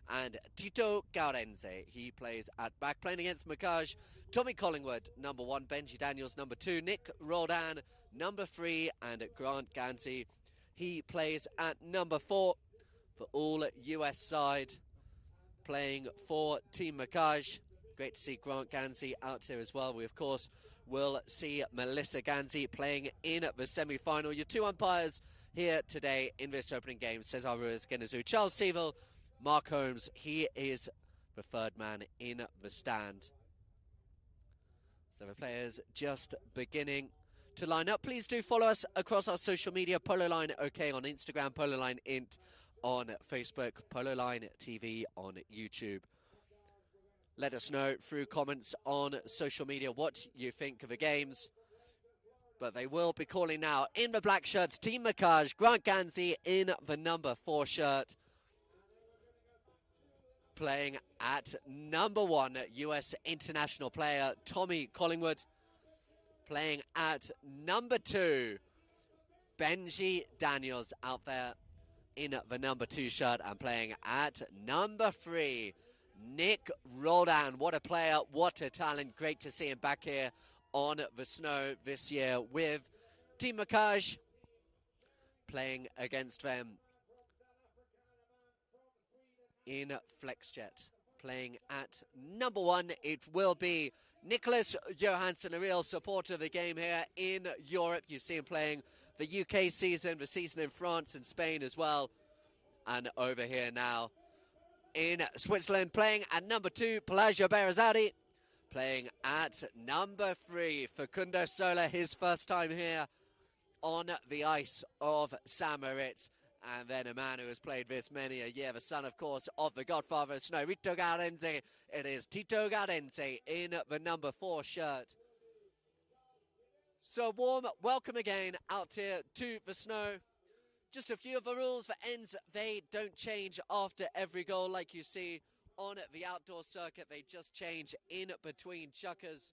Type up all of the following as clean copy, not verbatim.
And Tito Gaudense, he plays at back, playing against Makaj. Tommy Collingwood, number 1, Benji Daniels, number 2, Nick Roldan, number 3, and Grant Ganty, he plays at number 4 for all US side, playing for Team Makaj. Great to see Grant Ganzi out here as well. We, of course, will see Melissa Ganzi playing in the semi-final. Your 2 umpires here today in this opening game, Cesar Ruiz-Genezu, Charles Seville, Mark Holmes, he is preferred man in the stand. So the players just beginning to line up. Please do follow us across our social media. Polo Line OK on Instagram, Polo Line Int on Facebook, Polo Line TV on YouTube. Let us know through comments on social media what you think of the games. But they will be calling now in the black shirts, Team Makaj, Grant Ganzi in the number 4 shirt. Playing at number 1, US international player Tommy Collingwood. Playing at number 2, Benji Daniels out there in the number 2 shirt. And playing at number 3, Nick Roldan. What a player, what a talent. Great to see him back here on the snow this year with Team Makaj playing against them in FlexJet. Playing at number 1, it will be Nicholas Johansson, a real supporter of the game here in Europe. You see him playing the UK season, the season in France and Spain as well. And over here now in Switzerland, playing at number 2, Pelagio Berazadi. Playing at number 3, Facundo Sola, his first time here on the ice of St. Moritz. And then a man who has played this many a year, the son, of course, of the godfather of snow, Rito Gaudense. It is Tito Gaudense in the number 4 shirt. So warm welcome again out here to the snow. Just a few of the rules. The ends, they don't change after every goal like you see on the outdoor circuit. They just change in between chukkers.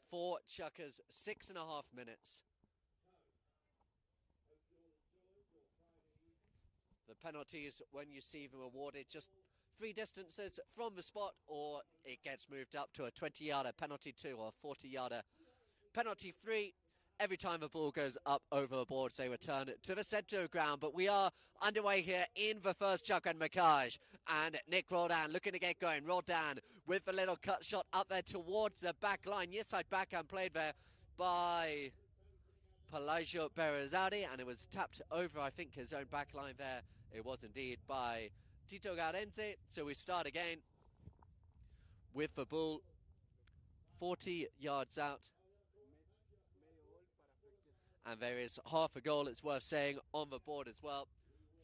4 chukkers, 6.5 minutes. The penalties, when you see them awarded, just 3 distances from the spot, or it gets moved up to a 20-yarder penalty 2 or a 40-yarder penalty 3. Every time the ball goes up over the boards, they return to the centre of ground. But we are underway here in the first chuck and Makaj. And Nick Roldan looking to get going. Roldan with the little cut shot up there towards the back line. Yes, side backhand played there by Pelagio Berazadi. And it was tapped over, I think, his own back line there. It was indeed by Tito Gaudense. So we start again with the ball 40 yards out. And there is half a goal, it's worth saying, on the board as well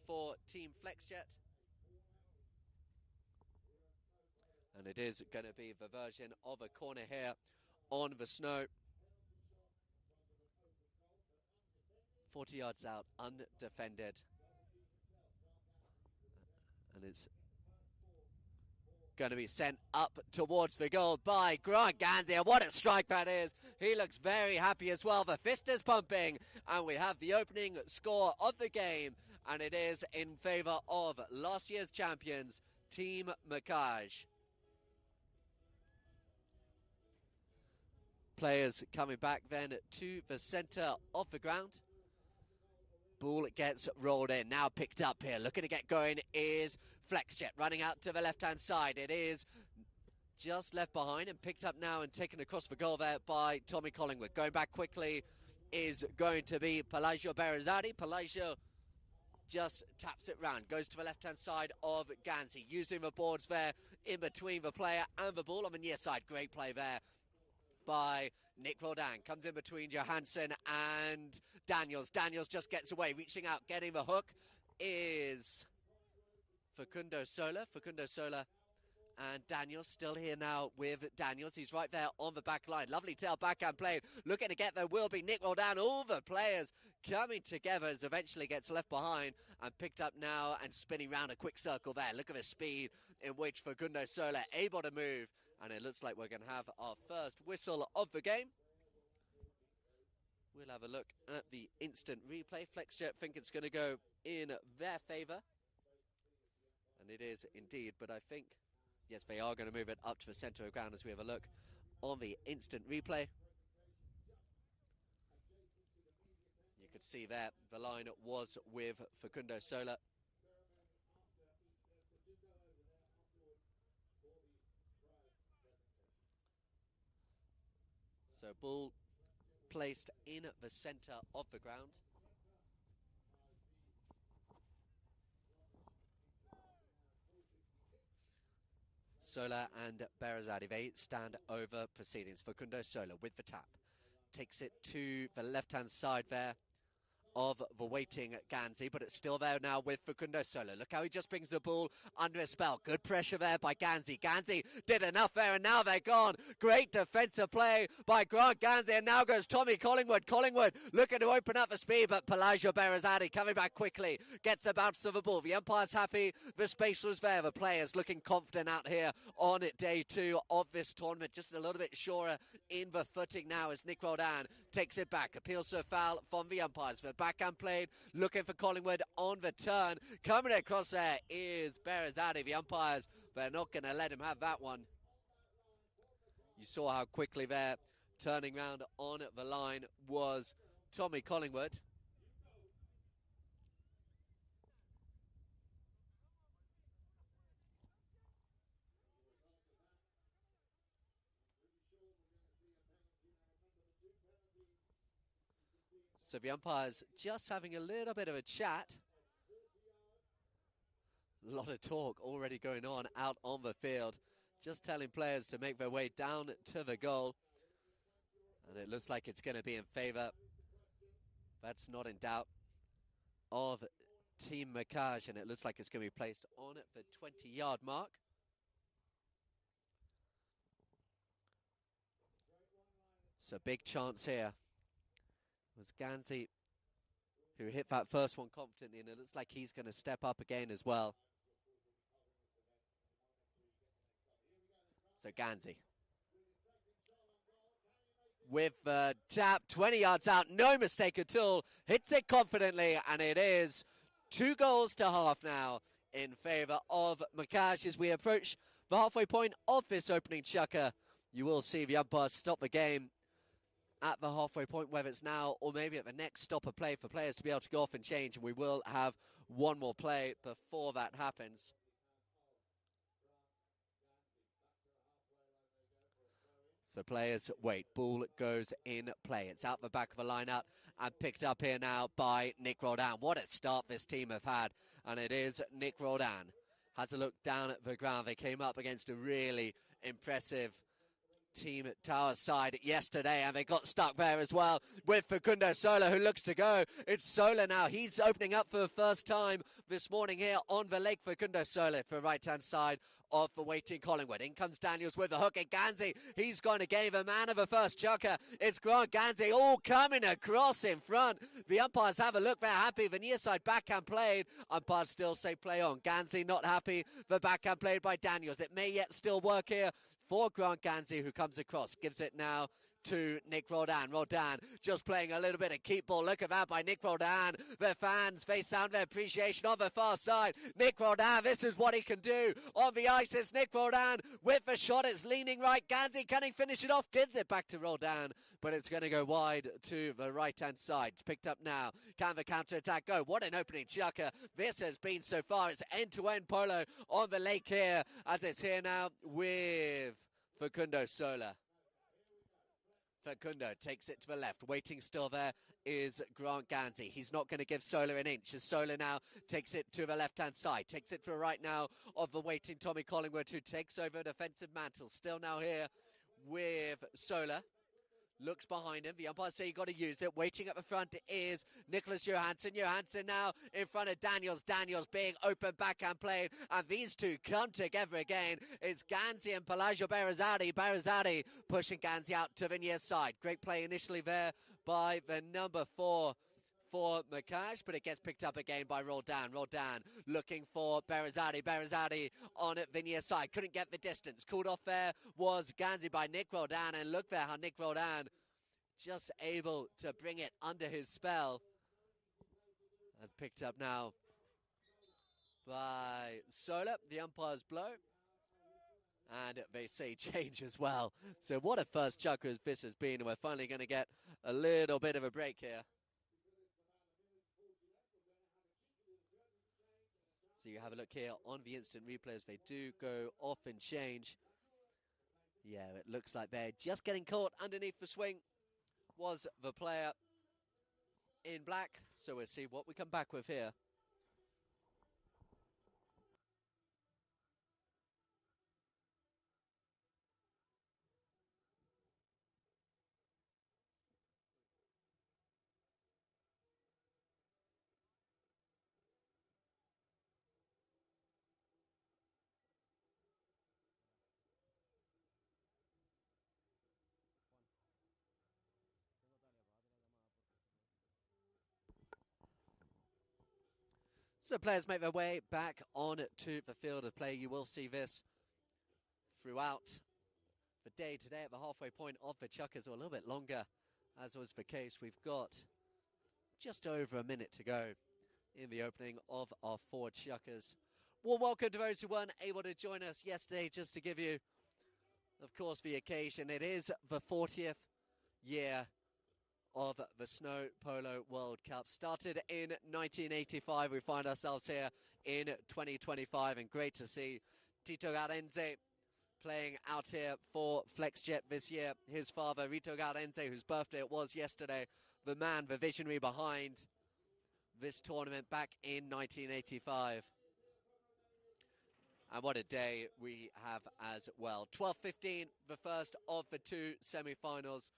for Team FlexJet. And it is going to be the version of a corner here on the snow. 40 yards out, undefended. And it's going to be sent up towards the goal by Grant Ganzi. What a strike that is. He looks very happy as well. The fist is pumping. And we have the opening score of the game. And it is in favour of last year's champions, Team Makaj. Players coming back then to the centre of the ground. Ball gets rolled in, now picked up here. Looking to get going is FlexJet, running out to the left-hand side. It is just left behind and picked up now and taken across the goal there by Tommy Collingwood. Going back quickly is going to be Pelagio Berazadi. Pelagio just taps it round, goes to the left-hand side of Ganzi, using the boards there in between the player and the ball on the near side. Great play there by Nick Roldan. Comes in between Johansson and Daniels. Daniels just gets away, reaching out, getting the hook is Facundo Sola. Facundo Sola and Daniels still here now with Daniels. He's right there on the back line. Lovely tail backhand play. Looking to get there will be Nick Roldan. All the players coming together as eventually gets left behind and picked up now and spinning round a quick circle there. Look at the speed in which Facundo Sola able to move. And it looks like we're going to have our first whistle of the game. We'll have a look at the instant replay. FlexJet think it's going to go in their favour. And it is indeed, but I think, yes, they are going to move it up to the centre of ground as we have a look on the instant replay. You could see there, the line was with Facundo Sola. So ball placed in the centre of the ground. Sola and Berazadi, they stand over proceedings. Facundo Sola with the tap. Takes it to the left-hand side there of the waiting Ganzi, but it's still there now with Facundo Sola. Look how he just brings the ball under a spell. Good pressure there by Ganzi. Ganzi did enough there, and now they're gone. Great defensive play by Grant Ganzi, and now goes Tommy Collingwood. Collingwood looking to open up the speed, but Pelagio Berazadi coming back quickly. Gets the bounce of the ball. The umpire's happy. The space was there. The players looking confident out here on day 2 of this tournament. Just a little bit surer in the footing now as Nick Roldan takes it back. Appeals to a foul from the umpires. The backhand played, looking for Collingwood on the turn. Coming across there is Berazadi. The umpires, they're not going to let him have that one. You saw how quickly there, turning round on the line, was Tommy Collingwood. So the umpires just having a little bit of a chat. A lot of talk already going on out on the field. Just telling players to make their way down to the goal. And it looks like it's going to be in favour. That's not in doubt of Team Macaj. And it looks like it's going to be placed on the 20-yard mark. So big chance here. It was Ganzi who hit that first one confidently, and it looks like he's going to step up again as well. So Ganzi with the tap, 20 yards out, no mistake at all. Hits it confidently, and it is 2 goals to half now in favour of Macaj as we approach the halfway point of this opening chukker. You will see the umpire stop the game at the halfway point, whether it's now or maybe at the next stop of play for players to be able to go off and change, and we will have one more play before that happens. So players wait, ball goes in play. It's out the back of the line-out and picked up here now by Nick Roldan. What a start this team have had, and it is Nick Roldan. Has a look down at the ground. They came up against a really impressive Team Tower side yesterday, and they got stuck there as well with Facundo Sola, who looks to go. It's Sola now. He's opening up for the first time this morning here on the lake. Facundo Sola for right-hand side of the waiting Collingwood. In comes Daniels with the hook, and Ganzi, he's going to give a man of the first chukker. It's Grant Ganzi all coming across in front. The umpires have a look. They're happy. The near side backhand played. Umpires still say play on. Ganzi not happy. The backhand played by Daniels. It may yet still work here for Grant Ganzi, who comes across, gives it now to Nick Roldan. Roldan just playing a little bit of keep ball. Look at that by Nick Roldan. The fans, they sound their appreciation on the far side. Nick Roldan, this is what he can do on the ice. It's Nick Roldan with the shot. It's leaning right. Ganzi, can he finish it off? Gives it back to Roldan, but it's going to go wide to the right-hand side. It's picked up now. Can the counter-attack go? What an opening chukker this has been so far. It's end-to-end Polo on the lake here, as it's here now with Facundo Sola. Facundo takes it to the left. Waiting still there is Grant Ganzi. He's not going to give Sola an inch, as Sola now takes it to the left-hand side. Takes it to the right now of the waiting Tommy Collingwood, who takes over defensive mantle. Still now here with Sola. Looks behind him. The umpires say you got to use it. Waiting at the front is Nicholas Johansson. Johansson now in front of Daniels. Daniels being open backhand played. And these two come together again. It's Ganzi and Pelagio Berazadi. Berazadi pushing Ganzi out to the near side. Great play initially there by the number 4 for Macaj, but it gets picked up again by Roldan. Roldan looking for Berazadi. Berazadi on the near side. Couldn't get the distance. Called off there was Ganzi by Nick Roldan, and look there how Nick Roldan just able to bring it under his spell. Has picked up now by Sola, the umpire's blow. And they say change as well. So what a first chukker this has been. And we're finally going to get a little bit of a break here. So you have a look here on the instant replays. They do go off and change. Yeah, it looks like they're just getting caught underneath the swing. Was the player in black. So we'll see what we come back with here. So players make their way back on to the field of play. You will see this throughout the day today at the halfway point of the chukkers, or a little bit longer, as was the case. We've got just over a minute to go in the opening of our 4 chukkers. Warm welcome to those who weren't able to join us yesterday, just to give you, of course, the occasion. It is the 40th year of the Snow Polo World Cup. Started in 1985. We find ourselves here in 2025, and great to see Tito Garenze playing out here for FlexJet this year. His father, Rito Garenze, whose birthday it was yesterday, the man, the visionary behind this tournament back in 1985. And what a day we have as well. 12:15, the first of the 2 semi-finals.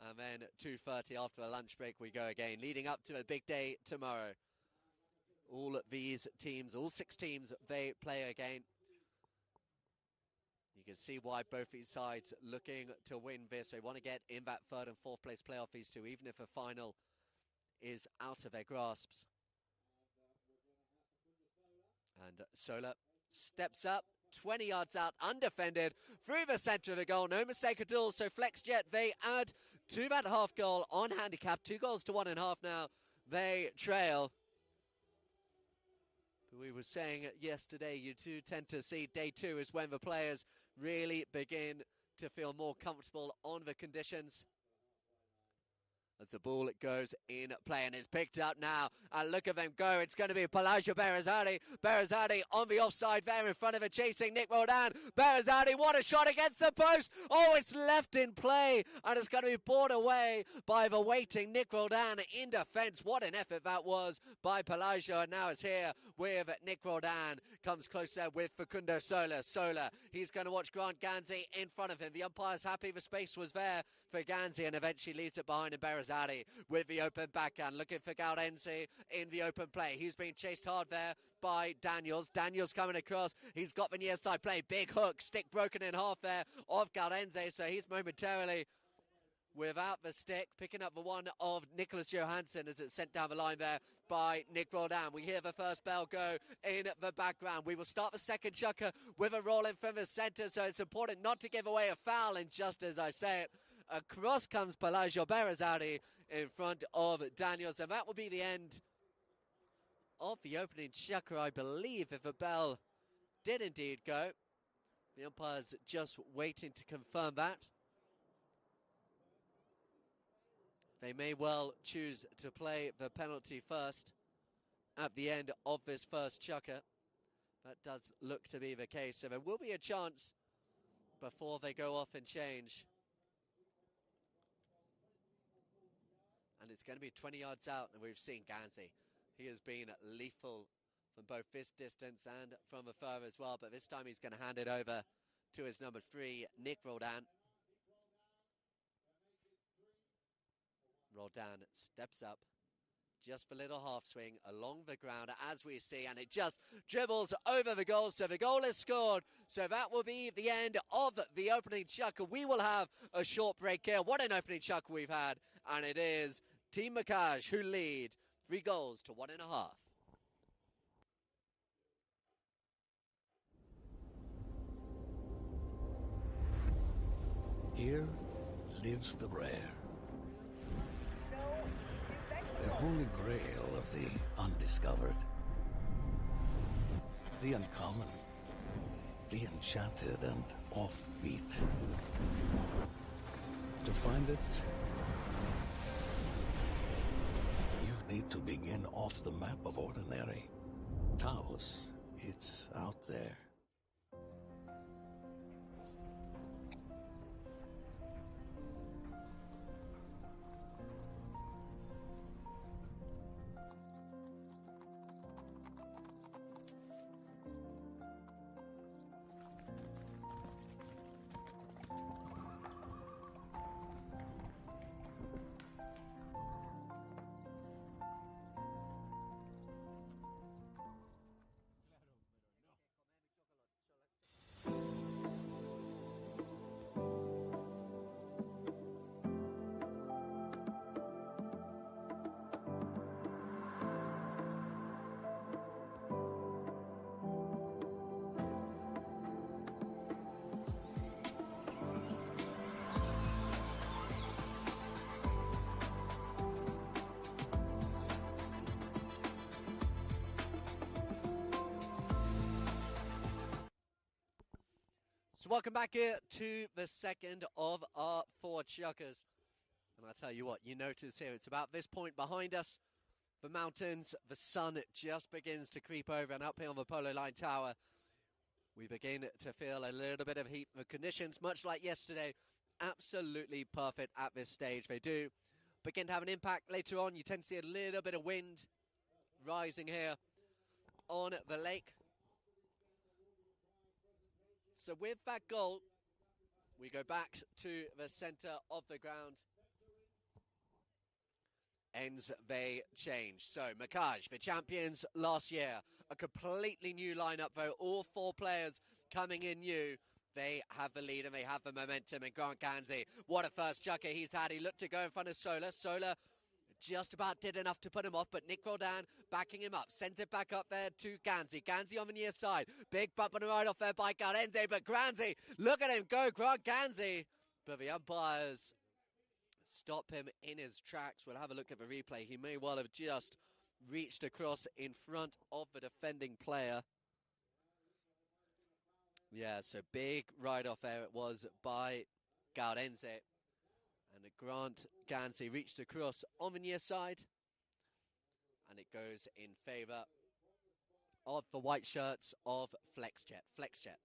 And then 2:30 after a lunch break we go again, leading up to a big day tomorrow. All these teams, all 6 teams, they play again. You can see why both these sides looking to win this. They want to get in that 3rd and 4th place playoff, these two, even if a final is out of their grasps. And Sola steps up, 20 yards out, undefended, through the centre of the goal. No mistake at all. So FlexJet, they add to that half goal on handicap. 2 goals to 1.5 now. They trail. But we were saying yesterday, you do tend to see day 2 is when the players really begin to feel more comfortable on the conditions. As the ball goes in play and is picked up now. And look at them go. It's going to be Pelagio Berezzari. Berezzari on the offside there in front of it, chasing Nick Roldan. Berezzari, what a shot against the post. Oh, it's left in play. And it's going to be brought away by the waiting Nick Roldan in defence. What an effort that was by Pelagio. And now it's here with Nick Roldan. Comes closer with Facundo Sola. Sola, he's going to watch Grant Ganzi in front of him. The umpire's happy the space was there for Ganzi, and eventually leaves it behind him. Berezzari with the open backhand, looking for Gaudenzi in the open play. He's being chased hard there by Daniels. Daniels coming across. He's got the near side play. Big hook, stick broken in half there of Gaudenzi, so he's momentarily without the stick, picking up the one of Nicholas Johansson as it's sent down the line there by Nick Roldan. We hear the first bell go in the background. We will start the second chukker with a roll in from the centre, so it's important not to give away a foul. And just as I say it, across comes Pelagio Berezzari in front of Daniels, and that will be the end of the opening chukker, I believe, if the bell did indeed go. The umpire's just waiting to confirm that. They may well choose to play the penalty first at the end of this first chukker. That does look to be the case, so there will be a chance before they go off and change. And it's going to be 20 yards out, and we've seen Ganzi. He has been lethal from both this distance and from afar as well, but this time he's going to hand it over to his number 3, Nick Roldan. Roldan steps up, just a little half swing along the ground, as we see, and it just dribbles over the goal, so the goal is scored. So that will be the end of the opening chukker. We will have a short break here. What an opening chukker we've had, and it is Team Makaj who lead 3 goals to 1.5. Here lives the rare. The holy grail of the undiscovered. the uncommon, the enchanted and offbeat. To find it, you need to begin off the map of ordinary. Taos, it's out there. So welcome back here to the second of our four chukkers. And I tell you what, you notice here, it's about this point behind us. The mountains, the sun just begins to creep over, and up here on the Polo Line Tower, we begin to feel a little bit of heat. The conditions, much like yesterday, absolutely perfect at this stage. They do begin to have an impact later on. You tend to see a little bit of wind rising here on the lake. So with that goal, we go back to the centre of the ground. Ends they change. So Makaj, the champions last year, a completely new lineup though, all four players coming in new. They have the lead and they have the momentum. And Grant Ganzi, what a first chukker he's had. He looked to go in front of Solar. Solar just about did enough to put him off, but Nick Roldan backing him up, sends it back up there to Ganzi. Ganzi on the near side, big bump on the right off there by Garenze, but Ganzi, look at him go, Grant Ganzi. But the umpires stop him in his tracks. We'll have a look at the replay. He may well have just reached across in front of the defending player. Yeah, so big ride-off there it was by Garenze. And Grant Ganzi reached across on the near side. And it goes in favour of the white shirts of FlexJet. FlexJet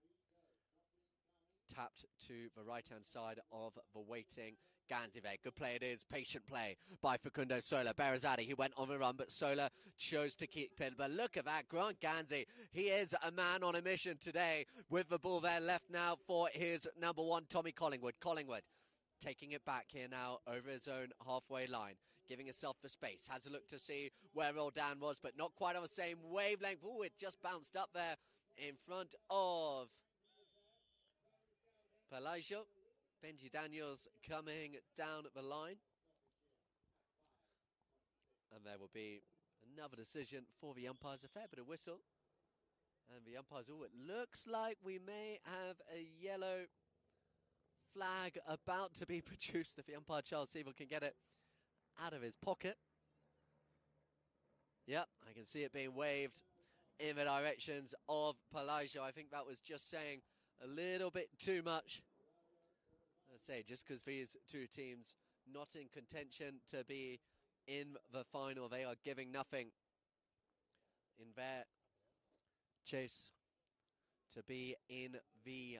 tapped to the right-hand side of the waiting Ganzi there. Good play it is. Patient play by Facundo Sola. Berazadi, he went on the run, but Sola chose to keep it. But look at that. Grant Ganzi, he is a man on a mission today with the ball there left now for his number one, Tommy Collingwood. Collingwood taking it back here now over his own halfway line, giving himself the space. Has a look to see where Roldan was, but not quite on the same wavelength. Oh, it just bounced up there in front of Pelaggio. Benji Daniels coming down the line. And there will be another decision for the umpires. A fair bit of whistle. And the umpires, oh, it looks like we may have a yellow flag about to be produced if the umpire Charles Siebel can get it out of his pocket. Yep, I can see it being waved in the directions of Pelaggio. I think that was just saying a little bit too much. I say, just because these two teams not in contention to be in the final, they are giving nothing in their chase to be in the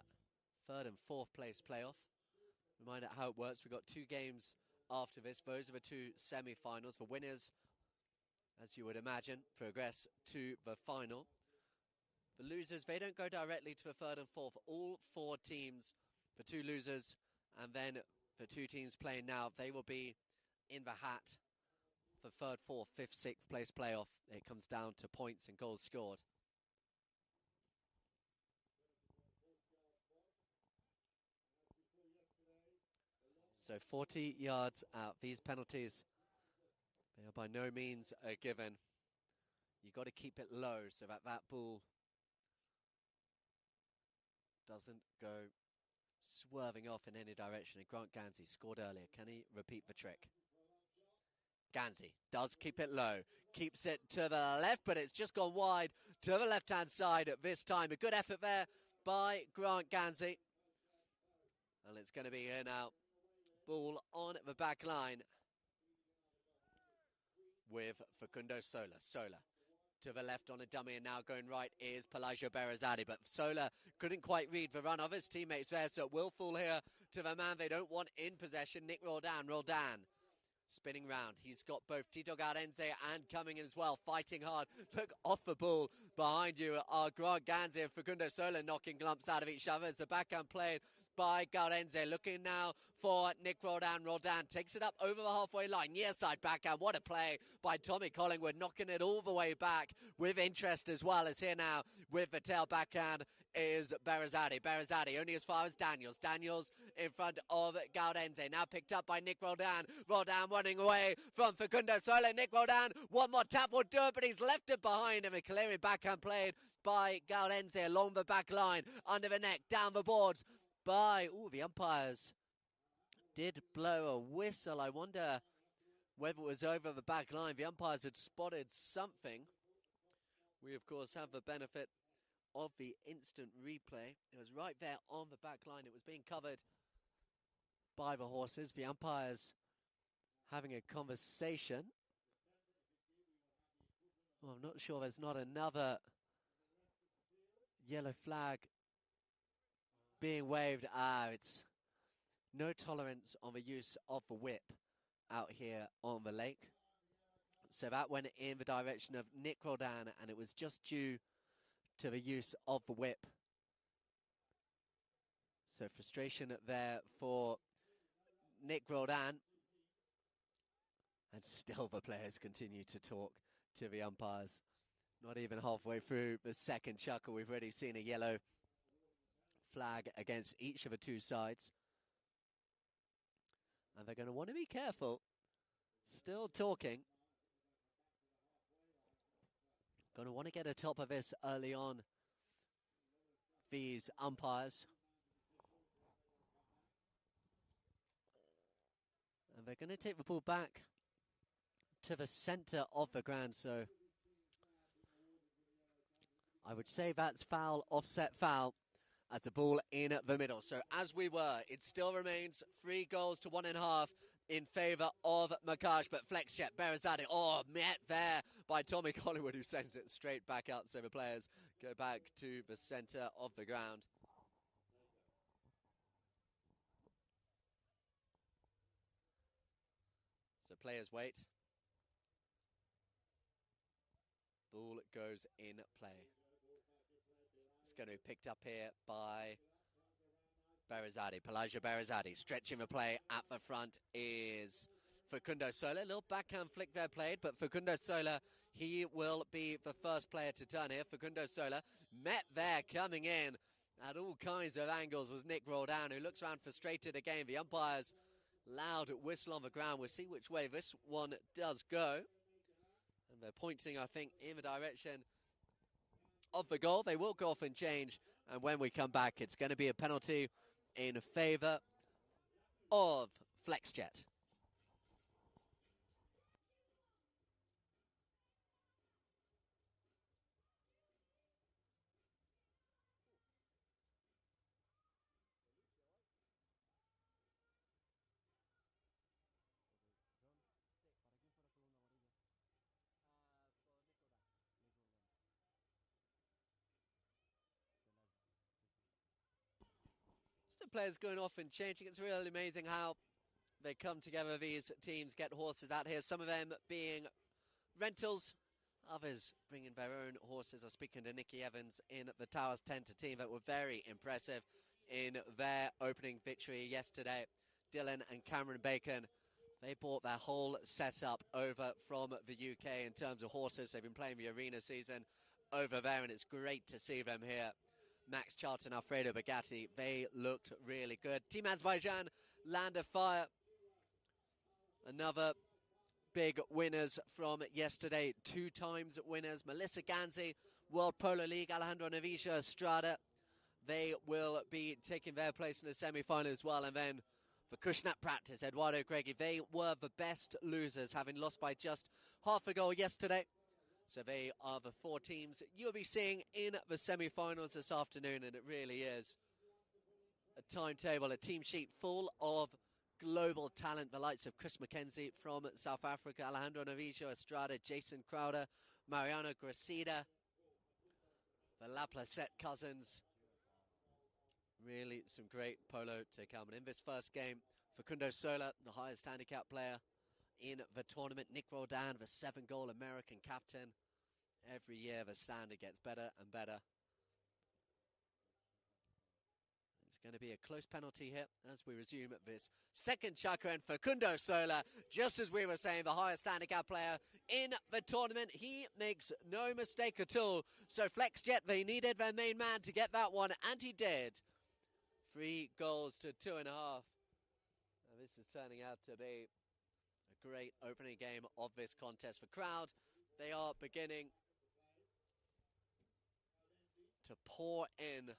third and fourth place playoff. Remind out how it works. We've got two games after this. Those are the two semi-finals. The winners, as you would imagine, progress to the final. The losers, they don't go directly to the third and fourth. All four teams, the two losers, and then the two teams playing now, they will be in the hat for third, fourth, fifth, sixth place playoff. It comes down to points and goals scored. So 40 yards out. These penalties, they are by no means a given. You've got to keep it low so that that ball doesn't go swerving off in any direction. And Grant Ganzi scored earlier. Can he repeat the trick? Ganzi does keep it low, keeps it to the left, but it's just gone wide to the left-hand side at this time. A good effort there by Grant Ganzi. And it's going to be here now. Ball on the back line with Facundo Sola. Sola to the left on a dummy, and now going right is Pelagio Berezzati, but Sola couldn't quite read the run of his teammates there, so it will fall here to the man they don't want in possession, Nick Roldan. Roldan spinning round. He's got both Tito Gaudenzi and coming in as well, fighting hard. Look off the ball behind you are Grant Ganzi and Facundo Sola knocking lumps out of each other as the backhand played by Gaudenzi. Looking now for Nick Roldan. Roldan takes it up over the halfway line. Near side backhand. What a play by Tommy Collingwood, knocking it all the way back with interest as well. As here now with the tail backhand is Berezzati. Berezzati only as far as Daniels. Daniels in front of Gaudenzi. Now picked up by Nick Roldan. Roldan running away from Facundo Sola. Nick Roldan, one more tap will do it, but he's left it behind him. A clearing backhand played by Gaudenzi along the back line, under the neck, down the boards by... Ooh, the umpires did blow a whistle. I wonder whether it was over the back line. The umpires had spotted something. We, of course, have the benefit of the instant replay. It was right there on the back line. It was being covered by the horses. The umpires having a conversation. Well, I'm not sure there's not another yellow flag being waved. It's no tolerance on the use of the whip out here on the lake. So that went in the direction of Nick Roldan, and it was just due to the use of the whip. So frustration there for Nick Roldan. And still the players continue to talk to the umpires. Not even halfway through the second chuckle, we've already seen a yellow flag against each of the two sides. And they're going to want to be careful. Still talking. Going to want to get a top of this early on, these umpires. And they're going to take the ball back to the centre of the ground, so I would say that's foul, offset foul, as the ball in the middle. So as we were, it still remains 3 goals to 1.5 in favour of Makash, but Flexjet, Berezzati, met there by Tommy Collingwood, who sends it straight back out, so the players go back to the centre of the ground. So players wait. Ball goes in play. It's going to be picked up here by Berezzati. Pelagio Berezzati stretching the play at the front is Facundo Sola. A little backhand flick there played, but Facundo Sola, he will be the first player to turn here. Facundo Sola met there, coming in at all kinds of angles was Nick Roldan, who looks around frustrated again. The umpires loud whistle on the ground. We'll see which way this one does go. And they're pointing, I think, in the direction of the goal. They will go off and change. And when we come back, it's going to be a penalty in favour of Flexjet. The players going off and changing. It's really amazing how they come together, these teams, get horses out here, some of them being rentals, others bringing their own horses. I was speaking to Nicky Evans in the Towers 10-to team that were very impressive in their opening victory yesterday. Dylan and Cameron Bacon, they brought their whole setup over from the UK in terms of horses. They've been playing the arena season over there, and it's great to see them here. Max Charlton, Alfredo Bagatti, they looked really good. Team Azerbaijan, Land of Fire, another big winners from yesterday. 2 times winners. Melissa Ganzi, World Polo League, Alejandro Navisha Estrada. They will be taking their place in the semi-final as well. And then For Kushnap practice, Eduardo Greggy, they were the best losers, having lost by just half a goal yesterday. So they are the 4 teams you'll be seeing in the semi-finals this afternoon, and it really is a timetable, a team sheet full of global talent, the likes of Chris McKenzie from South Africa, Alejandro Novillo Estrada, Jason Crowder, Mariano Gracida, the La Placette cousins. Really some great polo to come. And in this first game, Facundo Sola, the highest handicap player in the tournament. Nick Roldan, the 7-goal American captain. Every year the standard gets better and better. It's going to be a close penalty here as we resume this second chukker. And Facundo Sola, just as we were saying, the highest handicap player in the tournament. He makes no mistake at all. So FlexJet, they needed their main man to get that one, and he did. 3 goals to 2.5. And this is turning out to be a great opening game of this contest. The crowd, they are beginning to pour in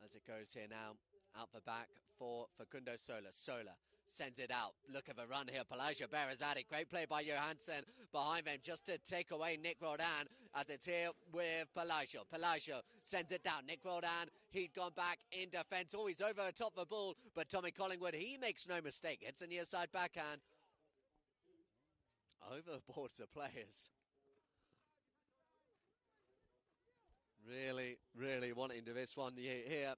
as it goes here now. Out the back for Facundo Sola. Sola sends it out. Look at the run here. Pelagio Berezzati. Great play by Johansson behind them just to take away Nick Roldan as it's here with Pelagio. Pelagio sends it down. Nick Roldan, he'd gone back in defence. Oh, he's over the top of the ball, but Tommy Collingwood, he makes no mistake. Hits a near side backhand. Over the boards of players. Really wanting to this one here.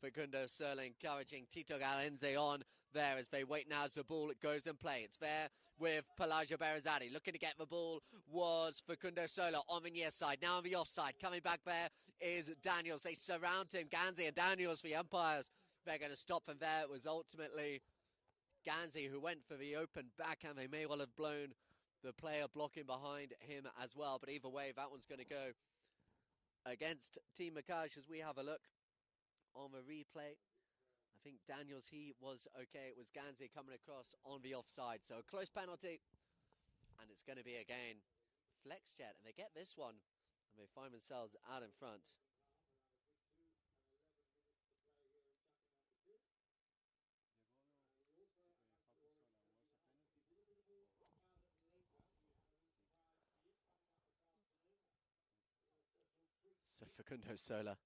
Facundo Sola encouraging Tito Galenze on there as they wait now as the ball goes in play. It's there with Pelagio Berezzati. Looking to get the ball was Facundo Sola on the near side. Now on the offside. Coming back there is Daniels. They surround him. Ganzi and Daniels, the umpires. They're going to stop him there. It was ultimately Ganzi who went for the open backhand. They may well have blown the player blocking behind him as well. But either way, that one's going to go against Team Makaj as we have a look on the replay. I think Daniels, he was okay. It was Ganzi coming across on the offside. So a close penalty. And it's going to be again FlexJet. And they get this one. And they find themselves out in front. So Facundo Sola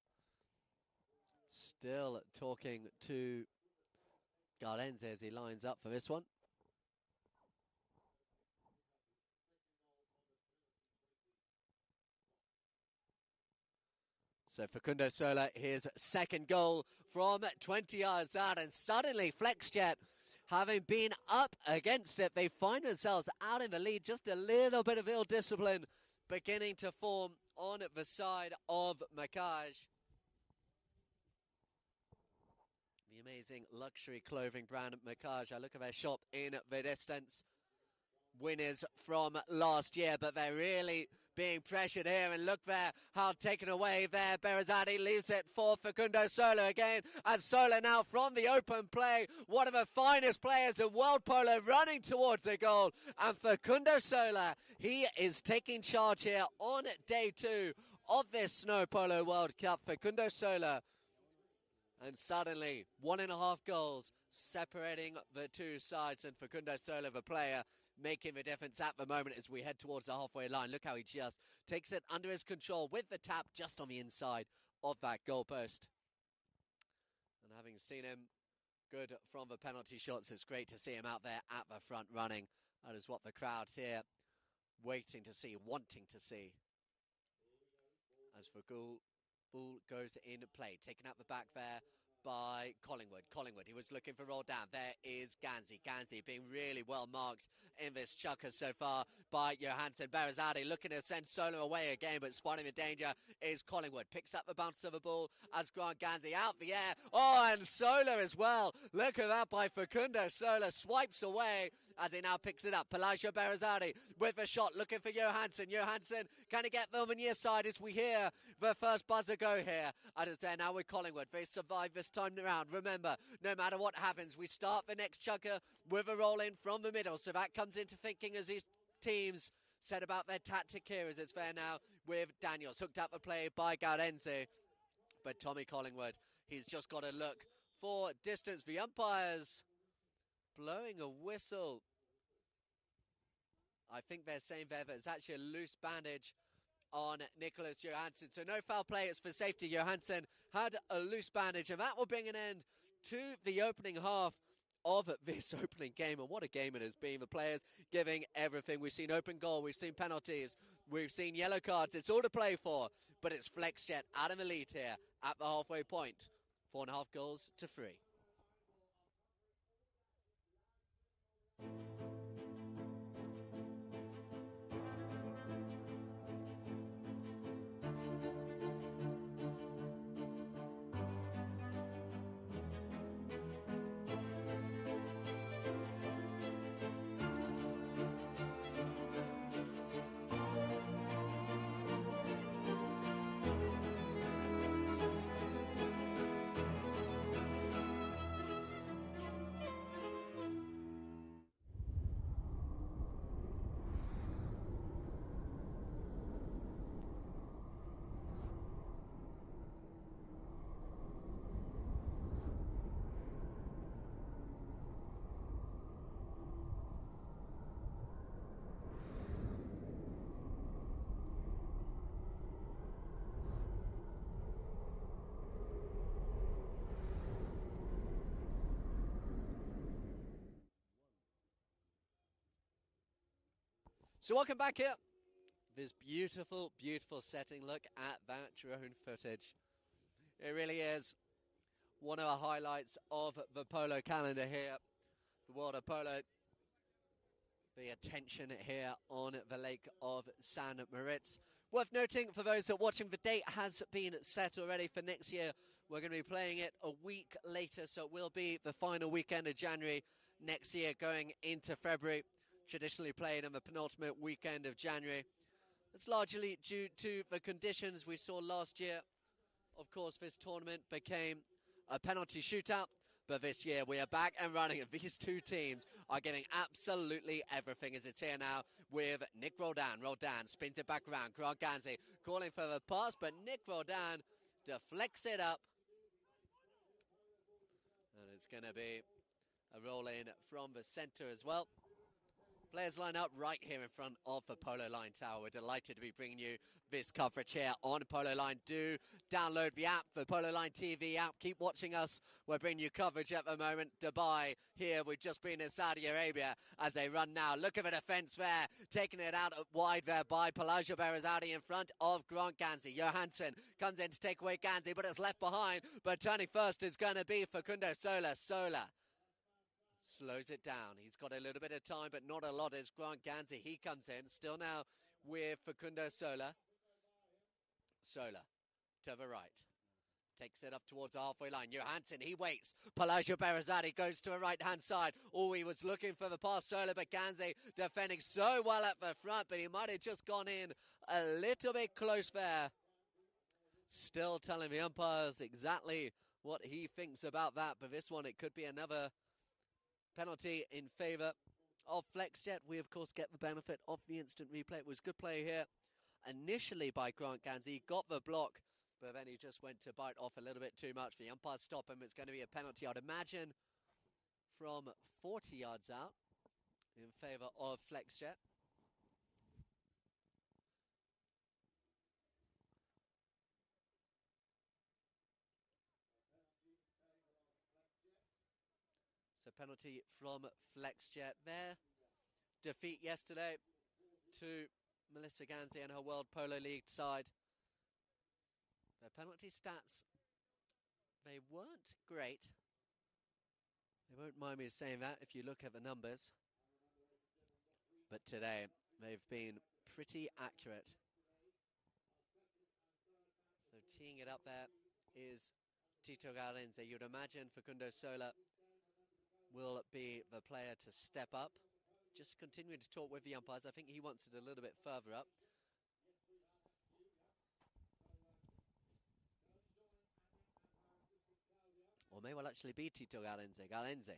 still talking to Galenze as he lines up for this one. So Facundo Sola, his second goal from 20 yards out, and suddenly FlexJet, having been up against it, they find themselves out in the lead. Just a little bit of ill discipline beginning to form on the side of Makaj. The amazing luxury clothing brand Makaj. I look at their shop in the distance. Winners from last year, but they're really being pressured here, and look there, how taken away there. Berezzati leaves it for Facundo Sola again, and Sola now from the open play, one of the finest players in world polo, running towards the goal, and Facundo Sola, he is taking charge here on day 2 of this Snow Polo World Cup. Facundo Sola, and suddenly 1.5 goals separating the two sides, and Facundo Sola, the player, making the difference at the moment as we head towards the halfway line. Look how he just takes it under his control with the tap just on the inside of that goalpost. And having seen him good from the penalty shots, it's great to see him out there at the front running. That is what the crowd here waiting to see, wanting to see. As for ball goes in play, taken out the back there by Collingwood. Collingwood, he was looking for Roldan. There is Ganzi. Ganzi being really well marked in this chukker so far by Johansson. Berezzati looking to send Sola away again, but spotting the danger is Collingwood. Picks up the bounce of the ball as Grant Ganzi out the air. Oh, and Sola as well. Look at that by Facundo Sola. Swipes away as he now picks it up. Pelagio Berezzati with a shot, looking for Johansson. Johansson, can he get the near side as we hear the first buzzer go here? And it's there now with Collingwood. They survive this time around. Remember, no matter what happens, we start the next chukker with a roll in from the middle. So that comes into thinking as these teams set about their tactic here, as it's fair now with Daniels. Hooked up the play by Garenze. But Tommy Collingwood, He's just got to look for distance. The umpires blowing a whistle. I think they're saying there that it's actually a loose bandage on Nicholas Johansson. So no foul play, it's for safety. Johansson had a loose bandage, and that will bring an end to the opening half of this opening game. And what a game it has been. The players giving everything. We've seen open goal, we've seen penalties, we've seen yellow cards. It's all to play for, but it's FlexJet out in the lead here at the halfway point. 4.5 goals to 3. So welcome back here. This beautiful, beautiful setting. Look at that drone footage. It really is one of the highlights of the Polo calendar here. The world of Polo. The attention here on the lake of San Moritz. Worth noting for those that are watching, the date has been set already for next year. We're going to be playing it a week later, so it will be the final weekend of January next year going into February. Traditionally played on the penultimate weekend of January. It's largely due to the conditions we saw last year. Of course, this tournament became a penalty shootout, but this year we are back and running, and these two teams are giving absolutely everything as it's here now with Nick Roldan. Roldan spins it back around. Grant Ganzi calling for the pass, but Nick Roldan deflects it up. And it's going to be a roll in from the centre as well. Players line up right here in front of the Polo Line Tower. We're delighted to be bringing you this coverage here on Polo Line. Do download the app, the Polo Line TV app. Keep watching us. We're bringing you coverage at the moment. Dubai here. We've just been in Saudi Arabia as they run now. Look at the defence there. Taking it out wide there by Pelagio Berazadi in front of Grant Ganzi. Johansson comes in to take away Ganzi, but it's left behind. But turning first is going to be Facundo Sola. Sola slows it down. He's got a little bit of time, but not a lot as Grant Ganzi. He comes in, still now with Facundo Sola. Sola to the right. Takes it up towards the halfway line. Johansson, he waits. Pelagio Berazadi goes to the right-hand side. Oh, he was looking for the pass, Sola, but Ganzi defending so well at the front, but he might have just gone in a little bit close there. Still telling the umpires exactly what he thinks about that, but this one, it could be another penalty in favour of FlexJet. We, of course, get the benefit of the instant replay. It was good play here initially by Grant Ganzi. He got the block, but then he just went to bite off a little bit too much. The umpires stop him. It's going to be a penalty, I'd imagine, from 40 yards out in favour of FlexJet. So penalty from FlexJet there. Defeat yesterday to Melissa Ganzi and her World Polo League side. Their penalty stats, they weren't great. They won't mind me saying that if you look at the numbers. But today, they've been pretty accurate. So teeing it up there is Tito Garenze. You'd imagine Facundo Sola will be the player to step up. Just continuing to talk with the umpires. I think he wants it a little bit further up. Or may well actually be Tito Garenze. Garenze.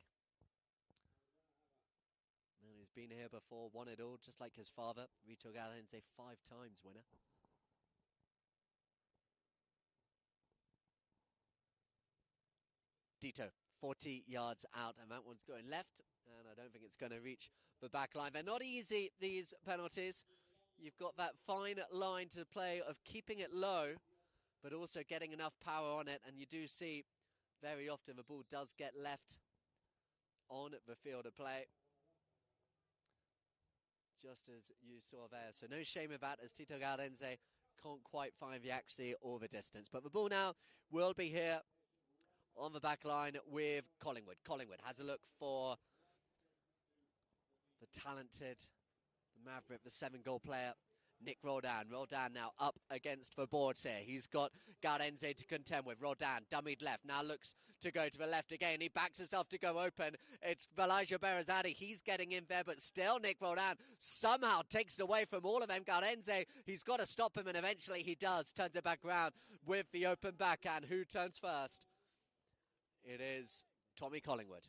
And he's been here before, won it all, just like his father. Tito Garenze, 5 times winner. Dito, 40 yards out, and that one's going left, and I don't think it's going to reach the back line. They're not easy, these penalties. You've got that fine line to play of keeping it low, but also getting enough power on it, and you do see very often the ball does get left on the field of play, just as you saw there. So no shame in that, as Tito Gaudense can't quite find the accuracy or the distance. But the ball now will be here on the back line with Collingwood. Collingwood has a look for the talented, the maverick, the 7-goal player, Nick Roldan. Roldan now up against the boards here. He's got Gaudense to contend with. Roldan, dummied left, now looks to go to the left again. He backs himself to go open. It's Elijah Berazadi. He's getting in there, but still Nick Roldan somehow takes it away from all of them. Gaudense, he's got to stop him, and eventually he does. Turns it back round with the open backhand. Who turns first? It is Tommy Collingwood.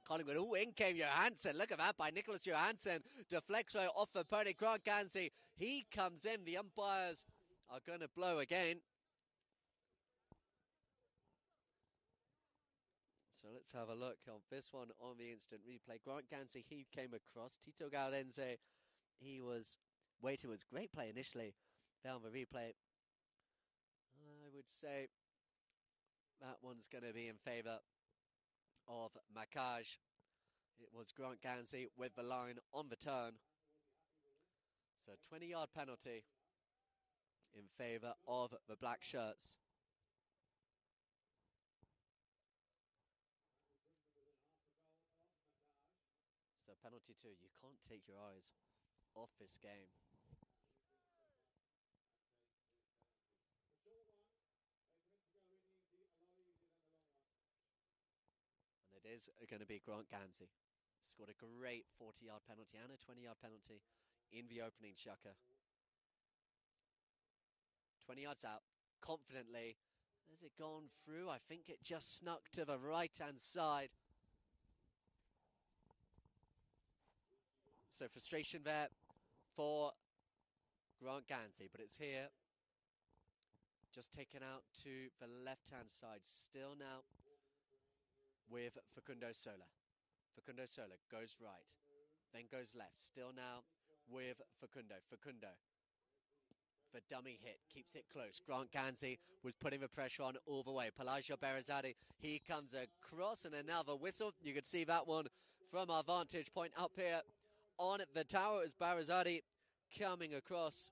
Collingwood, oh, in came Johansson. Look at that by Nicholas Johansson. Deflects right off the opponent, Grant Gansey. He comes in. The umpires are going to blow again. So let's have a look on this one on the instant replay. Grant Gansey, he came across. Tito Gaudense, he was waiting. It was great play initially. Down the replay, I would say that one's going to be in favour of Macaj. It was Grant Gansey with the line on the turn. So 20-yard penalty in favour of the black shirts. So penalty 2, you can't take your eyes off this game. And it is going to be Grant Gansey. Scored a great 40-yard penalty and a 20-yard penalty in the opening chukker. 20 yards out, confidently. Has it gone through? I think it just snuck to the right-hand side. So frustration there for Grant Gansey, but it's here. Just taken out to the left-hand side. Still now with Facundo Sola. Facundo Sola goes right, then goes left. Still now with Facundo. Facundo, the dummy hit, keeps it close. Grant Gansey was putting the pressure on all the way. Pelagia Berazadi, he comes across, and another whistle. You can see that one from our vantage point up here on the tower as Berazadi coming across.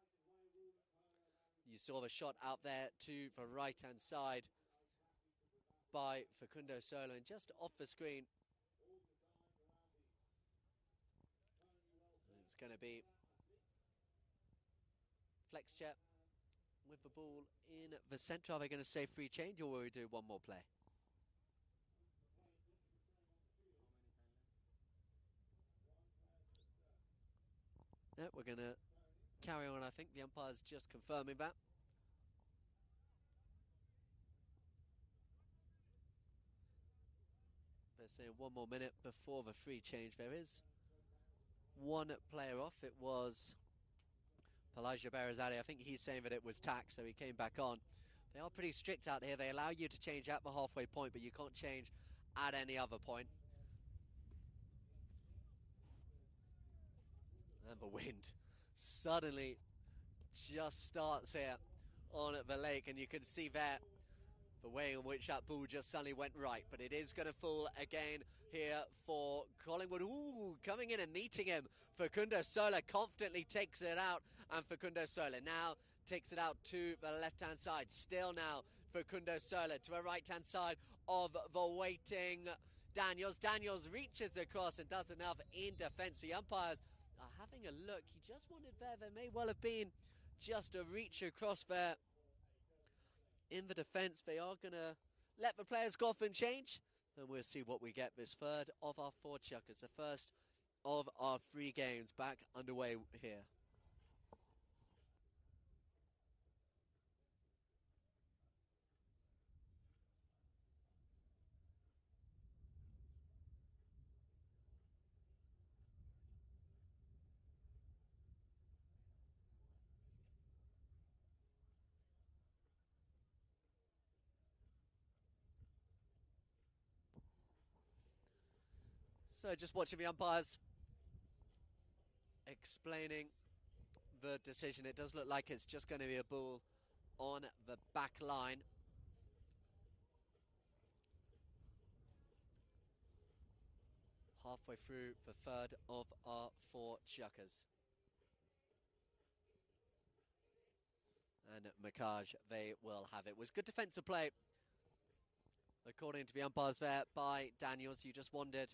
You saw the shot out there to the right-hand side by Facundo Sola, and just off the screen, it's going to be Flexjet with the ball in the centre. Are they going to say free change, or will we do one more play? No, we're going to carry on. I think the umpire's just confirming that. They're saying 1 more minute before the free change. There is one player off. It was Pelagia Berazadi. I think he's saying that it was tax, so he came back on. They are pretty strict out here. They allow you to change at the halfway point, but you can't change at any other point. And the wind suddenly just starts here on the lake, and you can see there the way in which that ball just suddenly went right. But it is going to fall again here for Collingwood. Ooh, coming in and meeting him. Facundo Sola confidently takes it out, and Facundo Sola now takes it out to the left-hand side. Still now Facundo Sola to the right-hand side of the waiting Daniels. Daniels reaches across and does enough in defence. The umpires are having a look. He just wanted there. There may well have been just a reach across there in the defence. They are going to let the players go off and change, and we'll see what we get this third of our 4 chukkers, the first of our 3 games back underway here. So just watching the umpires explaining the decision. It does look like it's just going to be a ball on the back line. Halfway through the third of our 4 chukkers. And Makaj, they will have it. It was good defensive play, according to the umpires there, by Daniels. You just wondered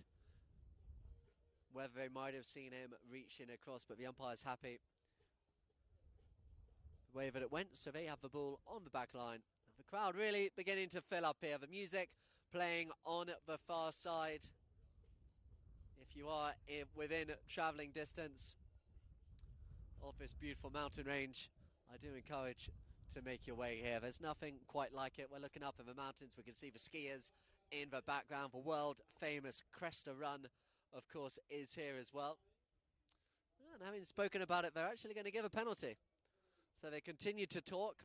whether they might have seen him reaching across, but the umpire's happy the way that it went, so they have the ball on the back line. The crowd really beginning to fill up here. The music playing on the far side. If you are within travelling distance of this beautiful mountain range, I do encourage to make your way here. There's nothing quite like it. We're looking up in the mountains. We can see the skiers in the background. The world famous Cresta Run, of course, is here as well. And having spoken about it, they're actually going to give a penalty. So they continue to talk.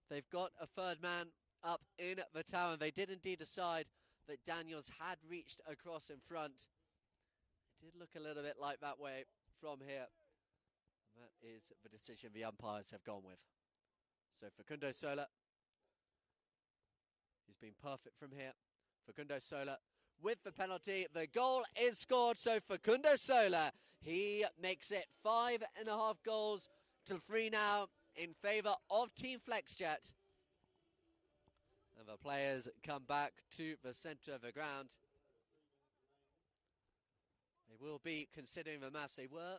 They've got a third man up in the tower, and they did indeed decide that Daniels had reached across in front. It did look a little bit like that way from here. And that is the decision the umpires have gone with. So Facundo Sola, he's been perfect from here. Facundo Sola with the penalty. The goal is scored, so Facundo Sola, he makes it 5.5 goals to 3 now in favour of Team FlexJet. And the players come back to the centre of the ground. They will be considering the mass. They were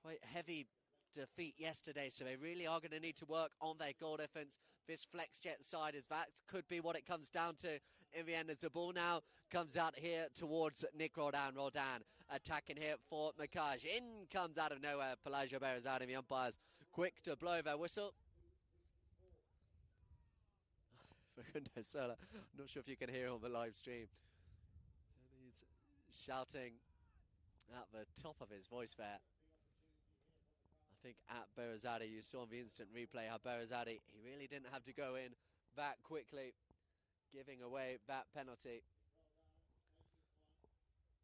quite heavy defeat yesterday, so they really are going to need to work on their goal defence. This FlexJet side, is that could be what it comes down to in the end, as the ball now comes out here towards Nick Roldan. Roldan attacking here for Makaj. In comes out of nowhere Pelagio Berazadi. The umpires quick to blow their whistle. Facundo Sola, I'm not sure if you can hear on the live stream. He's shouting at the top of his voice there. I think at Berazadi, you saw in the instant replay how Berazadi, he really didn't have to go in that quickly, giving away that penalty.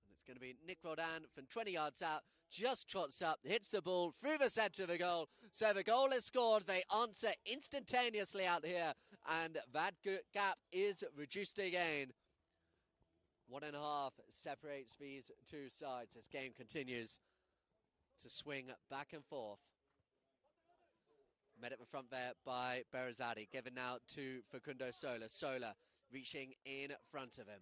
And it's going to be Nick Roldan from 20 yards out, just trots up, hits the ball through the centre of the goal. So the goal is scored. They answer instantaneously out here, and that gap is reduced again. 1.5 separates these two sides. This game continues to swing back and forth. Met at the front there by Berazadi, given now to Facundo Sola. Sola reaching in front of him.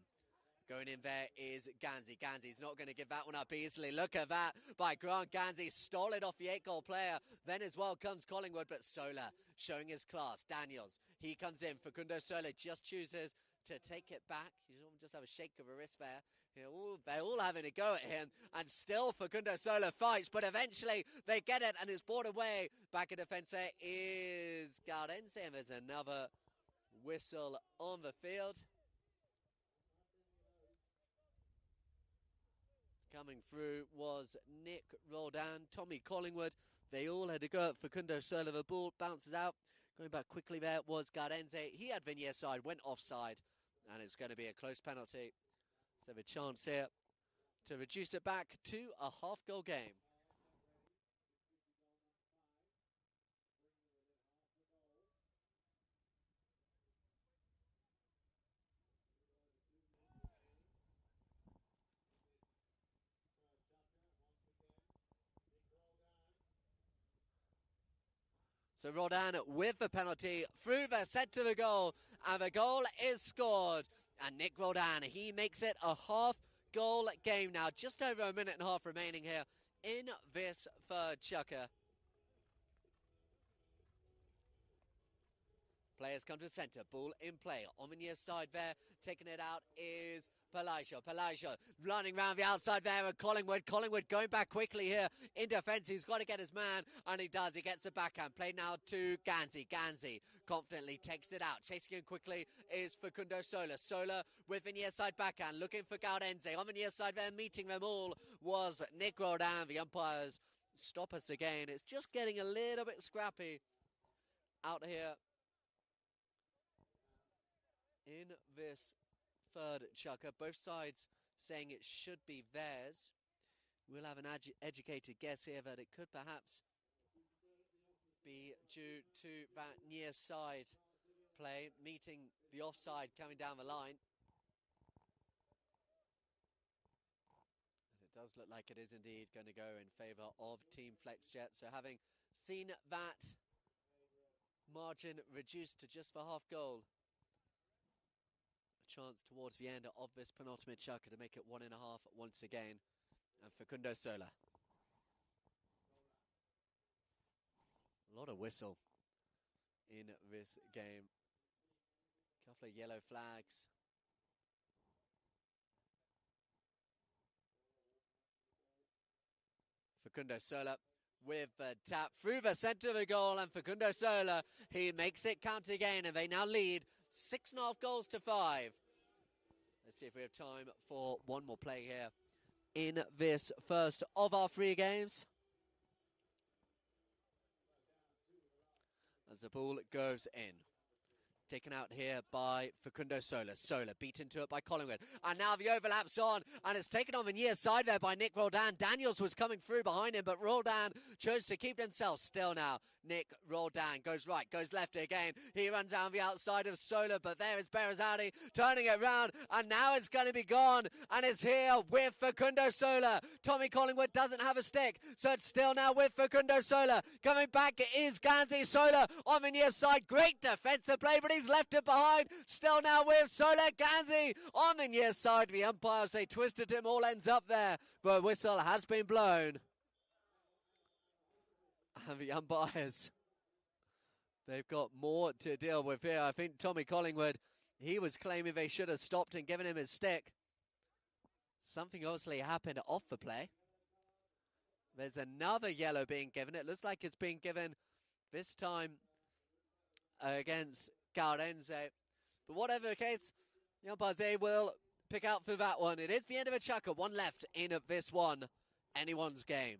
Going in there is Ganzi. Ganzi's not going to give that one up easily. Look at that by Grant Ganzi. Stole it off the 8-goal player. Then as well comes Collingwood, but Sola showing his class. Daniels, he comes in. Facundo Sola just chooses to take it back. You don't just have a shake of a wrist there. They're all having a go at him, and still Facundo Sola fights, but eventually they get it, and it's brought away. Back in defence is Gaudense, and there's another whistle on the field. Coming through was Nick Roldan, Tommy Collingwood. They all had to go at Facundo Sola. The ball bounces out. Going back quickly there was Gaudense. He had Vignier side, went offside, and it's going to be a close penalty. So the chance here to reduce it back to a half-goal game. So Roldan with the penalty through the centre of the goal, and the goal is scored. And Nick Roldan, he makes it a half-goal game now. Just over a minute and a half remaining here in this third chukker. Players come to the centre, ball in play. On the near side there, taking it out is Pelagio. Pelagio running round the outside there, and Collingwood going back quickly here in defence. He's got to get his man, and he does. He gets the backhand. Play now to Ganzi. Ganzi confidently takes it out. Chasing him quickly is Facundo Sola. Sola with the near side backhand, looking for Gaudense. On the near side there, meeting them all was Nick Roldan. The umpires stop us again. It's just getting a little bit scrappy out here in this third chukker. Both sides saying it should be theirs. We'll have an educated guess here that it could perhaps be due to that near side play, meeting the offside coming down the line. And it does look like it is indeed going to go in favour of Team FlexJet. So having seen that margin reduced to just the half goal, a chance towards the end of this penultimate chukker to make it 1.5 once again. And Facundo Sola. A lot of whistle in this game. Couple of yellow flags. Facundo Sola with the tap through the centre of the goal, and Facundo Sola, he makes it count again, and they now lead 6.5 goals to 5. Let's see if we have time for one more play here in this first of our 3 games. As the ball goes in. Taken out here by Facundo Sola. Sola beaten to it by Collingwood. And now the overlap's on. And it's taken on the near side there by Nick Roldan. Daniels was coming through behind him, but Roldan chose to keep himself still now. Nick Roldan goes right, goes left again. He runs down the outside of Sola, but there is Berazati turning it round. And now it's going to be gone. And it's here with Facundo Sola. Tommy Collingwood doesn't have a stick, so it's still now with Facundo Sola. Coming back is Ganzi. Sola on the near side. Great defensive play, but he's left it behind. Still now with Sola. Ganzi on the near side. The umpires say twisted him, all ends up there. But a whistle has been blown. And the umpires, they've got more to deal with here. I think Tommy Collingwood, he was claiming they should have stopped and given him his stick. Something obviously happened off the play. There's another yellow being given. It looks like it's being given this time against Gaudense. But whatever the case, the umpires, they will pick out for that one. It is the end of a chukker. One left in this one. Anyone's game.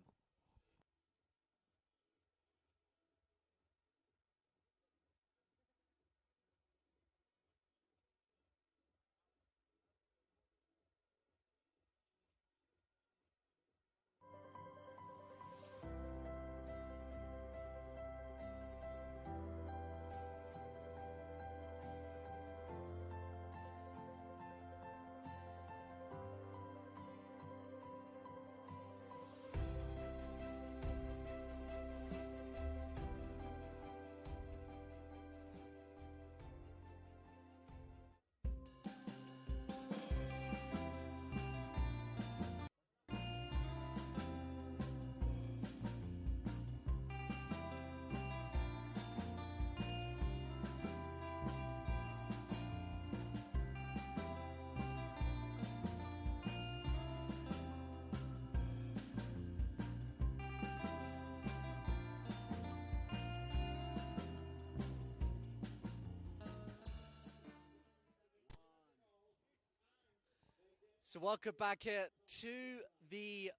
So welcome back here to the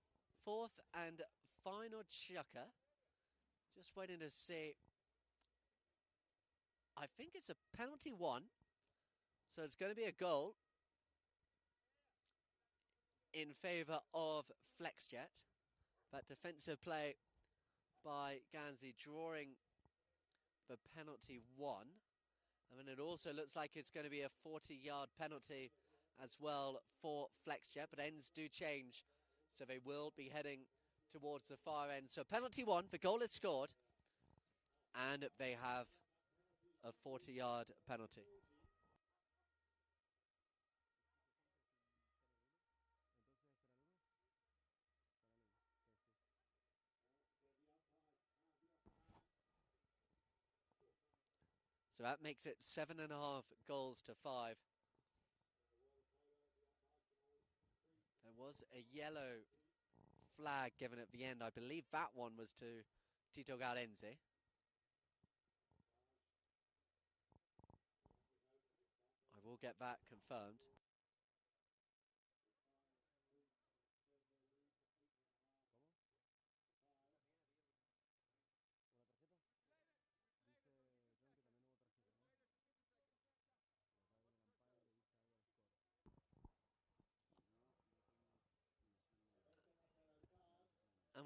4th and final chukker. Just waiting to see. I think it's a penalty one. So it's going to be a goal in favour of FlexJet. That defensive play by Ganzi drawing the penalty one. And then it also looks like it's going to be a 40-yard penalty as well for FlexJet, but ends do change, so they will be heading towards the far end. So penalty one, the goal is scored, and they have a 40-yard penalty. So that makes it 7.5 goals to 5. There was a yellow flag given at the end. I believe that one was to Tito Gaudense. I will get that confirmed.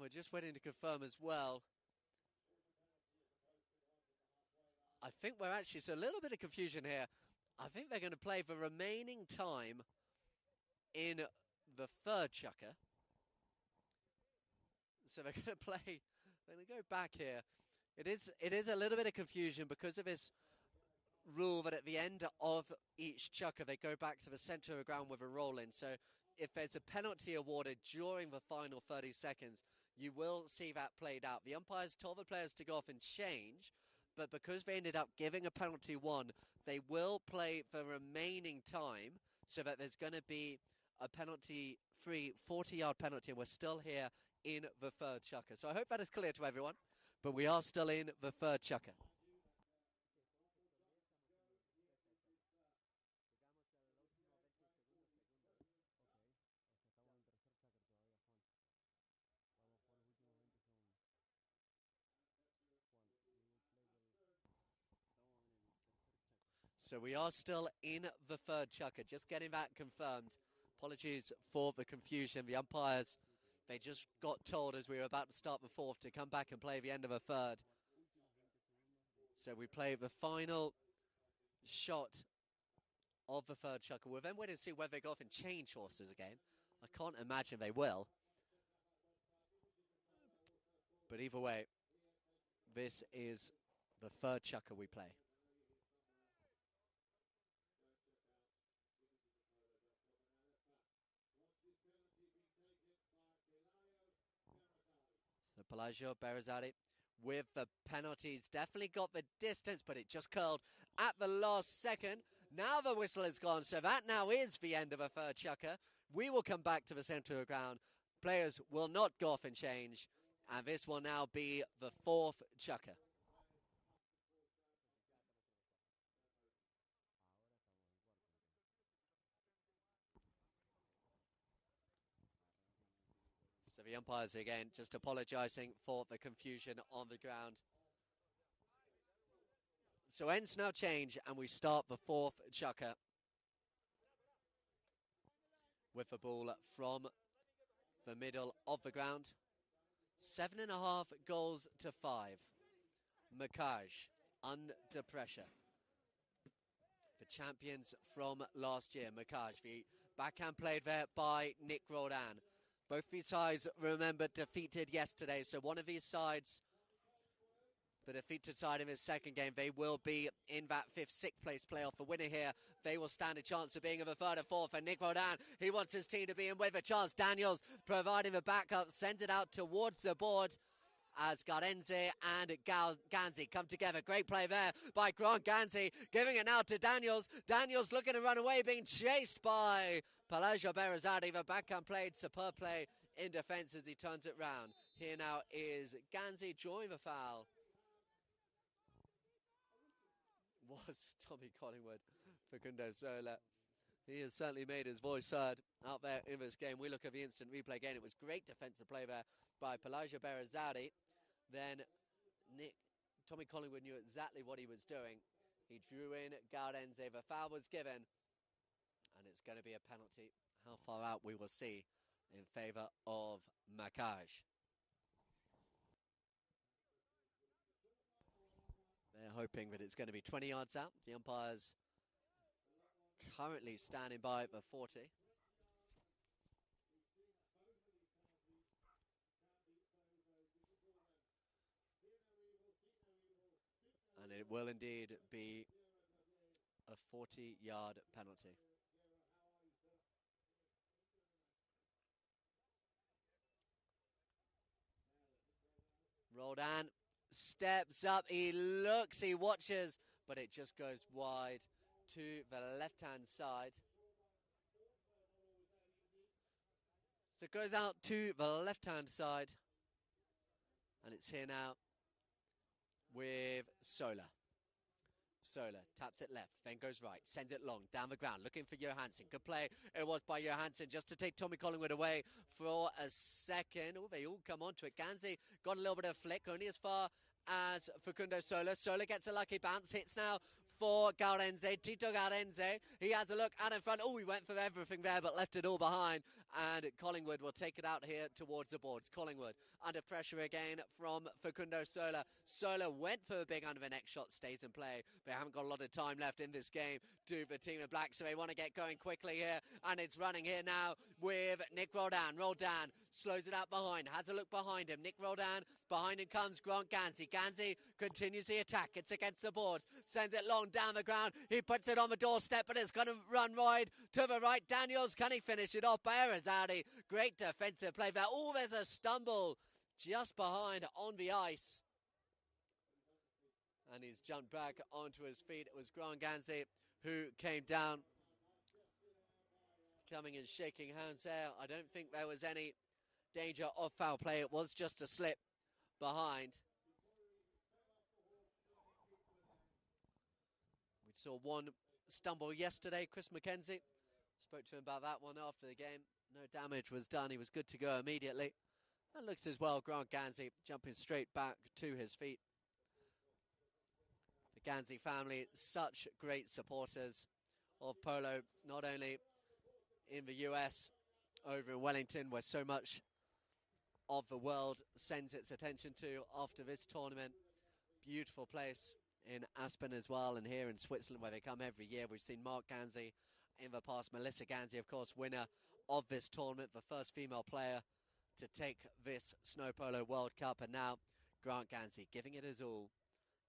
we're just waiting to confirm as well. I think we're actually, so a little bit of confusion here. I think they're going to play the remaining time in the third chukker. So they're going to play, they're going to go back here. It is a little bit of confusion because of this rule that at the end of each chukker, they go back to the center of the ground with a roll in. So if there's a penalty awarded during the final 30 seconds, you will see that played out. The umpires told the players to go off and change, but because they ended up giving a penalty one, they will play the remaining time so that there's going to be a penalty-free 40-yard penalty, and we're still here in the third chukker. So I hope that is clear to everyone, but we are still in the third chukker. So we are still in the third chukker, just getting that confirmed. Apologies for the confusion. The umpires, they just got told as we were about to start the fourth to come back and play the end of the third. So we play the final shot of the third chukker. We'll then wait and see whether they go off and change horses again. I can't imagine they will. But either way, this is the third chukker we play. So Pelaggio Berezadi with the penalties. Definitely got the distance, but it just curled at the last second. Now the whistle is gone, so that now is the end of a third chukker. We will come back to the centre of the ground. Players will not go off and change, and this will now be the fourth chukker. So the umpires again just apologising for the confusion on the ground. So ends now change, and we start the fourth chukker with the ball from the middle of the ground. 7.5 goals to 5. Makaj under pressure. The champions from last year, Makaj. The backhand played there by Nick Roldan. Both these sides, remember, defeated yesterday. So one of these sides, the defeated side in his second game, they will be in that 5th, 6th place playoff. The winner here, they will stand a chance of being in the 3rd and 4th. And Nick Roldan, he wants his team to be in with a chance. Daniels providing the backup, sends it out towards the board as Garenze and Ganzi come together. Great play there by Grant Ganzi, giving it now to Daniels. Daniels looking to run away, being chased by Pelaggio Berezadi. The backhand played, superb play in defence as he turns it round. Here now is Ganzi drawing the foul. Was Tommy Collingwood, Facundo Sola. He has certainly made his voice heard out there in this game. We look at the instant replay again. It was great defensive play there by Pelaggio Berezadi. Then Tommy Collingwood knew exactly what he was doing. He drew in Garenze. The foul was given, and it's going to be a penalty. How far out we will see in favour of Makaj. They're hoping that it's going to be 20 yards out. The umpires currently standing by the 40. And it will indeed be a 40-yard penalty. Roldan steps up, he looks, he watches, but it just goes wide to the left-hand side. So it goes out to the left-hand side, and it's here now with Sola. Sola taps it left, then goes right, sends it long, down the ground, looking for Johansson. Good play, it was by Johansson, just to take Tommy Collingwood away for a second. Oh, they all come onto it. Ganzi got a little bit of flick, only as far as Facundo Sola. Sola gets a lucky bounce, hits now for Garenze, Tito Garenze. He has a look out in front. Oh, he went for everything there, but left it all behind. and Collingwood will take it out here towards the boards. Collingwood under pressure again from Facundo Sola. Sola went for a big under the next shot, stays in play. They haven't got a lot of time left in this game. Do the team in black, so they want to get going quickly here, and it's running here now with Nick Roldan. Roldan slows it out behind, has a look behind him. Nick Roldan, behind him comes Grant Gansey. Gansey continues the attack. It's against the boards, sends it long down the ground. He puts it on the doorstep, but it's going to run wide to the right. Daniels, can he finish it off? Berazadi, great defensive play there. Oh, there's a stumble just behind on the ice. And he's jumped back onto his feet. It was Grant Gansey who came down, coming and shaking hands there. I don't think there was any danger of foul play. It was just a slip behind. We saw one stumble yesterday. Chris McKenzie spoke to him about that one after the game. No damage was done. He was good to go immediately. And looks as well, Grant Gansey jumping straight back to his feet. The Gansey family, such great supporters of polo, not only in the US, over in Wellington, where so much of the world sends its attention to after this tournament. Beautiful place in Aspen as well, and here in Switzerland where they come every year. We've seen Mark Gansey in the past, Melissa Gansey, of course, winner of this tournament, the first female player to take this Snow Polo World Cup, and now Grant Gansey giving it his all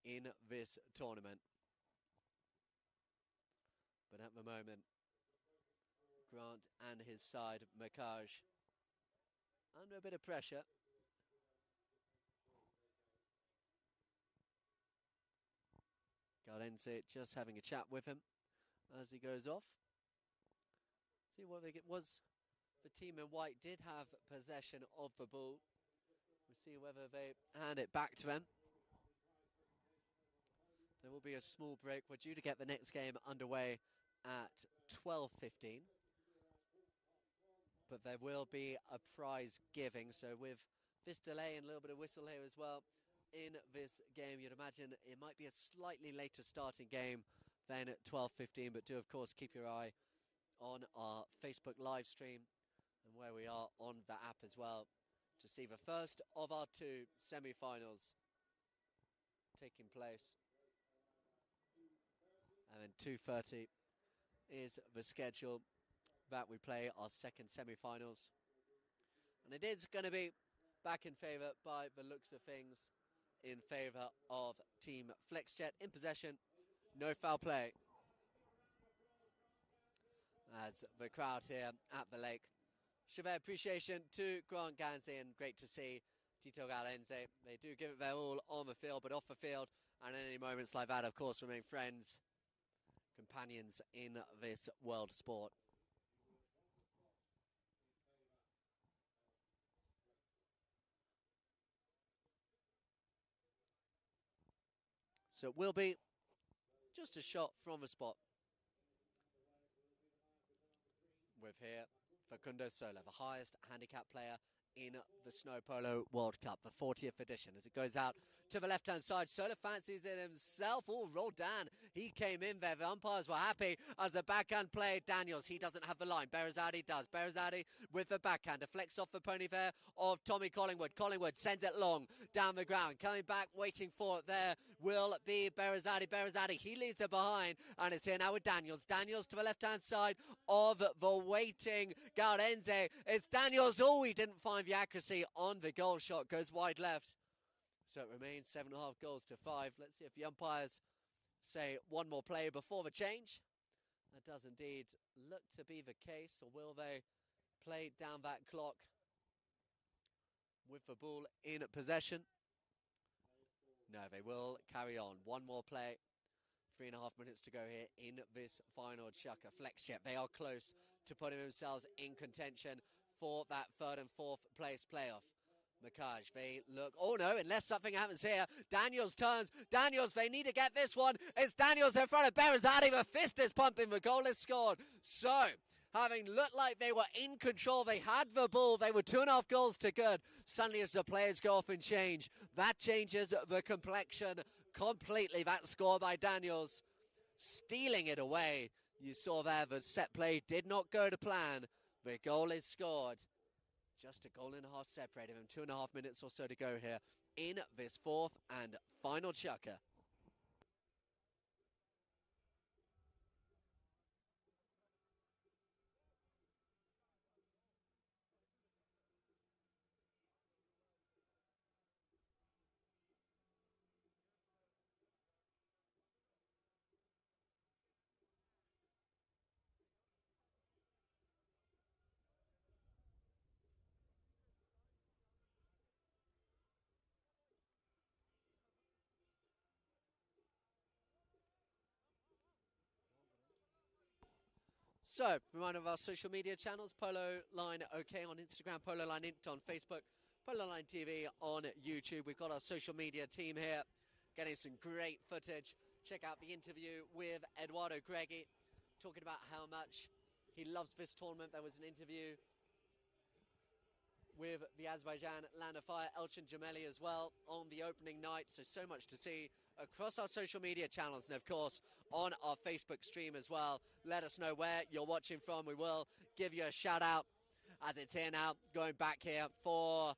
in this tournament. But at the moment, Grant and his side, Makaj, under a bit of pressure. Gardense just having a chat with him as he goes off. See what they get. Was the team in white did have possession of the ball. We'll see whether they hand it back to them. There will be a small break. We're due to get the next game underway at 12:15. But there will be a prize giving. So with this delay and a little bit of whistle here as well in this game, you'd imagine it might be a slightly later starting game than at 12:15. But do, of course, keep your eye on our Facebook live stream and where we are on the app as well to see the first of our two semi-finals taking place. And then 2:30 is the schedule that we play our second semi-finals. And it is going to be back in favour by the looks of things, in favour of Team FlexJet in possession. No foul play. As the crowd here at the lake show their appreciation to Grant Gansey, and great to see Tito Galenze. They do give it their all on the field, but off the field, and in any moments like that, of course, remain friends, companions in this world sport. So it will be just a shot from the spot. With here Facundo Sola, the highest handicap player in the Snow Polo World Cup, the 40th edition. As it goes out to the left-hand side, Sola fancies it himself. Oh, Roldan, he came in there. The umpires were happy as the backhand play. Daniels, he doesn't have the line. Berazadi does. Berazadi with the backhand. A flex off the pony there of Tommy Collingwood. Collingwood sends it long down the ground. Coming back, waiting for it there will be Berazadi. Berazadi, he leaves it behind, and it's here now with Daniels. Daniels to the left-hand side of the waiting Gaudenze. It's Daniels. Oh, he didn't find the accuracy on the goal shot. Goes wide left. So it remains 7.5 goals to 5. Let's see if the umpires say one more play before the change. That does indeed look to be the case. Or will they play down that clock with the ball in possession? No, they will carry on. One more play. 3.5 minutes to go here in this final chukker. FlexJet, they are close to putting themselves in contention for that third and fourth place playoff. Makaj, they look, oh no, unless something happens here. Daniels turns, Daniels, they need to get this one. It's Daniels in front of Berazadi, the fist is pumping, the goal is scored. So, having looked like they were in control, they had the ball, they were 2.5 goals to good. Suddenly as the players go off and change, that changes the complexion completely. That score by Daniels, stealing it away. You saw there the set play did not go to plan, The goal is scored. Just a goal and a half separated him. 2.5 minutes or so to go here in this fourth and final chukker. So, reminder of our social media channels, Polo Line OK on Instagram, Polo Line Int on Facebook, Polo Line TV on YouTube. We've got our social media team here getting some great footage. Check out the interview with Eduardo Greggi, talking about how much he loves this tournament. There was an interview with the Azerbaijan Land of Fire, Elchin Jameli as well, on the opening night. So much to see across our social media channels and, of course, on our Facebook stream as well. Let us know where you're watching from. We will give you a shout-out as it's here now, going back here for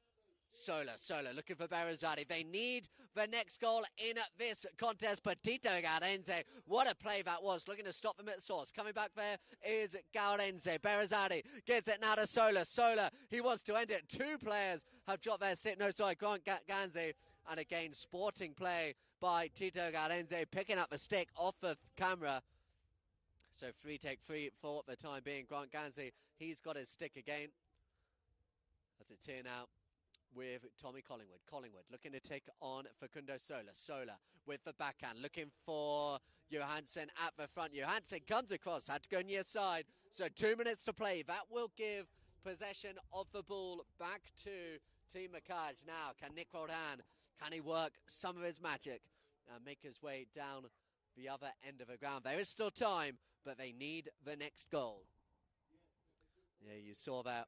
Sola looking for Berezzati. They need the next goal in this contest. Petito Gaudense, what a play that was, looking to stop them at source. Coming back there is Gaudense. Berezzati gets it now to Sola, he wants to end it. Two players have dropped their stick. No, sorry, Grant Ganzi. And again, sporting play by Tito Gaudense, picking up the stick off the camera. So free take free for the time being. Grant Ganzi, he's got his stick again. As it's here now with Tommy Collingwood. Collingwood looking to take on Facundo Sola with the backhand, looking for Johansson at the front. Johansson comes across, had to go near side. So 2 minutes to play. That will give possession of the ball back to Team Makaj. Now, can Nick Roldan, can he work some of his magic and make his way down the other end of the ground? There is still time, but they need the next goal. Yeah, you saw that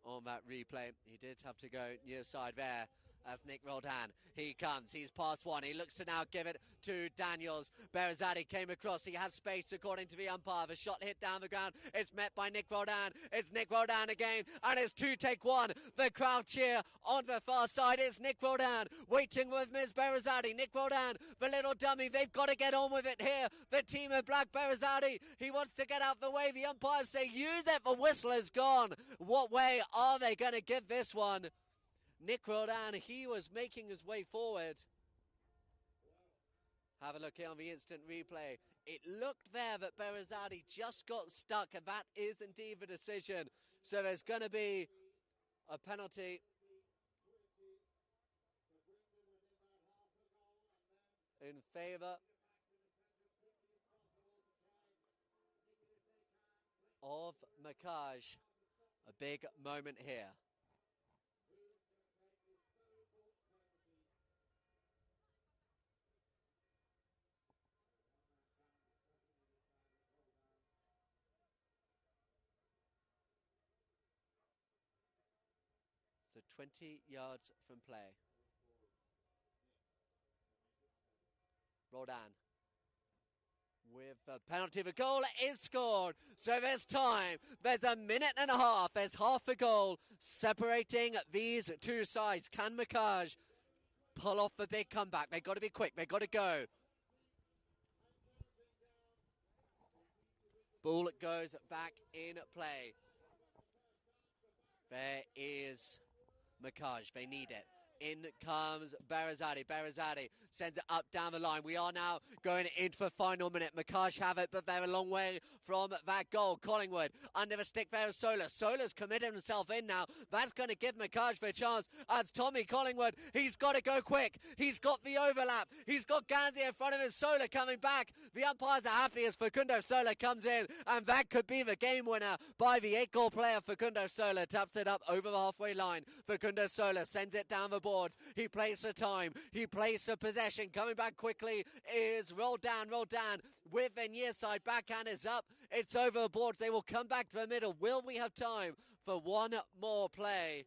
on that replay. He did have to go near side there as Nick Roldan. He comes, he's past one. He looks to now give it to Daniels. Berezzati came across. He has space according to the umpire. The shot hit down the ground. It's met by Nick Roldan. It's Nick Roldan again, and it's 2-1. The crowd cheer on the far side. It's Nick Roldan waiting with Ms. Berezzati. Nick Roldan, the little dummy. They've got to get on with it here. The team in black. Berezzati, he wants to get out the way. The umpires say use it. The whistle is gone. What way are they going to give this one? Nick Roldan, he was making his way forward. Have a look here on the instant replay. It looked there that Berezzati just got stuck, and that is indeed the decision. So there's going to be a penalty in favour of Makaj. A big moment here. So 20 yards from play. Roldan with the penalty. The goal is scored. So there's time. There's a minute and a half. There's half a goal separating these two sides. Can Makaj pull off the big comeback? They've got to be quick. They've got to go. Ball goes back in play. There is Makaj, they need it. In comes Berezzati. Berezzati sends it up down the line. We are now going into the final minute. Makaj have it, but they're a long way from that goal. Collingwood under the stick there is Sola. Sola's committed himself in now. That's going to give Makaj the chance. As Tommy Collingwood, he's got to go quick. He's got the overlap. He's got Ganzi in front of his. Sola coming back. The umpires are happy as Facundo Sola comes in, and that could be the game winner by the 8-goal player. Facundo Sola taps it up over the halfway line. Facundo Sola sends it down the boards. He plays for time. He plays for possession. Coming back quickly is Roldan. Roldan with the near side backhand is up. It's over the boards. They will come back to the middle. Will we have time for one more play?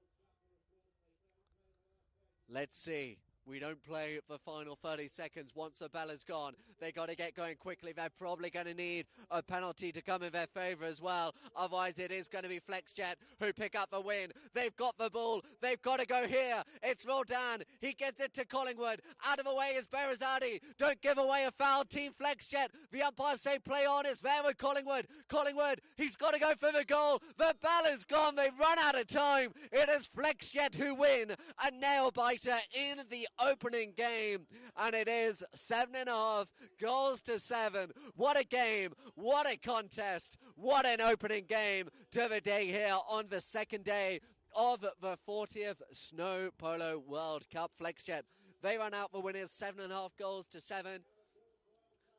Let's see. We don't play the final 30 seconds once the bell is gone. They got to get going quickly. They're probably going to need a penalty to come in their favour as well. Otherwise, it is going to be FlexJet who pick up the win. They've got the ball. They've got to go here. It's Roldan. He gets it to Collingwood. Out of the way is Berazadi. Don't give away a foul. Team FlexJet. The umpires say play on. It's there with Collingwood. Collingwood, he's got to go for the goal. The ball is gone. They've run out of time. It is FlexJet who win. A nail biter in the opening game. And it is 7.5 goals to 7. What a game. What a contest. What an opening game to the day here on the second day of the 40th Snow Polo World Cup. FlexJet, they run out the winners 7.5 goals to 7.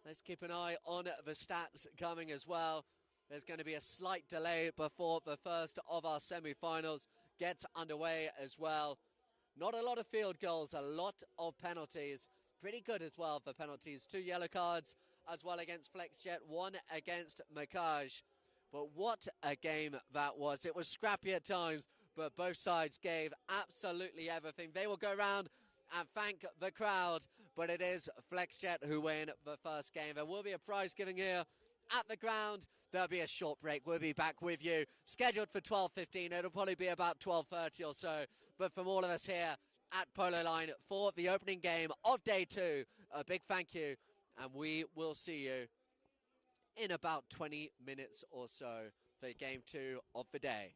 Let's keep an eye on the stats coming as well. There's going to be a slight delay before the first of our semi-finals gets underway as well. Not a lot of field goals, a lot of penalties. Pretty good as well for penalties. 2 yellow cards as well against FlexJet, 1 against Makaj. But what a game that was. It was scrappy at times, but both sides gave absolutely everything. They will go round and thank the crowd, but it is FlexJet who win the first game. There will be a prize giving here at the ground. There'll be a short break. We'll be back with you. Scheduled for 12:15. It'll probably be about 12:30 or so. But from all of us here at Polo Line for the opening game of day 2, a big thank you. And we will see you in about 20 minutes or so for game 2 of the day.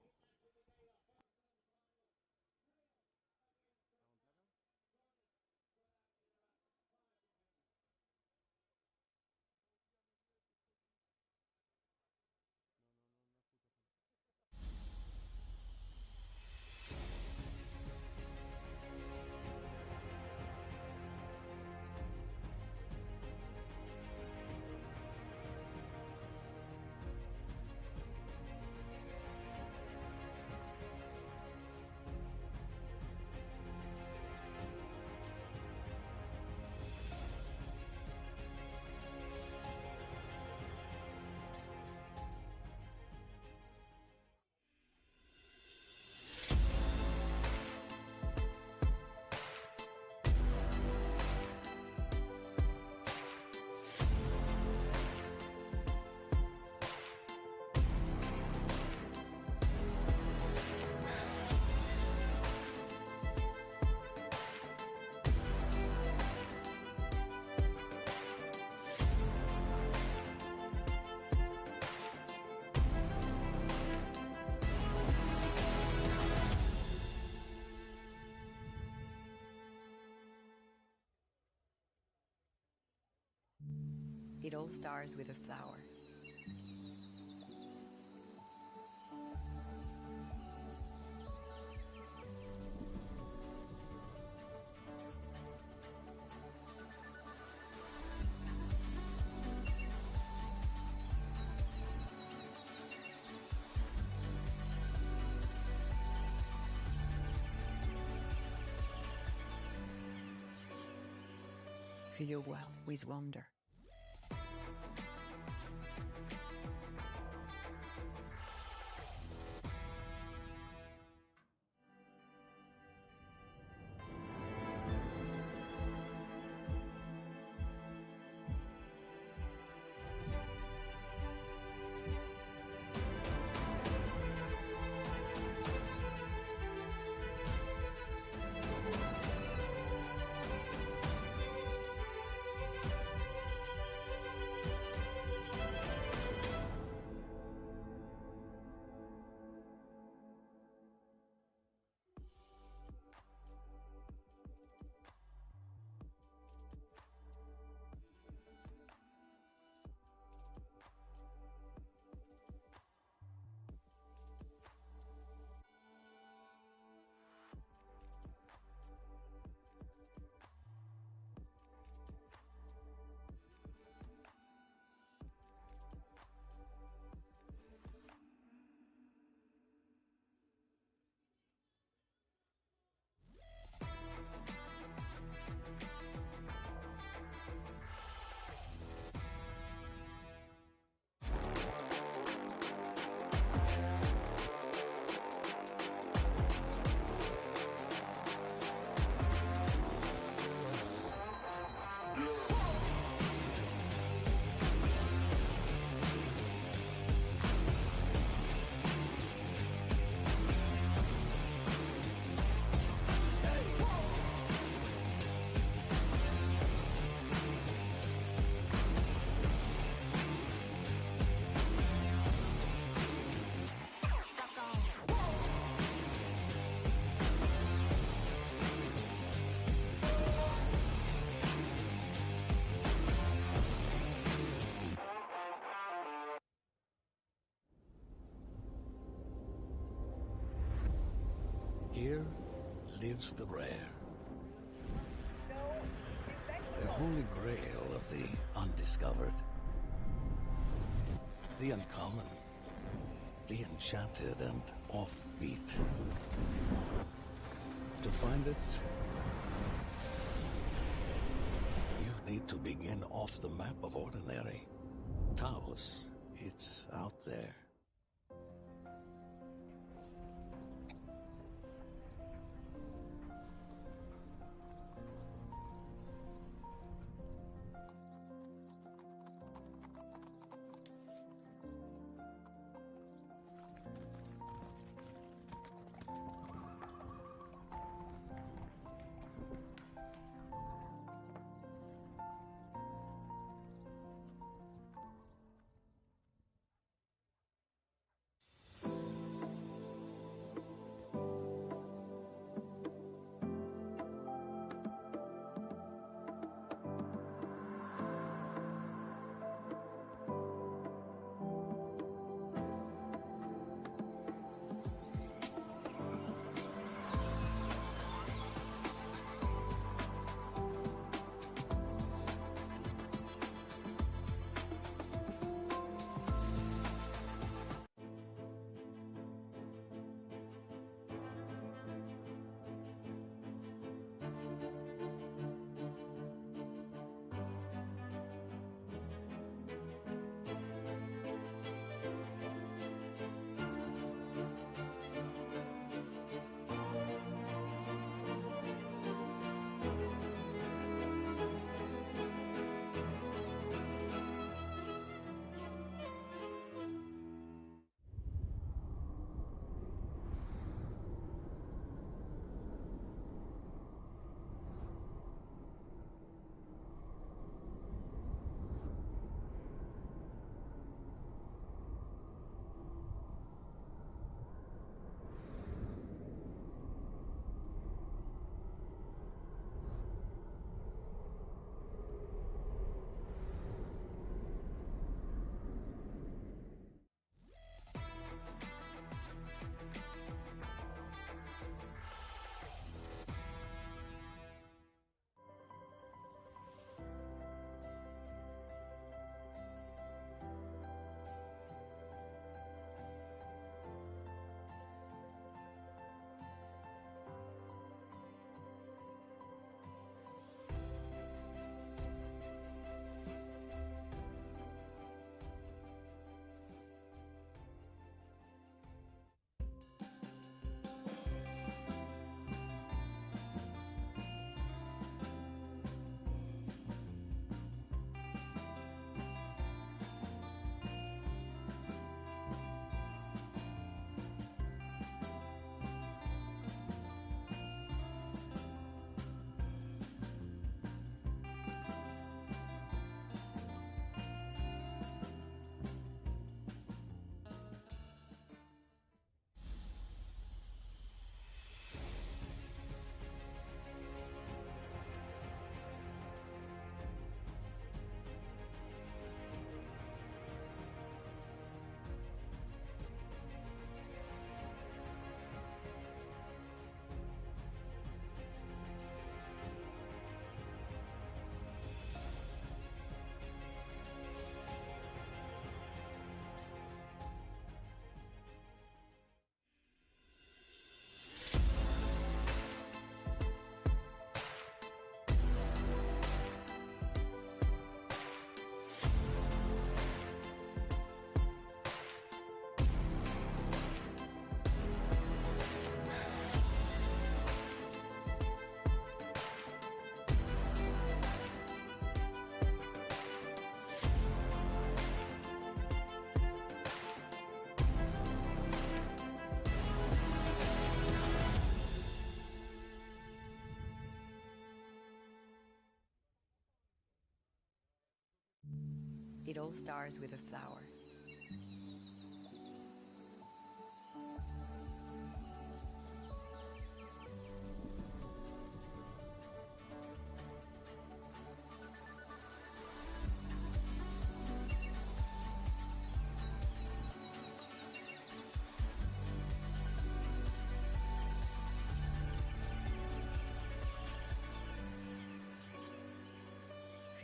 It all starts with a flower. Fill your world with wonder. Here lives the rare. The holy grail of the undiscovered. The uncommon. The enchanted and offbeat. To find it, you need to begin off the map of ordinary. Taos, it's out there. It all starts with a flower.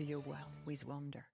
fill your world with wonder.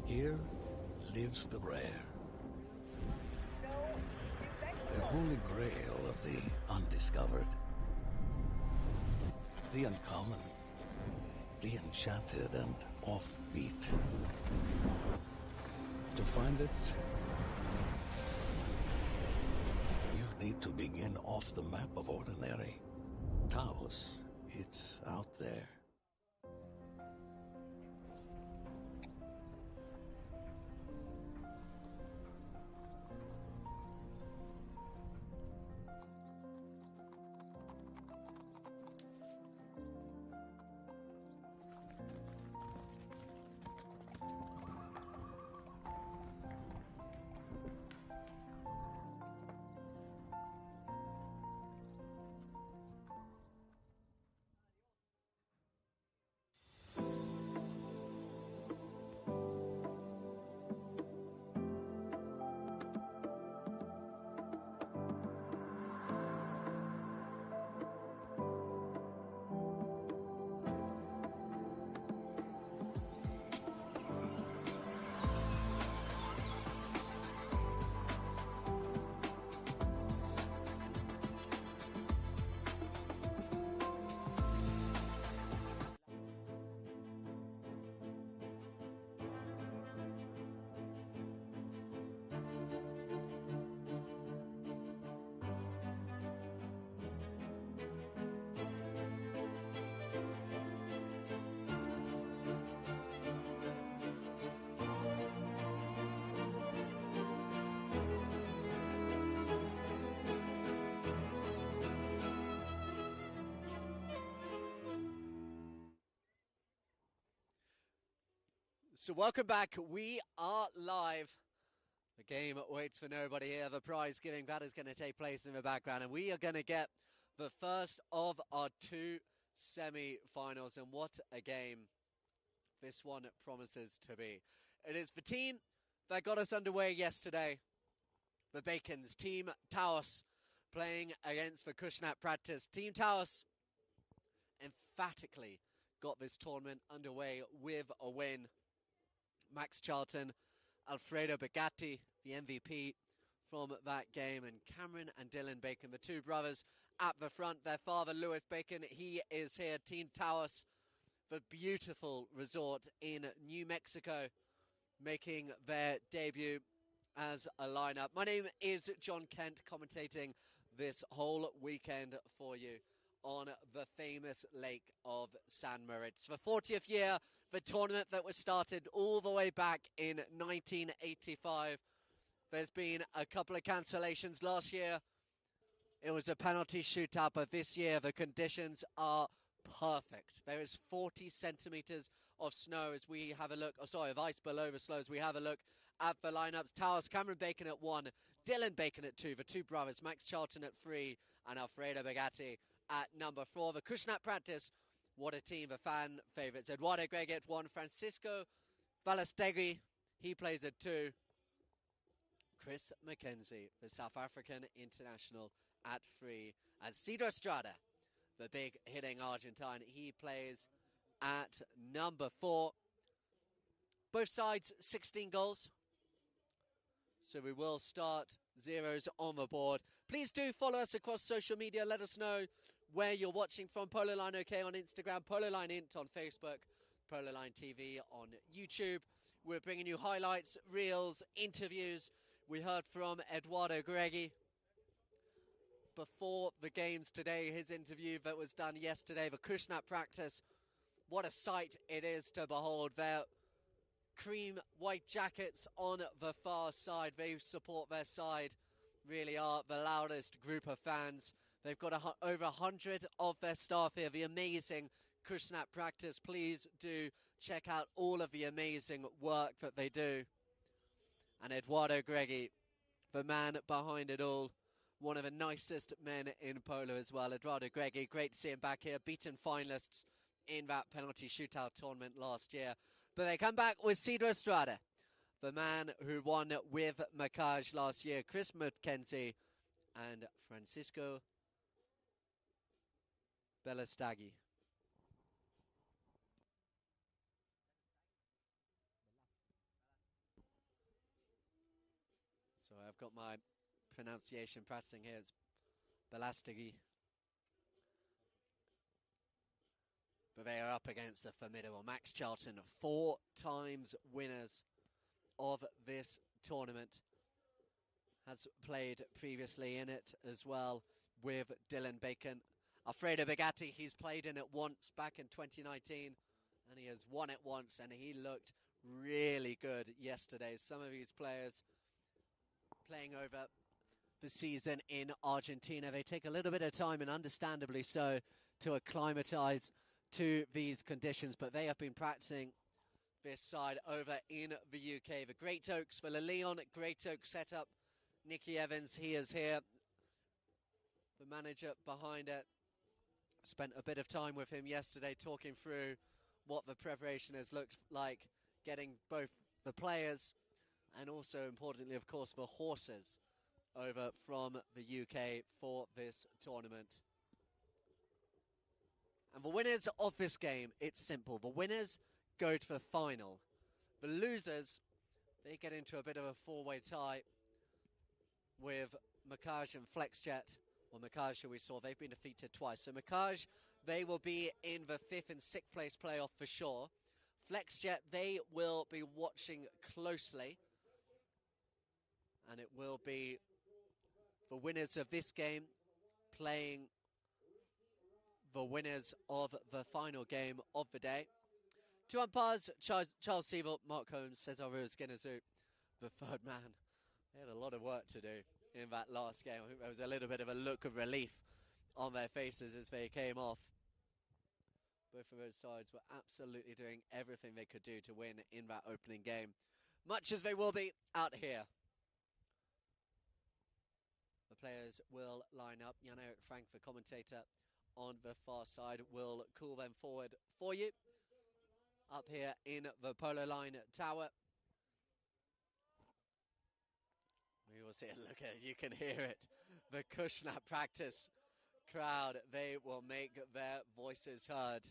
Here lives the rare. The holy grail of the undiscovered. The uncommon. The enchanted and offbeat. To find it, you need to begin off the map of ordinary. Taos, it's out there. So welcome back. We are live. The game waits for nobody here. The prize giving that is going to take place in the background, and we are going to get the first of our two semi-finals. And what a game this one promises to be. It is the team that got us underway yesterday, the Bacons, Team Taos, playing against the Kushnat practice. Team Taos emphatically got this tournament underway with a win. Max Charlton, Alfredo Bagatti, the MVP from that game, and Cameron and Dylan Bacon, the two brothers at the front. Their father, Lewis Bacon, he is here. Team Taos, the beautiful resort in New Mexico, making their debut. as a lineup. My name is John Kent, commentating this whole weekend for you on the famous Lake of San Moritz. The 40th year, the tournament that was started all the way back in 1985. There's been a couple of cancellations last year. It was a penalty shootout, but this year the conditions are perfect. There is 40 centimetres of snow as we have a look, of ice below the snow as we have a look at the lineups. Towers, Cameron Bacon at 1, Dylan Bacon at 2, the two brothers, Max Charlton at 3, and Alfredo Bagatti at number 4. The Kushnat practice, what a team, the fan favourites. Eduardo Greg at 1, Francisco Balastegui, he plays at 2. Chris Mackenzie, the South African international, at 3. And Cedro Estrada, the big hitting Argentine, he plays at number 4. Both sides 16 goals. So we will start zeros on the board. Please do follow us across social media. Let us know where you're watching from. Polo Line OK on Instagram, Polo Line Int on Facebook, Polo Line TV on YouTube. We're bringing you highlights, reels, interviews. We heard from Eduardo Greggi before the games today, his interview that was done yesterday, the Kushnat practice. What a sight it is to behold. Their cream white jackets on the far side, they support their side, really are the loudest group of fans. They've got over 100 of their staff here, the amazing Kushnat practice. Please do check out all of the amazing work that they do. And Eduardo Greggi, the man behind it all, one of the nicest men in polo as well. Eduardo Greggi, great to see him back here, beaten finalists in that penalty shootout tournament last year. But they come back with Cedro Estrada, the man who won with Macaj last year, Chris Mackenzie and Francisco Balastegui. So I've got my pronunciation practicing here. It's Balastegui. But they are up against the formidable Max Charlton, 4 times winners of this tournament. Has played previously in it as well with Dylan Bacon. Alfredo Bagatti, he's played in it once back in 2019, and he has won it once, and he looked really good yesterday. Some of these players playing over the season in Argentina, they take a little bit of time, and understandably so, to acclimatise to these conditions, but they have been practicing this side over in the UK. The Great Oaks for the Leon Great Oaks setup. Nicky Evans, he is here, the manager behind it. Spent a bit of time with him yesterday talking through what the preparation has looked like, getting both the players and also importantly, of course, the horses over from the UK for this tournament. And the winners of this game, it's simple. The winners go to the final. The losers, they get into a bit of a four-way tie with Macaj and FlexJet. Well, Macaj, who we saw, they've been defeated twice. So Macaj, they will be in the 5th and 6th place playoff for sure. FlexJet, they will be watching closely. And it will be the winners of this game playing the winners of the final game of the day. 2 umpires, Charles Sievelt, Mark Holmes, Cesar Ruiz-Guineazú, the third man. They had a lot of work to do in that last game. I think there was a little bit of a look of relief on their faces as they came off. Both of those sides were absolutely doing everything they could do to win in that opening game, much as they will be out here. The players will line up. Jan-Erik Frank, the commentator, on the far side, will call them forward for you. Up here in the Polo Line Tower. We will see, look at it, you can hear it. The Kushnat practice crowd, they will make their voices heard.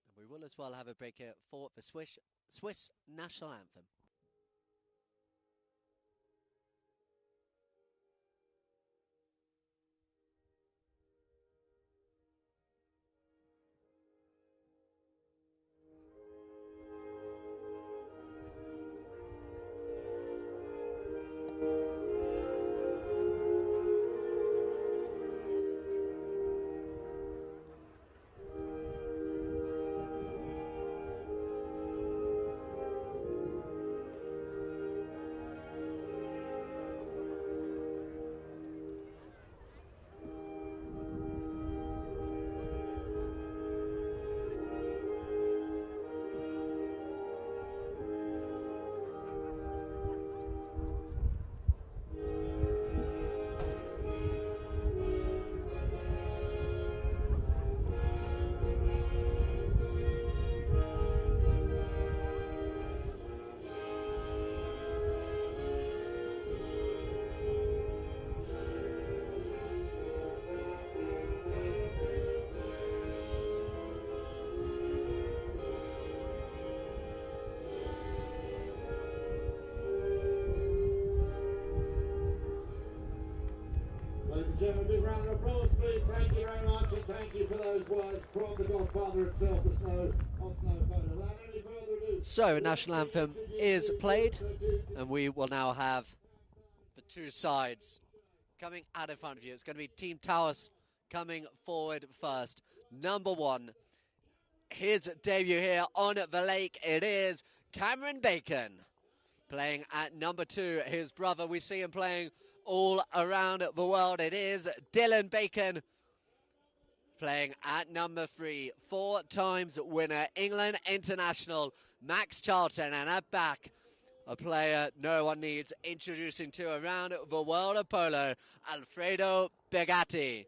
And we will as well have a break here for the Swiss national anthem. thank you very much, and thank you for those words from the Godfather himself, the Snow of Snow Polo. Without any further ado, So, national anthem is played, and we will now have the two sides coming out in front of you. It's going to be Team Taos coming forward first. Number 1, his debut here on the lake, it is Cameron Bacon. Playing at number 2, his brother, we see him playing all around the world. It is Dylan Bacon. Playing at number 3, 4 times winner, England international, Max Charlton. And at back, a player no one needs introducing to around the world of polo, Alfredo Begatti.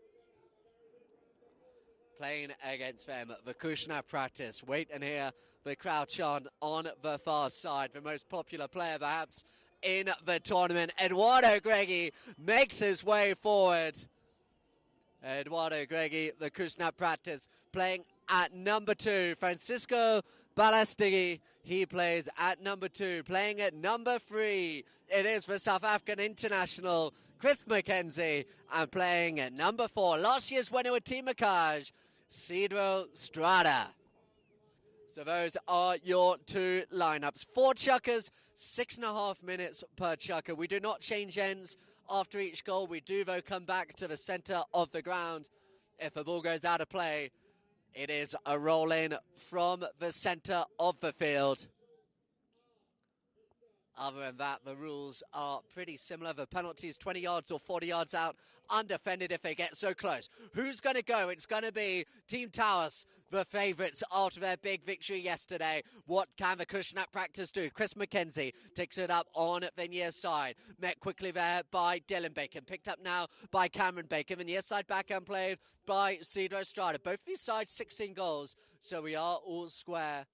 Playing against them, the Kushner practice. Wait and hear the crowd chant on the far side. The most popular player perhaps in the tournament, Eduardo Greggi, makes his way forward. Eduardo Greggi, the Kushner practice, playing at number 2. Francisco Balastigui, he plays at number 2. Playing at number 3, it is the South African international, Chris Mackenzie. And playing at number 4, last year's winner with Team Macaj, Cedro Strada. So those are your two lineups. 4 chukkers, 6.5 minutes per chukker. We do not change ends after each goal. We do, though, come back to the centre of the ground. If the ball goes out of play, it is a roll in from the centre of the field. Other than that, the rules are pretty similar. The penalty is 20 yards or 40 yards out, undefended if they get so close. Who's going to go? It's going to be Team Taos, the favourites after their big victory yesterday. What can the Kushner practice do? Chris Mackenzie takes it up on the near side. Met quickly there by Dylan Bacon. Picked up now by Cameron Bacon. The near side backhand played by Cedro Strada. Both of these sides 16 goals, so we are all square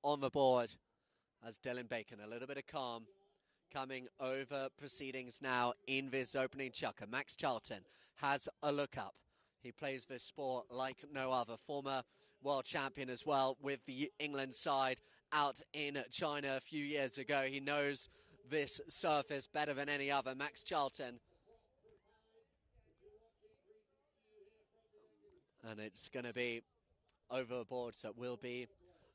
on the board. As Dylan Bacon, a little bit of calm coming over proceedings now in this opening chukker. Max Charlton has a look up. He plays this sport like no other. Former world champion as well with the England side out in China a few years ago. He knows this surface better than any other. Max Charlton. And it's going to be overboard, so it will be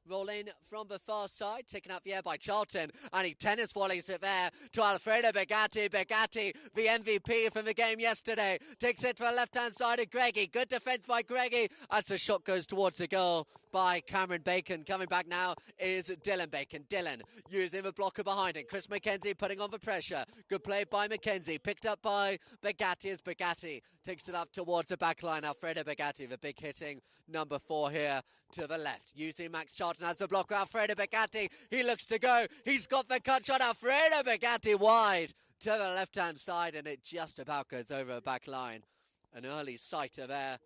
roll in from the far side, taken up the air by Charlton, and he tennis volleys it there to Alfredo Begatti. Begatti, the MVP from the game yesterday, takes it to the left-hand side of Greggi. Good defence by Greggi, as the shot goes towards the goal by Cameron Bacon. Coming back now is Dylan Bacon. Dylan using the blocker behind him. Chris Mackenzie putting on the pressure. Good play by Mackenzie, picked up by Begatti as Begatti takes it up towards the back line. Alfredo Begatti, the big hitting number 4 here to the left. Using Max Charlton as the blocker. Alfredo Begatti, he looks to go. He's got the cut shot. Alfredo Begatti wide to the left-hand side, and it just about goes over the back line. An early sighter there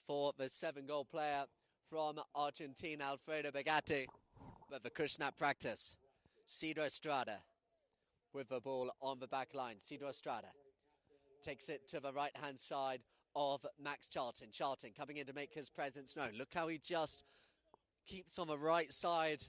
for the 7-goal player from Argentina, Alfredo Begatti. But the Kushner practice. Cedro Strada with the ball on the back line. Cedro Strada takes it to the right-hand side of Max Charlton. Charlton coming in to make his presence known. Look how he just keeps on the right side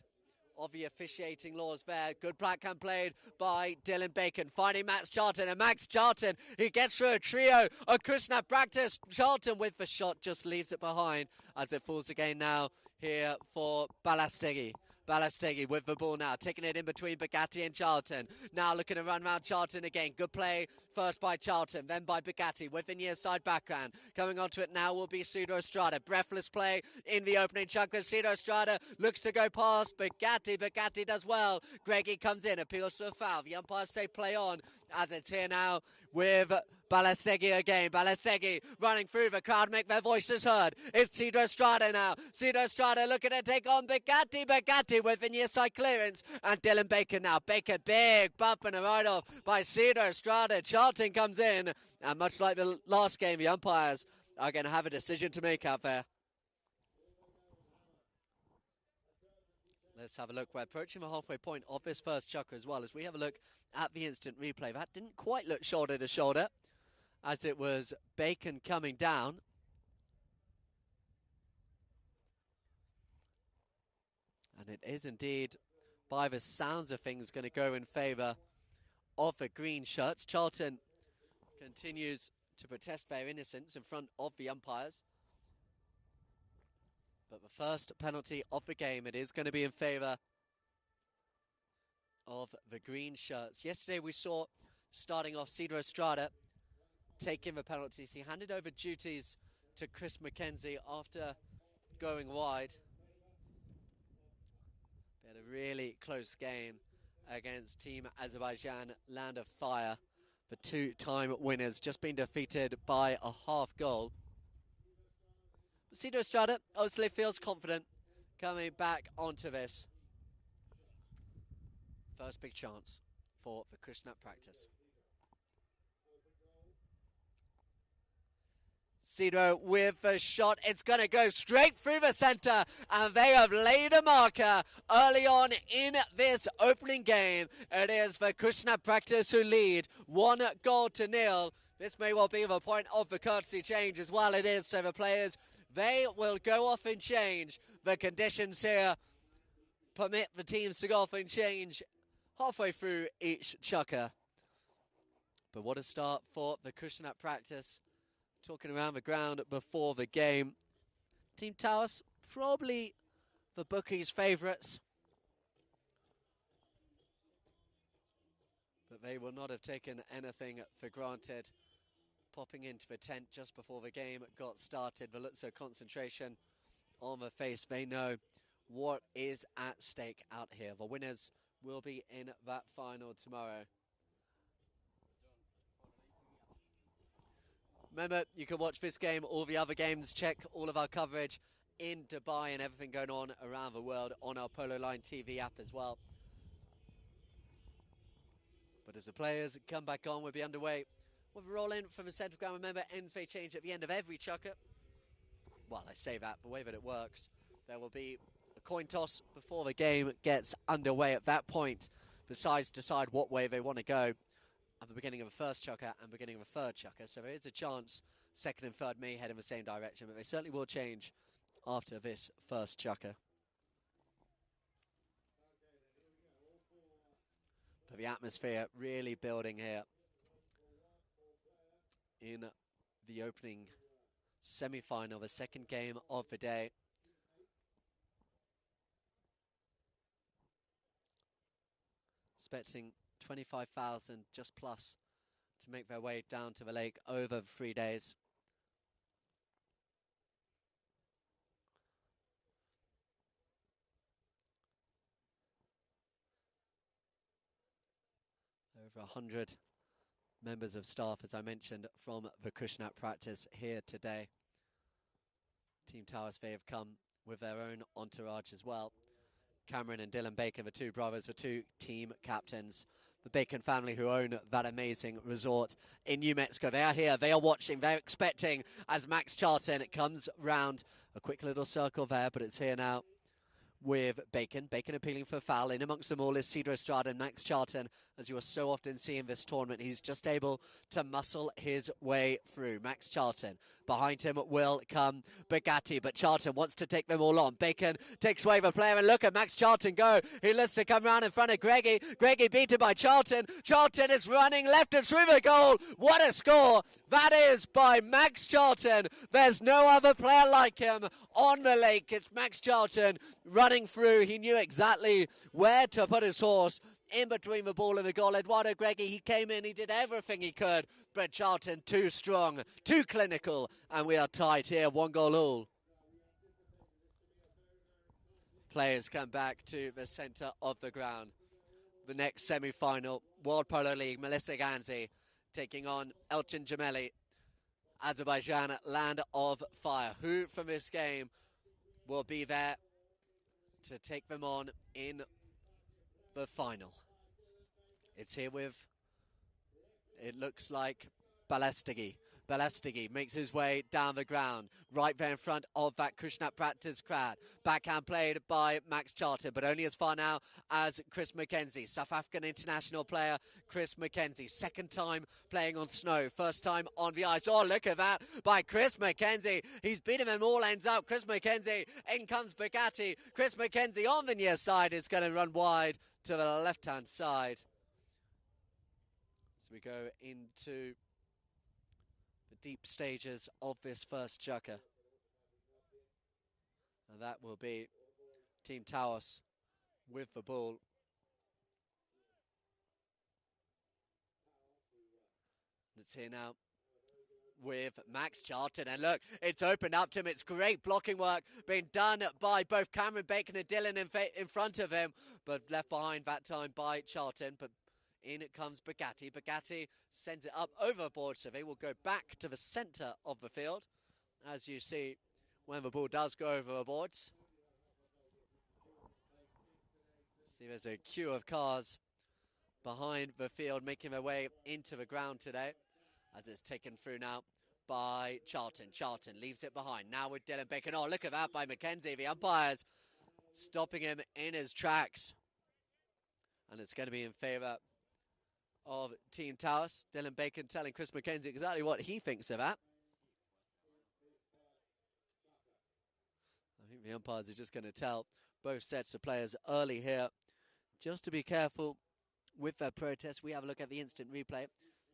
of the officiating laws there. Good backhand played by Dylan Bacon, finding Max Charlton, and Max Charlton, he gets through a trio. A Kushner practice. Charlton with the shot just leaves it behind as it falls again now here for Balastegui. Balastegui with the ball now, taking it in between Begatti and Charlton. Now looking to run around Charlton again. Good play first by Charlton, then by Begatti with the near side backhand. Coming onto it now will be Cedro Strada. Breathless play in the opening chunk as Cedro Strada looks to go past Begatti. Begatti does well. Greggi comes in, appeals to a foul. The umpires say play on as it's here now with Balastegui again. Balastegui running through the crowd, make their voices heard. It's Cedro Strada now. Cedro Strada looking to take on Begatti. Begatti with the near side clearance. And Dylan Bacon now. Bacon, big bump and a ride off by Cedro Strada. Charlton comes in. And much like the last game, the umpires are going to have a decision to make out there. Let's have a look. We're approaching the halfway point of this first chukker as well, as we have a look at the instant replay. That didn't quite look shoulder to shoulder, as it was Bacon coming down. And it is indeed, by the sounds of things, going to go in favour of the green shirts. Charlton continues to protest their innocence in front of the umpires. But the first penalty of the game, it is going to be in favour of the green shirts. Yesterday we saw, starting off, Cedar Estrada taking the penalties. He handed over duties to Chris McKenzie after going wide. They had a really close game against Team Azerbaijan, Land of Fire. The two-time winners just been defeated by a half goal. Cedar Estrada obviously feels confident coming back onto this. First big chance for the Krishna practice. Cedar with the shot. It's going to go straight through the centre, and they have laid a marker early on in this opening game. It is the Krishna practice who lead 1-0. This may well be the point of the courtesy change as well. It is, so the players, they will go off and change. The conditions here permit the teams to go off and change halfway through each chukker. But what a start for the Krishna practice. Talking around the ground before the game. Team Taos, probably the bookies' favourites. But they will not have taken anything for granted. Popping into the tent just before the game got started. The looks of concentration on the face. They know what is at stake out here. The winners will be in that final tomorrow. Remember, you can watch this game, all the other games, check all of our coverage in Dubai and everything going on around the world on our Polo Line TV app as well. But as the players come back on, we'll be underway. We'll roll in from the centre ground. Remember, ends they change at the end of every chukker. Well, I say that, the way that it works, there will be a coin toss before the game gets underway. At that point, the sides decide what way they want to go at the beginning of the first chukker and beginning of the third chukker. So there is a chance second and third may head in the same direction, but they certainly will change after this first chukker. But the atmosphere really building here in the opening semi-final, the second game of the day. Expecting 25,000 just plus to make their way down to the lake over 3 days. Over 100 members of staff, as I mentioned, from the Krishnat practice here today. Team Towers, they have come with their own entourage as well. Cameron and Dylan Bacon, the two brothers, the two team captains. The Bacon family who own that amazing resort in New Mexico. They are here, they are watching, they're expecting as Max Charlton comes round. A quick little circle there, but it's here now with Bacon. Bacon appealing for a foul. In amongst them all is Cedar Estrada and Max Charlton. As you will so often see in this tournament, he's just able to muscle his way through. Max Charlton. Behind him will come Bugatti, but Charlton wants to take them all on. Bacon takes away the player, and look at Max Charlton go. He looks to come round in front of Greggy. Greggy beaten by Charlton. Charlton is running left and through the goal. What a score! That is by Max Charlton. There's no other player like him on the lake. It's Max Charlton running through. He knew exactly where to put his horse in between the ball and the goal. Eduardo Greggy, he came in, he did everything he could, but Charlton too strong, too clinical, and we are tied here, 1 goal all. Players come back to the centre of the ground. The next semi-final, World Polo League, Melissa Ganzi taking on Elchin Jameli, Azerbaijan, Land of Fire. Who from this game will be there to take them on in the final? It's here with, it looks like Balestigi. Balestigi makes his way down the ground, right there in front of that Krishnat practice crowd. Backhand played by Max Charlton, but only as far now as Chris McKenzie. South African international player Chris McKenzie. Second time playing on snow, first time on the ice. Oh, look at that by Chris McKenzie. He's beaten them all ends up. Chris McKenzie, in comes Bugatti. Chris McKenzie on the near side is going to run wide to the left-hand side. So we go into deep stages of this first chukker. And that will be Team Taos with the ball. It's here now with Max Charlton, and look, it's opened up to him. It's great blocking work being done by both Cameron Bacon and Dylan in front of him, but left behind that time by Charlton. But in it comes Bugatti. Bugatti sends it up overboard, so they will go back to the centre of the field, as you see when the ball does go over the boards. See, there's a queue of cars behind the field making their way into the ground today, as it's taken through now by Charlton. Charlton leaves it behind. Now with Dylan Bacon. Oh, look at that by Mackenzie. The umpires stopping him in his tracks. And it's going to be in favour of Team Taos. Dylan Bacon telling Chris Mackenzie exactly what he thinks of that. I think the umpires are just going to tell both sets of players early here just to be careful with their protest. We have a look at the instant replay.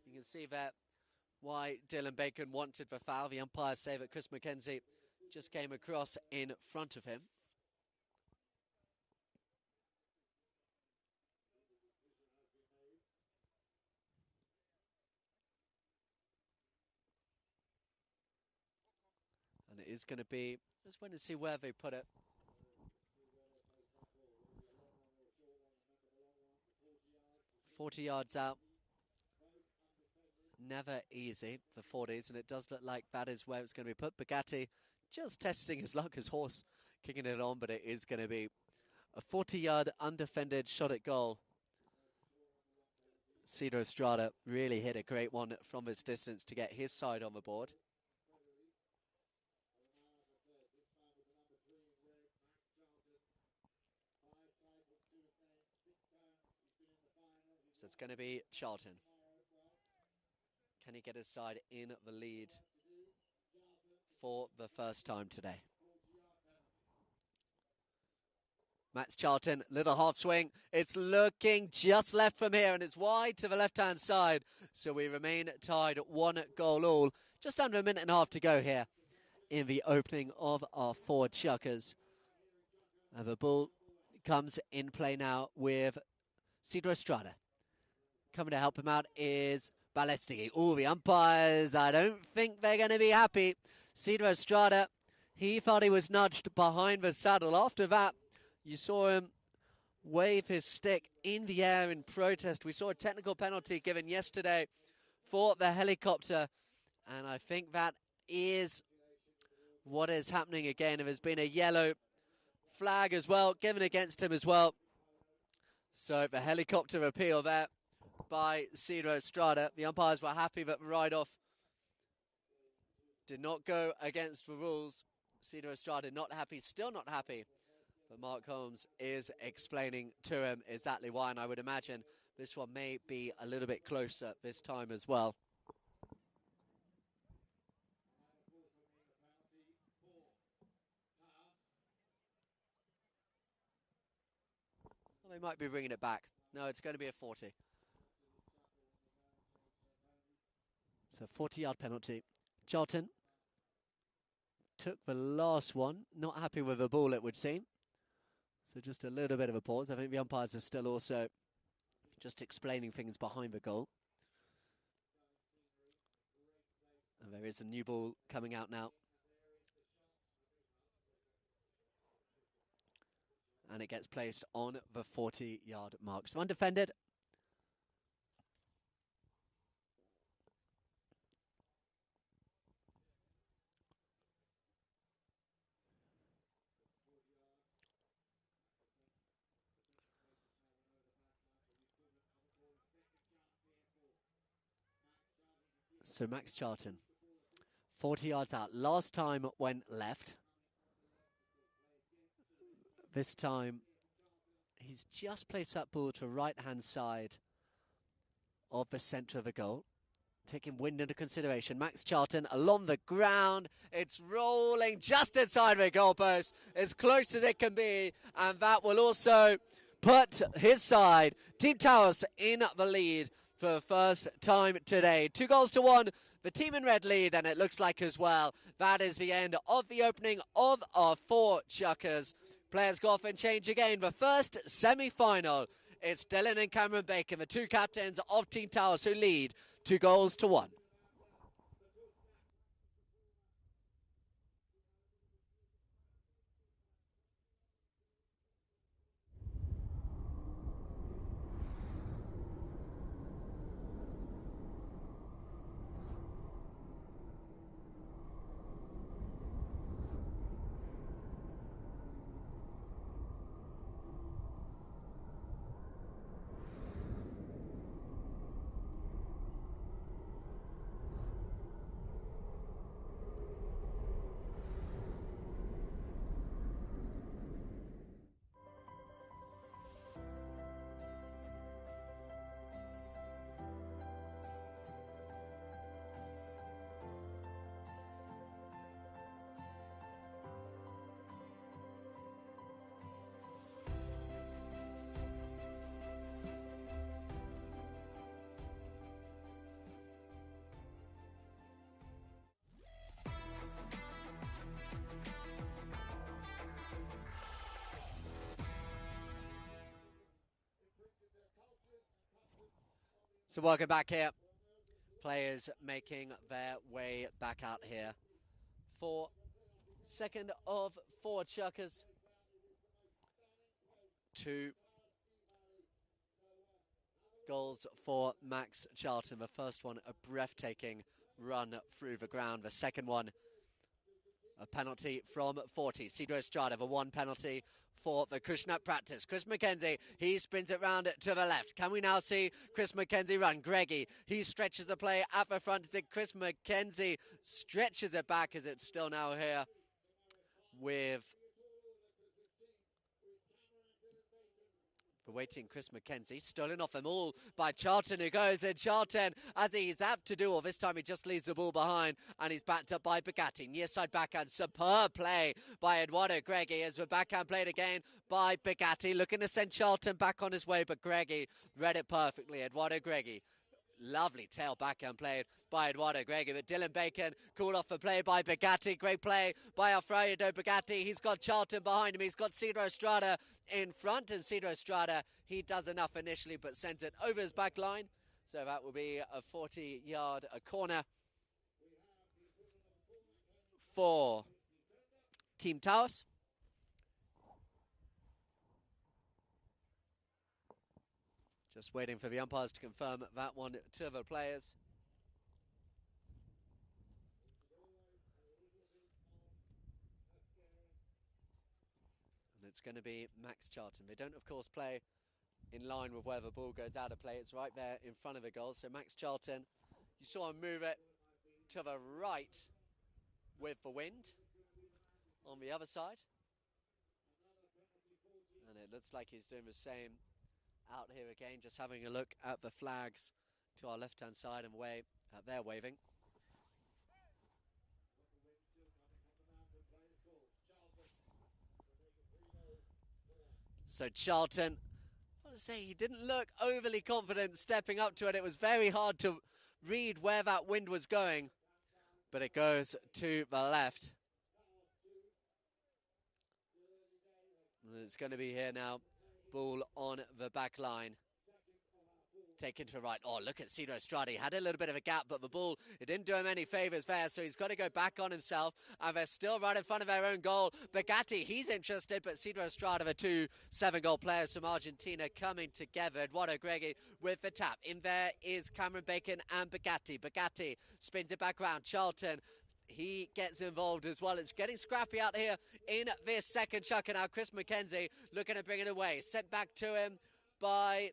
You can see that why Dylan Bacon wanted the foul. The umpires say that Chris Mackenzie just came across in front of him. And it is going to be, let's wait and see where they put it. 40 yards out. Never easy for 40s, and it does look like that is where it's going to be put. Bugatti just testing his luck, his horse kicking it on, but it is going to be a 40-yard undefended shot at goal. Cedar Estrada really hit a great one from this distance to get his side on the board. So it's going to be Charlton. Can he get his side in the lead for the first time today? Max Charlton, little half swing. It's looking just left from here, and it's wide to the left-hand side. So we remain tied at 1 goal all. Just under a minute and a half to go here in the opening of our 4 chukkers. And the ball comes in play now with Cedro Estrada. Coming to help him out is Balestigi. Oh, the umpires, I don't think they're going to be happy. Cedro Estrada, he thought he was nudged behind the saddle. After that, you saw him wave his stick in the air in protest. We saw a technical penalty given yesterday for the helicopter, and I think that is what is happening again. There's been a yellow flag as well given against him as well. So the helicopter appeal there by Cedro Estrada. The umpires were happy that the ride-off did not go against the rules. Cedro Estrada not happy, still not happy. But Mark Holmes is explaining to him exactly why, and I would imagine this one may be a little bit closer this time as well. Well, they might be bringing it back. No, it's going to be a 40. So 40-yard penalty. Charlton took the last one. Not happy with the ball, it would seem. So just a little bit of a pause. I think the umpires are still also just explaining things behind the goal. And there is a new ball coming out now. And it gets placed on the 40-yard mark. So undefended. So Max Charlton, 40 yards out. Last time went left. This time, he's just placed that ball to the right-hand side of the centre of the goal. Taking wind into consideration. Max Charlton along the ground. It's rolling just inside the goalpost, as close as it can be. And that will also put his side, Team Taos, in the lead for the first time today. 2-1 The team in red lead, and it looks like as well that is the end of the opening of our 4 chukkers. Players go off and change again. The first semi-final. It's Dylan and Cameron Bacon, the 2 captains of Team Towers, who lead 2-1. So welcome back here. Players making their way back out here for second of 4 chukkers. 2 goals for Max Charlton. The first one, a breathtaking run through the ground. The second one, a penalty from 40. Cedro Estrada, the 1 penalty for the Kushnap practice. Chris McKenzie, he spins it round to the left. Can we now see Chris McKenzie run? Greggy, he stretches the play at the front. Chris McKenzie stretches it back as it's still now here with the waiting Chris McKenzie. Stolen off them all by Charlton, who goes, and Charlton, as he's apt to do all this time, he just leaves the ball behind, and he's backed up by Bugatti. Near side backhand, superb play by Eduardo Greggy, as the backhand played again by Bugatti, looking to send Charlton back on his way, but Greggy read it perfectly. Eduardo Greggy. Lovely tail backhand played by Eduardo Greggy, but Dylan Bacon called off the play by Bugatti. Great play by Alfredo Bugatti. He's got Charlton behind him. He's got Cedro Estrada in front, and Cedro Estrada, he does enough initially, but sends it over his back line. So that will be a 40-yard corner for Team Taos. Just waiting for the umpires to confirm that one to the players. And it's going to be Max Charlton. They don't, of course, play in line with where the ball goes out of play. It's right there in front of the goal. So Max Charlton, you saw him move it to the right with the wind on the other side. And it looks like he's doing the same out here again, just having a look at the flags to our left-hand side and way they're waving. So Charlton, I want to say he didn't look overly confident stepping up to it. It was very hard to read where that wind was going, but it goes to the left. And it's going to be here now. Ball on the back line. Taken to the right. Oh, look at Cedro Estrada. He had a little bit of a gap, but the ball, it didn't do him any favours there, so he's got to go back on himself, and they're still right in front of their own goal. Bugatti, he's interested, but Cedro Estrada, the 2 7-goal players from Argentina coming together. Eduardo Greggy with the tap. In there is Cameron Bacon and Bugatti. Bugatti spins it back round. Charlton, he gets involved as well. It's getting scrappy out here in this second chukker now. Chris McKenzie looking to bring it away. Sent back to him by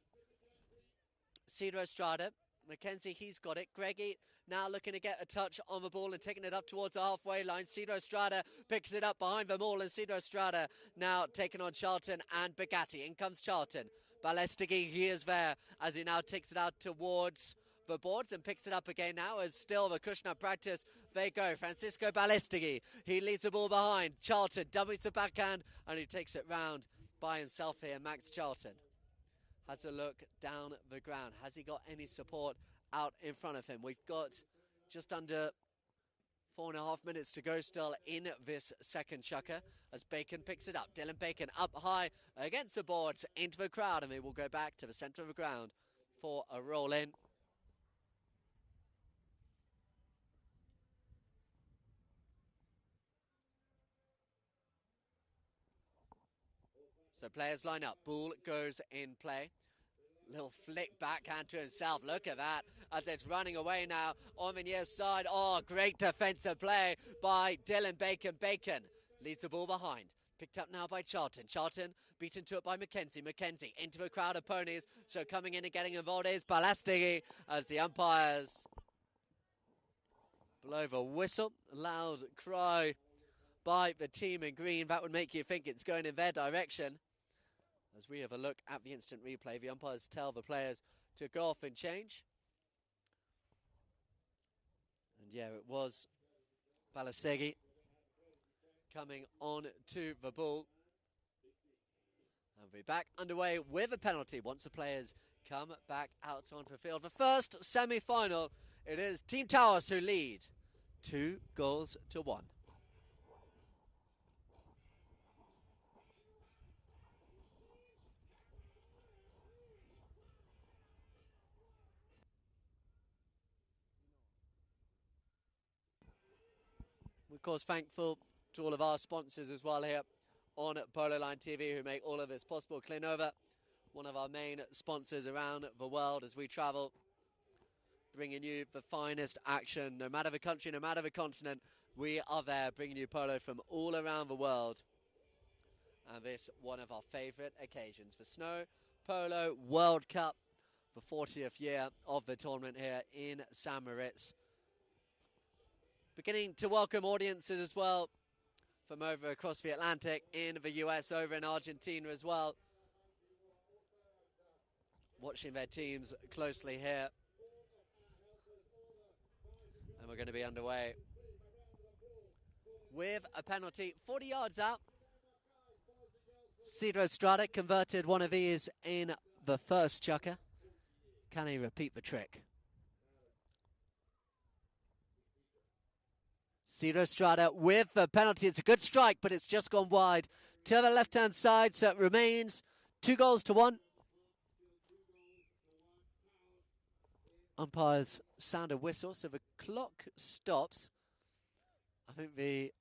Cedro Estrada. McKenzie, he's got it. Greggy now looking to get a touch on the ball and taking it up towards the halfway line. Cedro Estrada picks it up behind them all, and Cedro Estrada now taking on Charlton and Bugatti. In comes Charlton. Balestighi, he is there as he now takes it out towards the boards and picks it up again now as still the Kushner practice. They go. Francisco Balestighi, he leaves the ball behind. Charlton dummies the backhand and he takes it round by himself here. Max Charlton has a look down the ground. Has he got any support out in front of him? We've got Just under 4.5 minutes to go still in this second chukker as Bacon picks it up. Dylan Bacon up high against the boards into the crowd, and they will go back to the centre of the ground for a roll in. So players line up. Ball goes in play. Little flick backhand to himself. Look at that as it's running away now on the near side. Oh, great defensive play by Dylan Bacon. Bacon leads the ball behind. Picked up now by Charlton. Charlton beaten to it by Mackenzie. Mackenzie into a crowd of ponies. So coming in and getting involved is Balastigi as the umpires blow the whistle. Loud cry by the team in green. That would make you think it's going in their direction. As we have a look at the instant replay, the umpires tell the players to go off and change. And yeah, it was Balastigi coming on to the ball. And we're back underway with a penalty once the players come back out onto the field. The first semi-final, it is Team Towers who lead 2-1. Of course, thankful to all of our sponsors as well here on Polo Line TV who make all of this possible. Clinova, one of our main sponsors around the world as we travel, bringing you the finest action. No matter the country, no matter the continent, we are there bringing you polo from all around the world. And this one of our favourite occasions. The Snow Polo World Cup, the 40th year of the tournament here in St. Moritz. Beginning to welcome audiences as well from over across the Atlantic, in the US, over in Argentina as well. Watching their teams closely here. And we're going to be underway with a penalty 40 yards out. Cedro Estrada converted one of these in the first chukker. Can he repeat the trick? Cedro Estrada with the penalty. It's a good strike, but it's just gone wide to the left-hand side, so it remains 2-1. Umpires sound a whistle, so the clock stops. I think the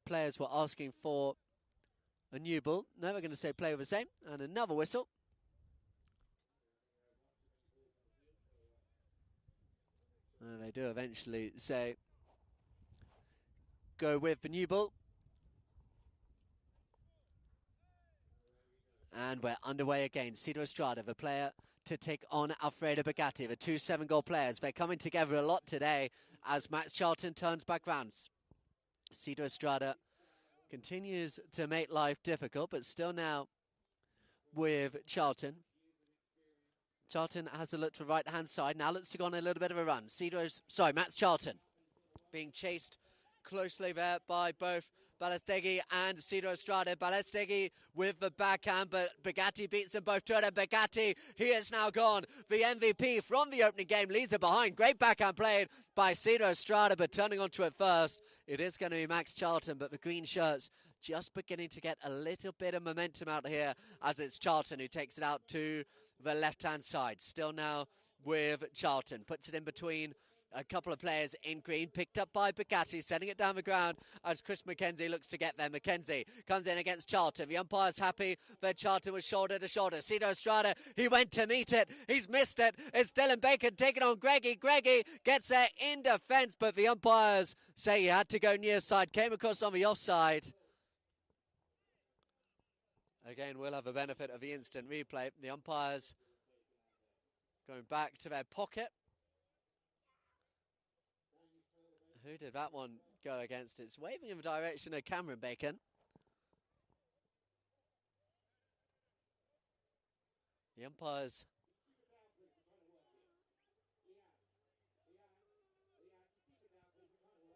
players were asking for a new ball. No, we're going to say play with the same, and another whistle. And they do eventually say go with the new ball. And we're underway again. Cedro Estrada, the player to take on Alfredo Bugatti, the two 7-goal players. They're coming together a lot today as Max Charlton turns back round. Cedro Estrada continues to make life difficult, but still now with Charlton. Charlton has a look to the right-hand side, now looks to go on a little bit of a run. Max Charlton being chased closely there by both Balastigi and Cedro Estrada. Balastigi with the backhand, but Bugatti beats them both to it. And Bugatti, he is now gone. The MVP from the opening game leaves it behind. Great backhand played by Cedro Estrada, but turning onto it first, it is going to be Max Charlton, but the green shirts just beginning to get a little bit of momentum out here as it's Charlton who takes it out to the left-hand side. Still now with Charlton. Puts it in between a couple of players in green, picked up by Bugatti, sending it down the ground as Chris Mackenzie looks to get there. Mackenzie comes in against Charlton. The umpire's happy that Charlton was shoulder to shoulder. Cedro Estrada, he went to meet it. He's missed it. It's Dylan Bacon taking on Greggy. Greggy gets there in defence, but the umpires say he had to go near side. Came across on the offside. Again, we'll have the benefit of the instant replay. The umpires going back to their pocket. Who did that one go against? It's waving in the direction of Cameron Bacon. The umpires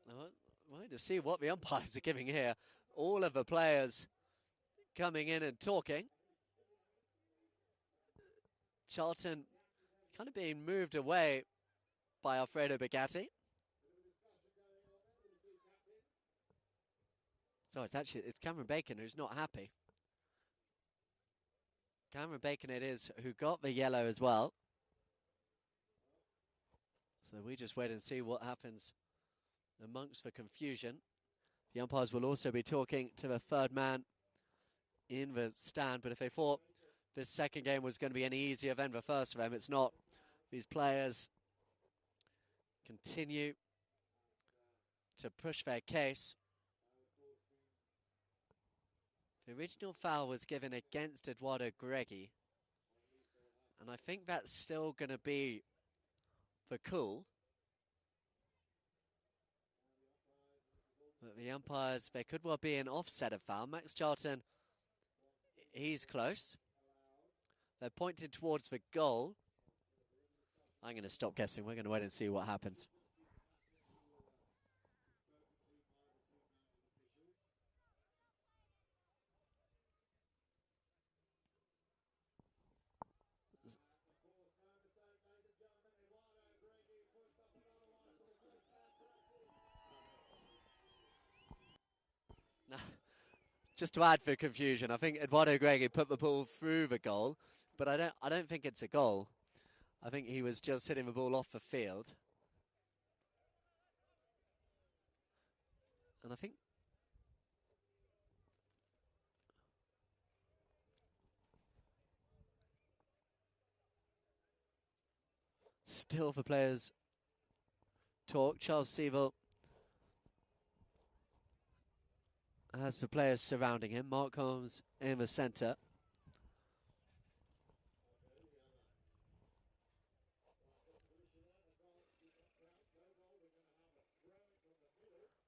I wanted to see what the umpires are giving here. All of the players coming in and talking. Charlton kind of being moved away by Alfredo Bugatti. So it's Cameron Bacon who's not happy. Cameron Bacon it is who got the yellow as well. So we just wait and see what happens amongst the confusion. The umpires will also be talking to the third man in the stand, but if they thought this second game was going to be any easier than the first for them, it's not. These players continue to push their case. The original foul was given against Eduardo Greggi, and I think that's still going to be the call. But the umpires, there could well be an offset of foul. Max Charlton, he's close. They're pointed towards the goal. I'm going to stop guessing. We're going to wait and see what happens. No, just to add for confusion, I think Eduardo Greggi put the ball through the goal, but I don't think it's a goal. I think he was just hitting the ball off the field. And I think still the players talk. Charles Seville has the players surrounding him. Mark Holmes in the centre.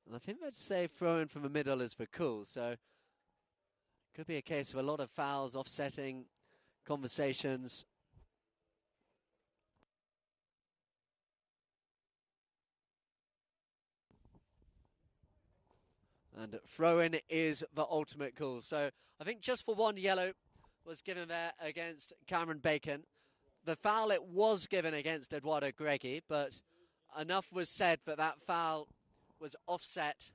And I think they'd say throwing from the middle is for cool, so could be a case of a lot of fouls, offsetting conversations. And throw-in is the ultimate call. So I think just for one yellow was given there against Cameron Bacon. The foul it was given against Eduardo Greggi, but enough was said that that foul was offset.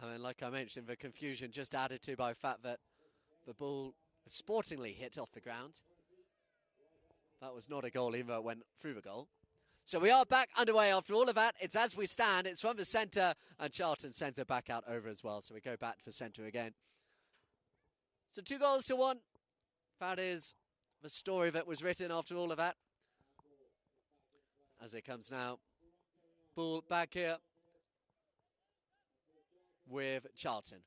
I mean, like I mentioned, the confusion just added to by the fact that the ball sportingly hit off the ground. That was not a goal, even though it went through the goal. So we are back underway after all of that. It's as we stand. It's from the centre, and Charlton sends it back out over as well. So we go back to the centre again. So 2-1. That is the story that was written after all of that. As it comes now. Ball back here with Charlton.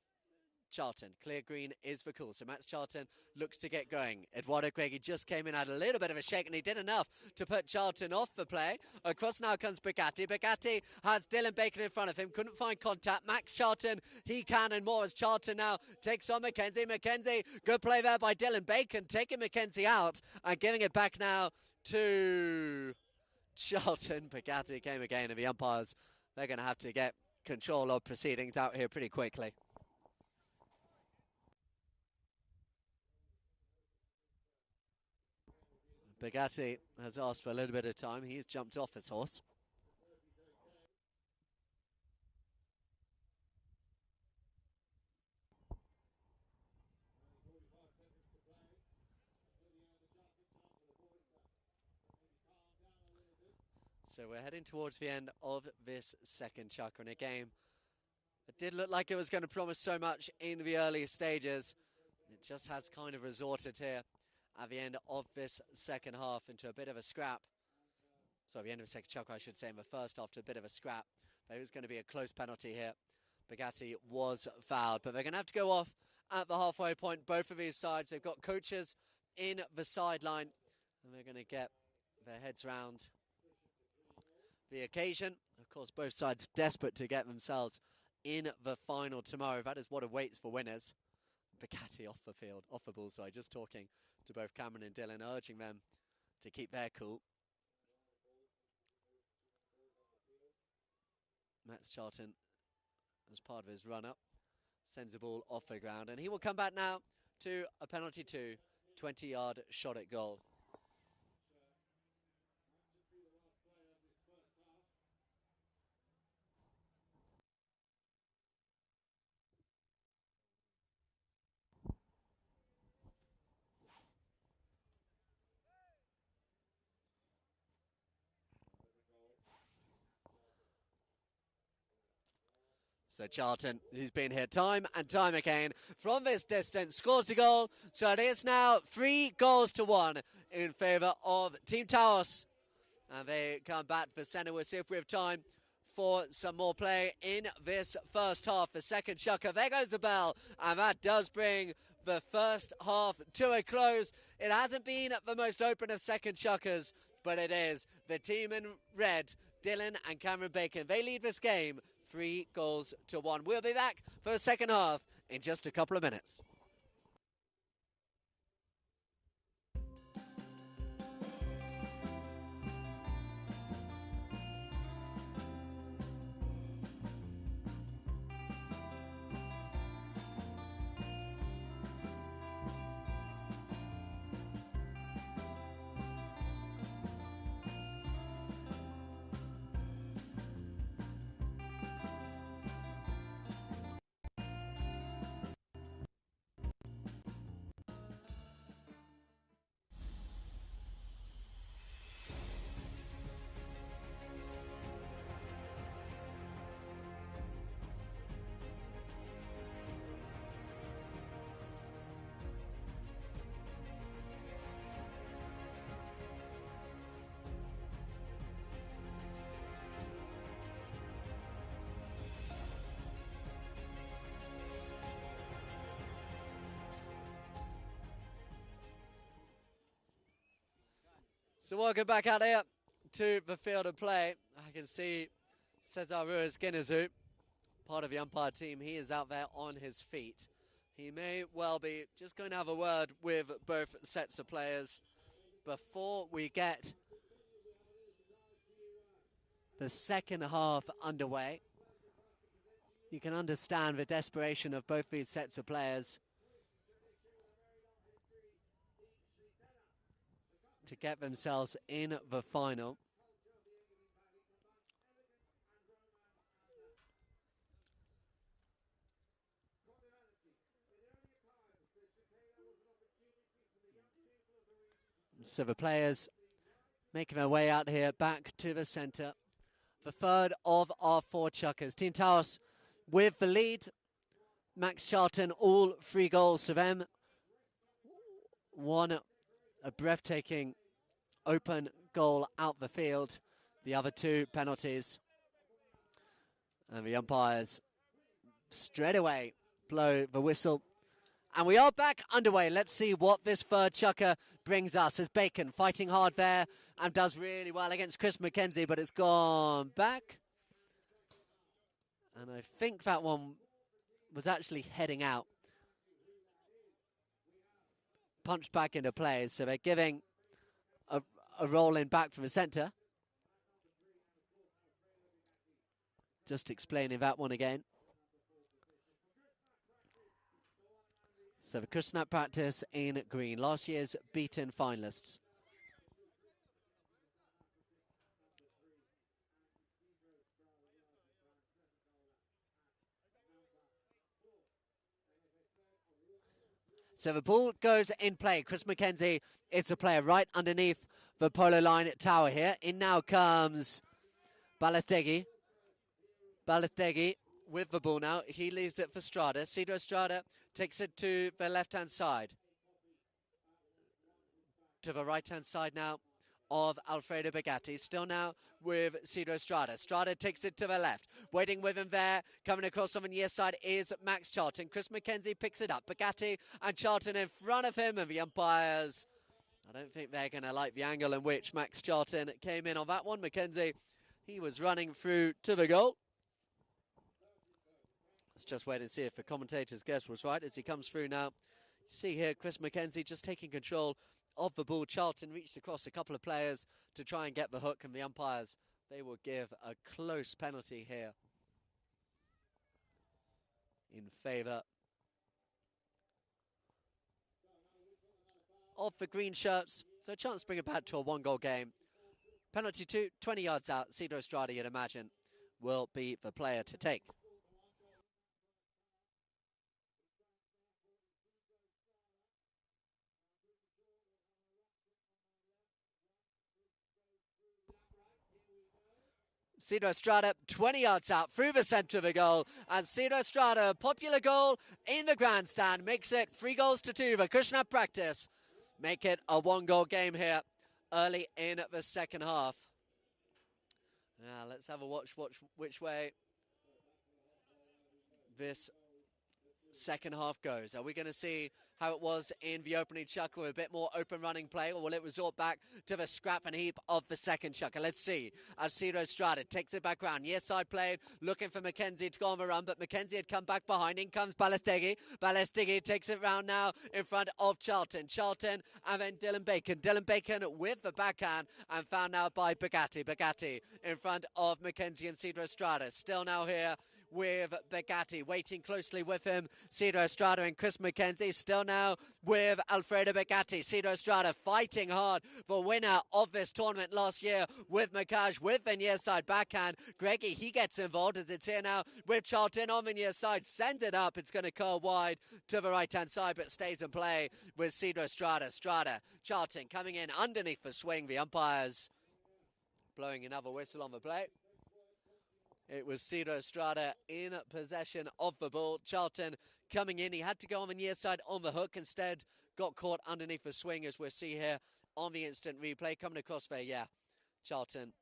Charlton, clear green is the call. So Max Charlton looks to get going. Eduardo Greggi just came in, had a little bit of a shake, and he did enough to put Charlton off the play. Across now comes Bugatti. Bugatti has Dylan Bacon in front of him, couldn't find contact. Max Charlton, he can and more as Charlton now takes on Mackenzie. Mackenzie, good play there by Dylan Bacon, taking Mackenzie out and giving it back now to Charlton. Bugatti came again, and the umpires, they're going to have to get control of proceedings out here pretty quickly. Bugatti has asked for a little bit of time. He's jumped off his horse. So we're heading towards the end of this second chukka in a game. It did look like it was going to promise so much in the early stages. It just has kind of resorted here at the end of this second half into a bit of a scrap. So at the end of the second chukka, I should say, in the first half, to a bit of a scrap. There was going to be a close penalty here. Bugatti was fouled, but they're going to have to go off at the halfway point. Both of these sides, they've got coaches in the sideline, and they're going to get their heads round the occasion. Of course, both sides desperate to get themselves in the final tomorrow. That is what awaits for winners. Bugatti off the field, off the ball, sorry, just talking to both Cameron and Dylan, urging them to keep their cool. Max Charlton, as part of his run-up, sends the ball off the ground, and he will come back now to a penalty 20-yard shot at goal. So Charlton, who's been here time and time again from this distance, scores the goal. So it is now 3-1 in favour of Team Taos. And they come back for centre. We'll see if we have time for some more play in this first half. The second chukker, there goes the bell. And that does bring the first half to a close. It hasn't been the most open of second chukkers, but it is. The team in red, Dylan and Cameron Bacon, they lead this game 3-1. We'll be back for the second half in just a couple of minutes. So welcome back out here to the field of play. I can see Cesar Ruiz-Guineazú, part of the umpire team. He is out there on his feet. He may well be just going to have a word with both sets of players before we get the second half underway. You can understand the desperation of both these sets of players to get themselves in the final. So the players making their way out here back to the centre. The third of our 4 chukkers. Team Taos with the lead. Max Charlton, all 3 goals to them. One, a breathtaking open goal out the field. The other 2 penalties. And the umpires straight away blow the whistle. And we are back underway. Let's see what this third chukker brings us. As Bacon fighting hard there and does really well against Chris McKenzie, but it's gone back. And I think that one was actually heading out. Punched back into play, so they're giving a roll in back from the centre. Just explaining that one again. So the Kusnap practice in green, last year's beaten finalists. So the ball goes in play. Chris McKenzie is the player right underneath the Polo line tower here. In now comes Balotelli. Balotelli with the ball now. He leaves it for Strada. Cedro Strada takes it to the left-hand side. To the right-hand side now of Alfredo Bagatti. Still now with Cedro Strada. Strada takes it to the left. Waiting with him there. Coming across on the near side is Max Charlton. Chris McKenzie picks it up. Bagatti and Charlton in front of him. And the umpires, I don't think they're going to like the angle in which Max Charlton came in on that one. McKenzie, he was running through to the goal. Let's just wait and see if the commentator's guess was right as he comes through now. You see here Chris McKenzie just taking control of the ball. Charlton reached across a couple of players to try and get the hook, and the umpires, they will give a close penalty here in favour of the green shirts. So a chance to bring it back to a 1-goal game. Penalty 2, 20 yards out. Cedro Strada, you'd imagine, will be the player to take. Cedro Estrada 20 yards out through the centre of the goal, and Cedro Estrada, a popular goal in the grandstand, makes it 3-2. The Acushnet practice make it a 1-goal game here early in the second half. Now let's have a watch which way this second half goes. Are we going to see how it was in the opening chukker with a bit more open running play, or will it resort back to the scrap and heap of the second chukker? Let's see. As Cedro Estrada takes it back round. Yes side played, looking for Mackenzie to go on the run, but Mackenzie had come back behind. In comes Balestegui. Balestegui takes it round now in front of Charlton. Charlton and then Dylan Bacon. Dylan Bacon with the backhand and found now by Bugatti. Bugatti in front of Mackenzie and Cedro Estrada. Still now here with Bugatti, waiting closely with him, Cedro Estrada and Chris Mackenzie, still now with Alfredo Bugatti. Cedro Estrada fighting hard, the winner of this tournament last year with Macaj, with the near side backhand. Greggy, he gets involved as it's here now with Charlton on the near side, sends it up, it's going to curl wide to the right hand side, but stays in play with Cedro Estrada. Estrada, Charlton coming in underneath the swing, the umpires blowing another whistle on the play. It was Cedro Estrada in possession of the ball. Charlton coming in. He had to go on the near side on the hook. Instead, got caught underneath the swing, as we'll see here on the instant replay. Coming across there, yeah. Charlton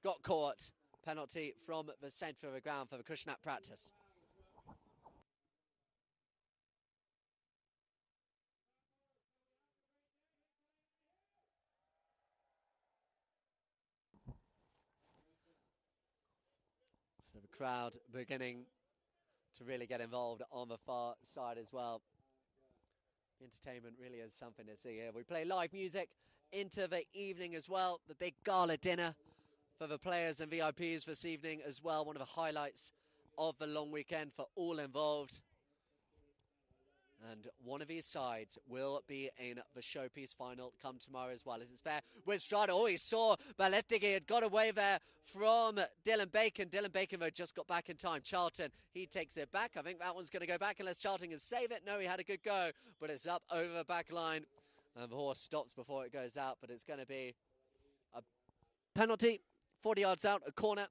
got caught. Penalty from the centre of the ground for the Acushnet practice. So the crowd beginning to really get involved on the far side as well. Entertainment really is something to see here. We play live music into the evening as well. The big gala dinner for the players and VIPs this evening as well. One of the highlights of the long weekend for all involved. And one of his sides will be in the showpiece final come tomorrow as well. Is it fair with Strada? Oh, he saw Balestegui had got away there from Dylan Bacon. Dylan Bacon, though, just got back in time. Charlton, he takes it back. I think that one's going to go back unless Charlton can save it. No, he had a good go, but it's up over the back line. And the horse stops before it goes out, but it's going to be a penalty, 40 yards out, a corner,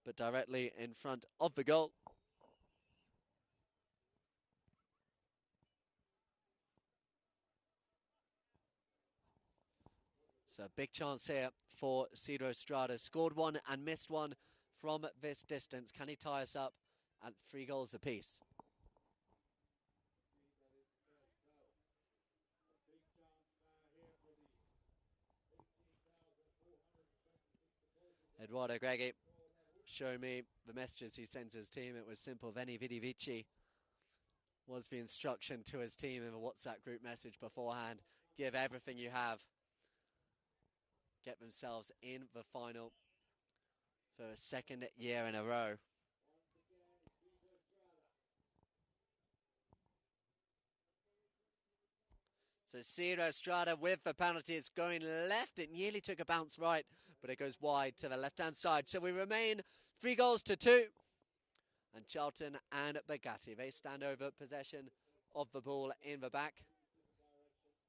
but directly in front of the goal. So big chance here for Cedro Estrada. Scored one and missed one from this distance. Can he tie us up at 3 goals apiece? Eduardo Greggi showing me the messages he sends his team. It was simple. Veni Vidi Vici was the instruction to his team in the WhatsApp group message beforehand. Give everything you have. Get themselves in the final for a second year in a row. So Cedro Estrada with the penalty. It's going left. It nearly took a bounce right, but it goes wide to the left-hand side. So we remain 3-2. And Charlton and Bugatti, they stand over possession of the ball in the back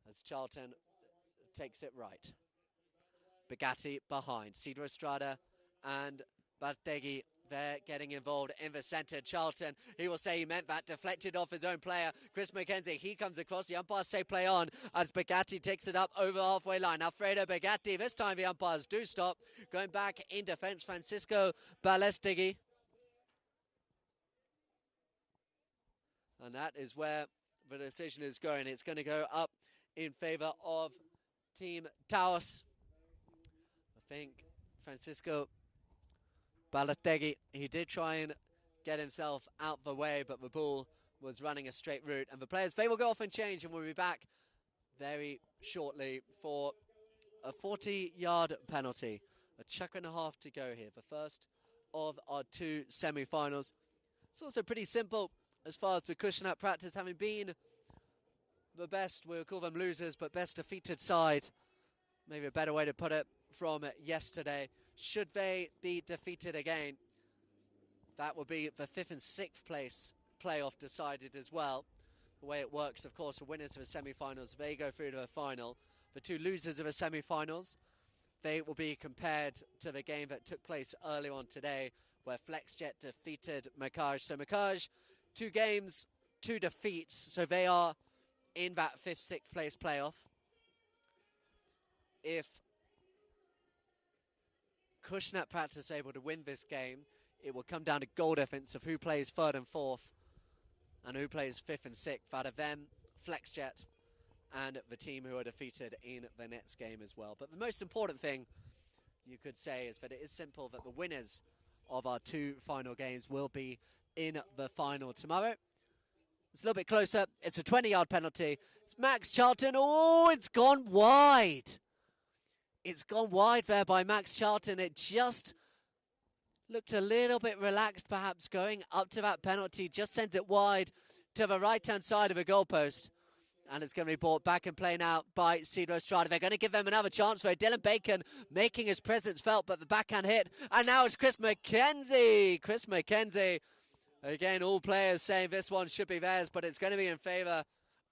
as Charlton takes it right. Bugatti behind. Cedro Estrada and Balestegui, they're getting involved in the centre. Charlton, he will say he meant that, deflected off his own player. Chris Mackenzie, he comes across. The umpires say play on as Bugatti takes it up over the halfway line. Alfredo Bugatti, this time the umpires do stop. Going back in defence, Francisco Balestegui. And that is where the decision is going. It's going to go up in favour of Team Taos. I think Francisco Balestegui, he did try and get himself out the way, but the ball was running a straight route. And the players, they will go off and change, and we'll be back very shortly for a 40-yard penalty. A chuck and a half to go here, the first of our 2 semi-finals. It's also pretty simple as far as the Acushnet practice, having been the best, we'll call them losers, but best defeated side. Maybe a better way to put it from yesterday. Should they be defeated again, that will be the 5th and 6th place playoff decided as well. The way it works, of course, the winners of the semi-finals, they go through to the final. The 2 losers of the semi-finals, they will be compared to the game that took place earlier on today, where FlexJet defeated Makaj. So Makaj, 2 games, 2 defeats, so they are in that 5th, 6th place playoff. If Kushnat Practice are able to win this game, it will come down to goal difference of who plays 3rd and 4th and who plays 5th and 6th out of them, FlexJet, and the team who are defeated in the next game as well. But the most important thing you could say is that it is simple that the winners of our 2 final games will be in the final tomorrow. It's a little bit closer. It's a 20-yard penalty. It's Max Charlton. Oh, it's gone wide. It's gone wide there by Max Charlton. It just looked a little bit relaxed, perhaps, going up to that penalty. Just sent it wide to the right-hand side of the goalpost. And it's going to be brought back and play now by Cedro Estrada. They're going to give them another chance for Dylan Bacon, making his presence felt, but the backhand hit. And now it's Chris McKenzie. Chris McKenzie. Again, all players saying this one should be theirs, but it's going to be in favour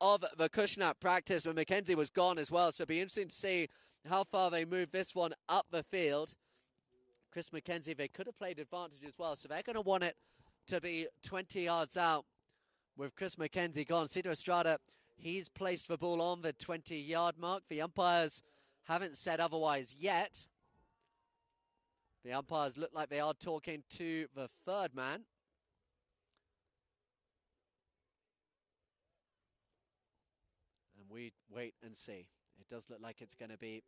of the Kushnat Practice, when McKenzie was gone as well. So it'll be interesting to see how far they move this one up the field. Chris McKenzie, they could have played advantage as well, so they're going to want it to be 20 yards out with Chris McKenzie gone. Cedro Estrada, he's placed the ball on the 20-yard mark. The umpires haven't said otherwise yet. The umpires look like they are talking to the 3rd man. And we wait and see. It does look like it's going to be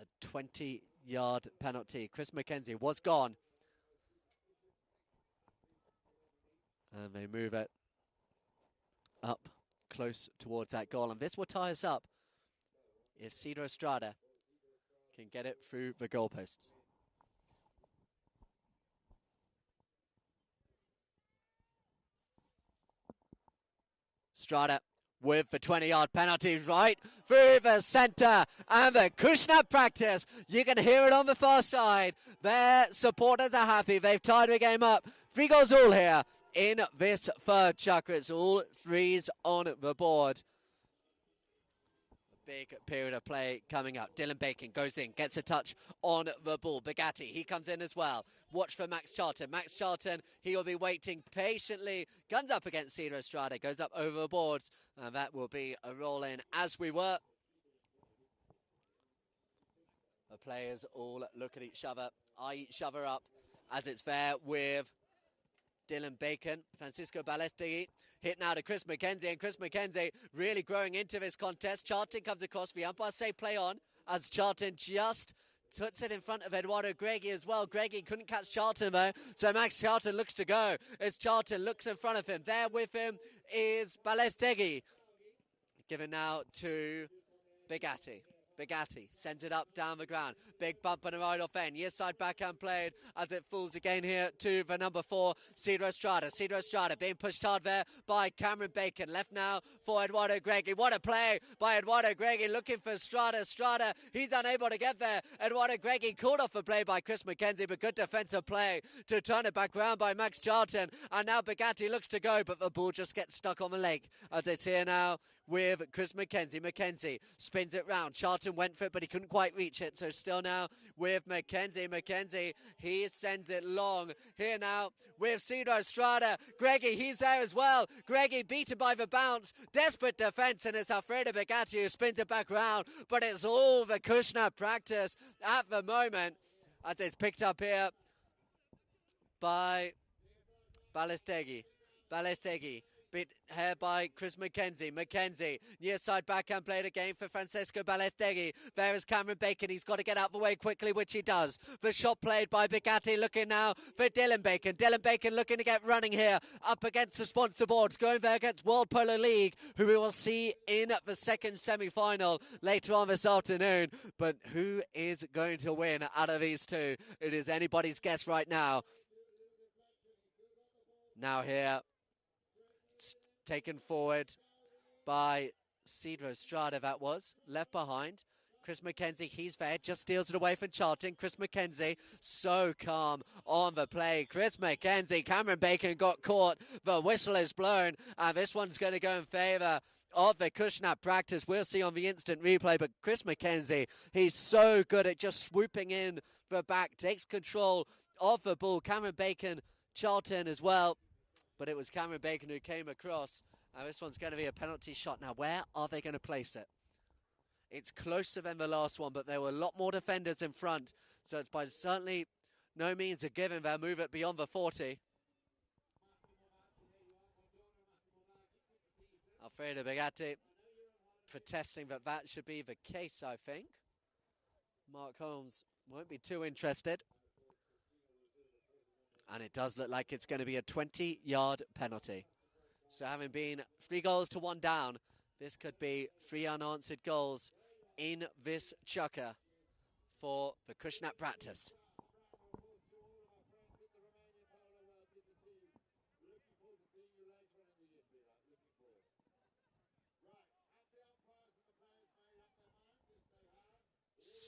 a 20-yard penalty. Chris McKenzie was gone. And they move it up close towards that goal. And this will tie us up if Cedro Estrada can get it through the goalposts. Estrada with the 20-yard penalty right through the centre, and the Kushnat Practice, you can hear it on the far side. Their supporters are happy. They've tied the game up. 3 goals all here in this 3rd chakra. It's all 3s on the board. Big period of play coming up. Dylan Bacon goes in, gets a touch on the ball. Bugatti, he comes in as well. Watch for Max Charlton. Max Charlton, he will be waiting patiently. Guns up against Cedro Estrada, goes up over the boards, and that will be a roll in as we were. The players all look at each other, eye each other up as it's there with Dylan Bacon. Francisco Ballestegui hit now to Chris McKenzie, and Chris McKenzie really growing into this contest. Charlton comes across, the umpires say play on, as Charlton just puts it in front of Eduardo Greggy as well. Greggy couldn't catch Charlton though, so Max Charlton looks to go as Charlton looks in front of him. There with him is Ballestegui. Given now to Bugatti. Bugatti sends it up down the ground. Big bump and a right off end. Near side backhand played as it falls again here to the number 4, Cedro Estrada. Cedro Estrada being pushed hard there by Cameron Bacon. Left now for Eduardo Greggy. What a play by Eduardo Greggy looking for Estrada. Estrada, he's unable to get there. Eduardo Greggy called off the play by Chris McKenzie, but good defensive play to turn it back round by Max Charlton. And now Bugatti looks to go, but the ball just gets stuck on the leg as it's here now with Chris McKenzie. McKenzie spins it round. Charlton went for it, but he couldn't quite reach it. So still now with McKenzie. McKenzie, he sends it long. Here now with Cedro Estrada. Greggy, he's there as well. Greggy beaten by the bounce. Desperate defense, and it's Alfredo Bugatti who spins it back round. But it's all the Kushnat Practice at the moment as it's picked up here by Ballestegui. Ballestegui. Bit here by Chris McKenzie. McKenzie, near side backhand played again for Francisco Ballestegui. There is Cameron Bacon. He's got to get out the way quickly, which he does. The shot played by Bugatti, looking now for Dylan Bacon. Dylan Bacon looking to get running here, up against the sponsor boards, going there against World Polo League, who we will see in the 2nd semi-final later on this afternoon. But who is going to win out of these 2? It is anybody's guess right now. Now here, taken forward by Cedro Estrada, that was. Left behind. Chris McKenzie, he's there, just steals it away from Charlton. Chris McKenzie, so calm on the play. Chris McKenzie, Cameron Bacon got caught. The whistle is blown, and this one's going to go in favour of the Kushnap practice. We'll see on the instant replay, but Chris McKenzie, he's so good at just swooping in the back, takes control of the ball. Cameron Bacon, Charlton as well, but it was Cameron Bacon who came across. And this one's going to be a penalty shot. Now, where are they going to place it? It's closer than the last one, but there were a lot more defenders in front, so it's by certainly no means a given they'll move it beyond the 40. Alfredo Begatti protesting that should be the case, I think. Mark Holmes won't be too interested. And it does look like it's going to be a 20-yard penalty. So having been 3 goals to 1 down, this could be 3 unanswered goals in this chukker for the Kushnap practice.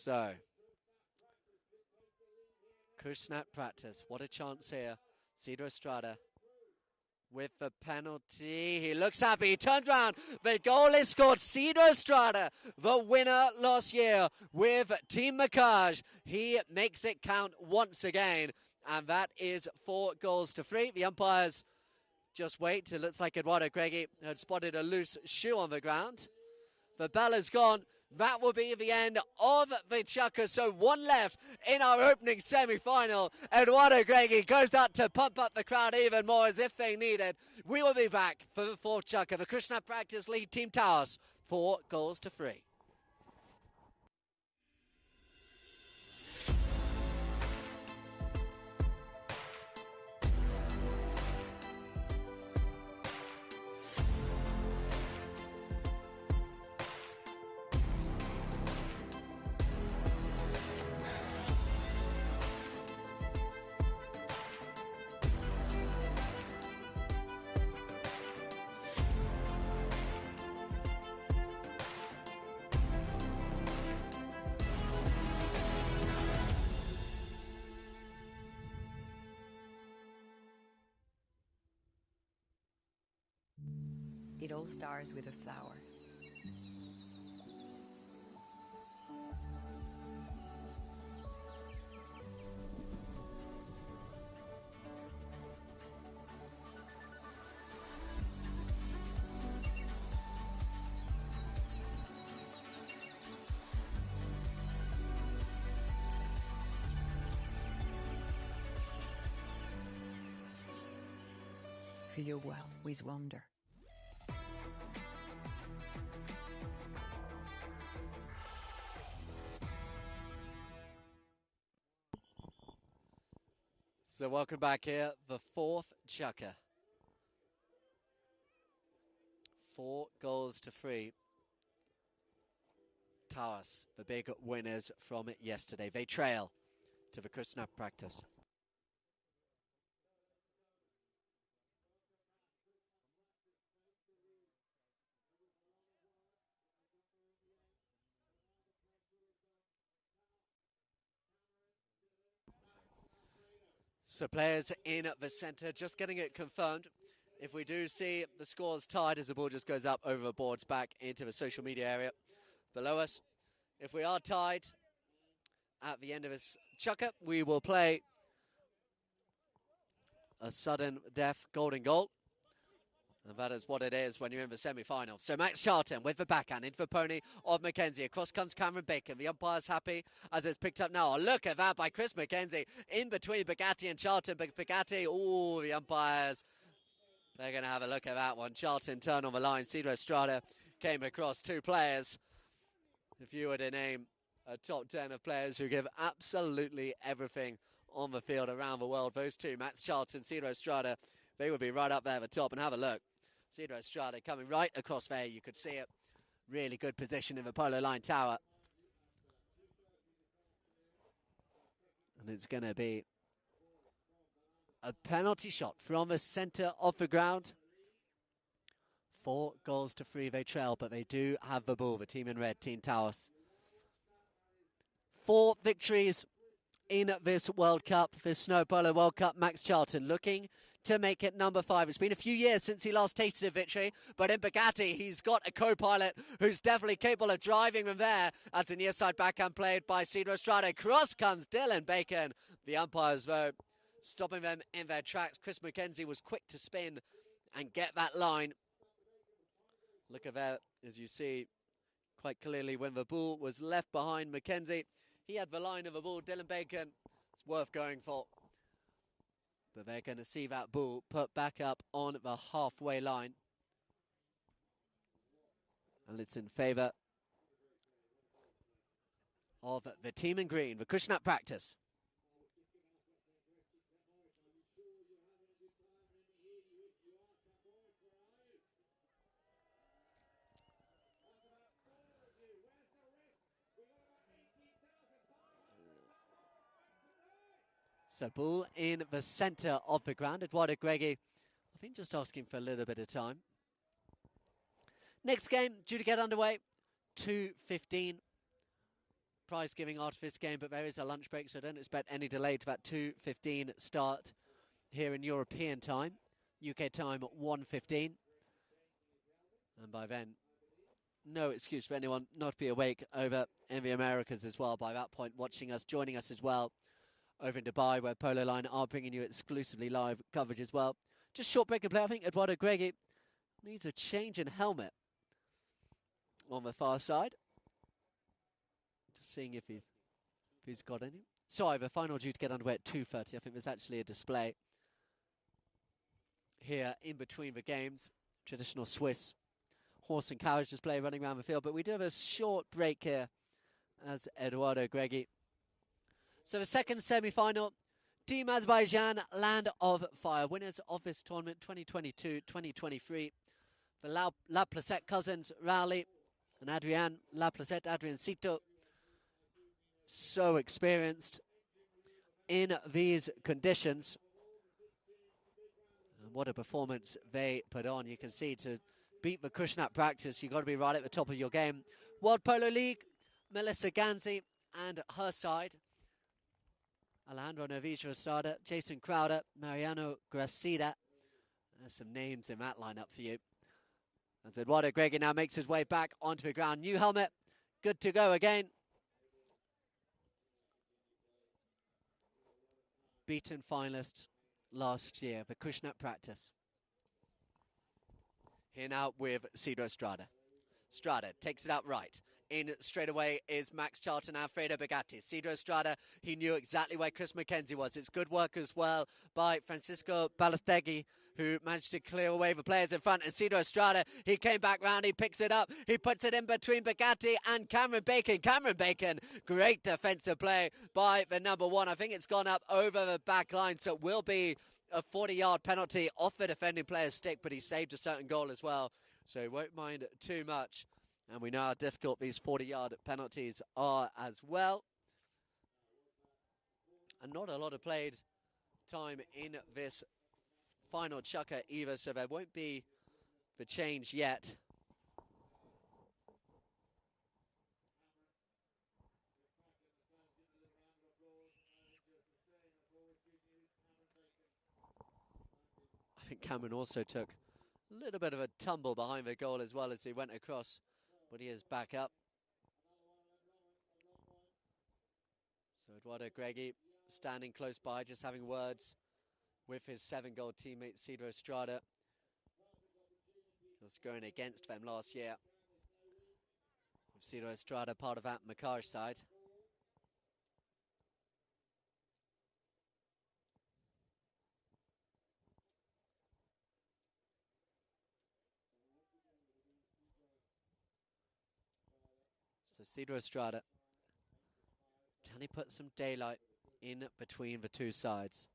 So, Kushnap practice, what a chance here. Cedro Estrada with the penalty. He looks happy, he turns around. The goal is scored. Cedro Estrada, the winner last year with Team Macaj. He makes it count once again, and that is 4 goals to 3. The umpires just wait. It looks like Eduardo Greggy had spotted a loose shoe on the ground. The bell is gone. That will be the end of the chukker. So 1 left in our opening semi-final. Eduardo Greggy goes out to pump up the crowd even more as if they need it. We will be back for the 4th chukker. The Kushnap practice lead Team Taos 4 goals to 3. It all starts with a flower. Fill your world with wonder. So welcome back here, the 4th chukker. 4 goals to 3. Taos, the big winners from yesterday. They trail to the Kushnap practice. So players in the centre, just getting it confirmed. If we do see the scores tied as the ball just goes up over the boards back into the social media area below us. If we are tied at the end of this chukker, we will play a sudden death golden goal. And that is what it is when you're in the semi-final. So Max Charlton with the backhand into the pony of McKenzie. Across comes Cameron Bacon. The umpire's happy as it's picked up now. Oh, look at that by Chris McKenzie in between Begatti and Charlton. But Begatti, oh, the umpires, they're going to have a look at that one. Charlton turned on the line. Cedro Estrada came across 2 players. If you were to name a top 10 of players who give absolutely everything on the field around the world, those 2, Max Charlton, Cedro Estrada, they would be right up there at the top. And have a look. Cedro Estrada coming right across there. You could see it. Really good position in the Polo line tower. And it's going to be a penalty shot from the centre of the ground. 4 goals to 3 they trail, but they do have the ball. The team in red, Team Taos. 4 victories in this World Cup, this Snow Polo World Cup. Max Charlton looking to make it number 5. It's been a few years since he last tasted a victory, but in Bugatti, he's got a co-pilot who's definitely capable of driving from there. As a near side backhand played by Cedro Estrada. Cross comes Dylan Bacon. The umpires, though, stopping them in their tracks. Chris McKenzie was quick to spin and get that line. Look at that, as you see quite clearly when the ball was left behind McKenzie. He had the line of the ball. Dylan Bacon, it's worth going for. But they're going to see that ball put back up on the halfway line. And it's in favour of the team in green, the Kushnap practice. So ball in the centre of the ground. Eduardo Greggy, I think, just asking for a little bit of time. Next game due to get underway, 2:15. Prize giving after this game, but there is a lunch break, so don't expect any delay to that 2:15 start here in European time. UK time at 1:15. And by then, no excuse for anyone not to be awake over in the Americas as well. By that point, watching us, joining us as well over in Dubai, where Polo Line are bringing you exclusively live coverage as well. Just short break and play. I think Eduardo Greggy needs a change in helmet on the far side. Just seeing if he's got any. Sorry, the final due to get underway at 2:30. I think there's actually a display here in between the games. Traditional Swiss horse and carriage display running around the field. But we do have a short break here as Eduardo Greggy. So the second semi-final, Team Azerbaijan, Land of Fire, winners of this tournament 2022-2023. The La Placette cousins, Rowley and Adrian La Placette, Adriancito, so experienced in these conditions. And what a performance they put on. You can see, to beat the Kushnap practice, you've got to be right at the top of your game. World Polo League, Melissa Ganzi and her side, Alejandro Novicia Estrada, Jason Crowder, Mariano Gracida. There's some names in that lineup for you. As Eduardo Greggy now makes his way back onto the ground. New helmet, good to go again. Beaten finalists last year, the Kushnap practice. Here now with Cedro Estrada. Estrada takes it out right. In straight away is Max Charlton, Alfredo Bugatti. Cedro Estrada, he knew exactly where Chris McKenzie was. It's good work as well by Francisco Balategui, who managed to clear away the players in front. And Cedro Estrada, he came back round, he picks it up, he puts it in between Bugatti and Cameron Bacon. Cameron Bacon, great defensive play by the number 1. I think it's gone up over the back line, so it will be a 40-yard penalty off the defending player's stick, but he saved a certain goal as well, so he won't mind too much. And we know how difficult these 40-yard penalties are as well. And not a lot of played time in this final chukker either, so there won't be the change yet. I think Cameron also took a little bit of a tumble behind the goal as well as he went across. But he is back up. So Eduardo Greggy standing close by, just having words with his 7-goal teammate Cedro Estrada. He was going against them last year. Cedro Estrada part of that Makaj side. So Cedro Estrada, can he put some daylight in between the two sides?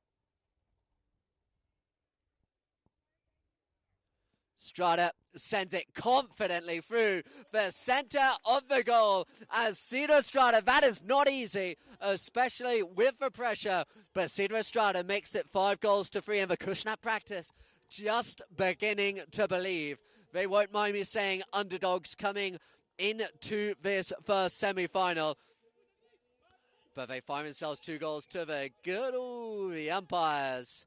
Estrada sends it confidently through the centre of the goal as Cedro Estrada. That is not easy, especially with the pressure, but Cedro Estrada makes it 5-3 in the Kushnap practice. Just beginning to believe. They won't mind me saying underdogs coming into this first semi-final. But they find themselves 2 goals to the good. Ooh, the umpires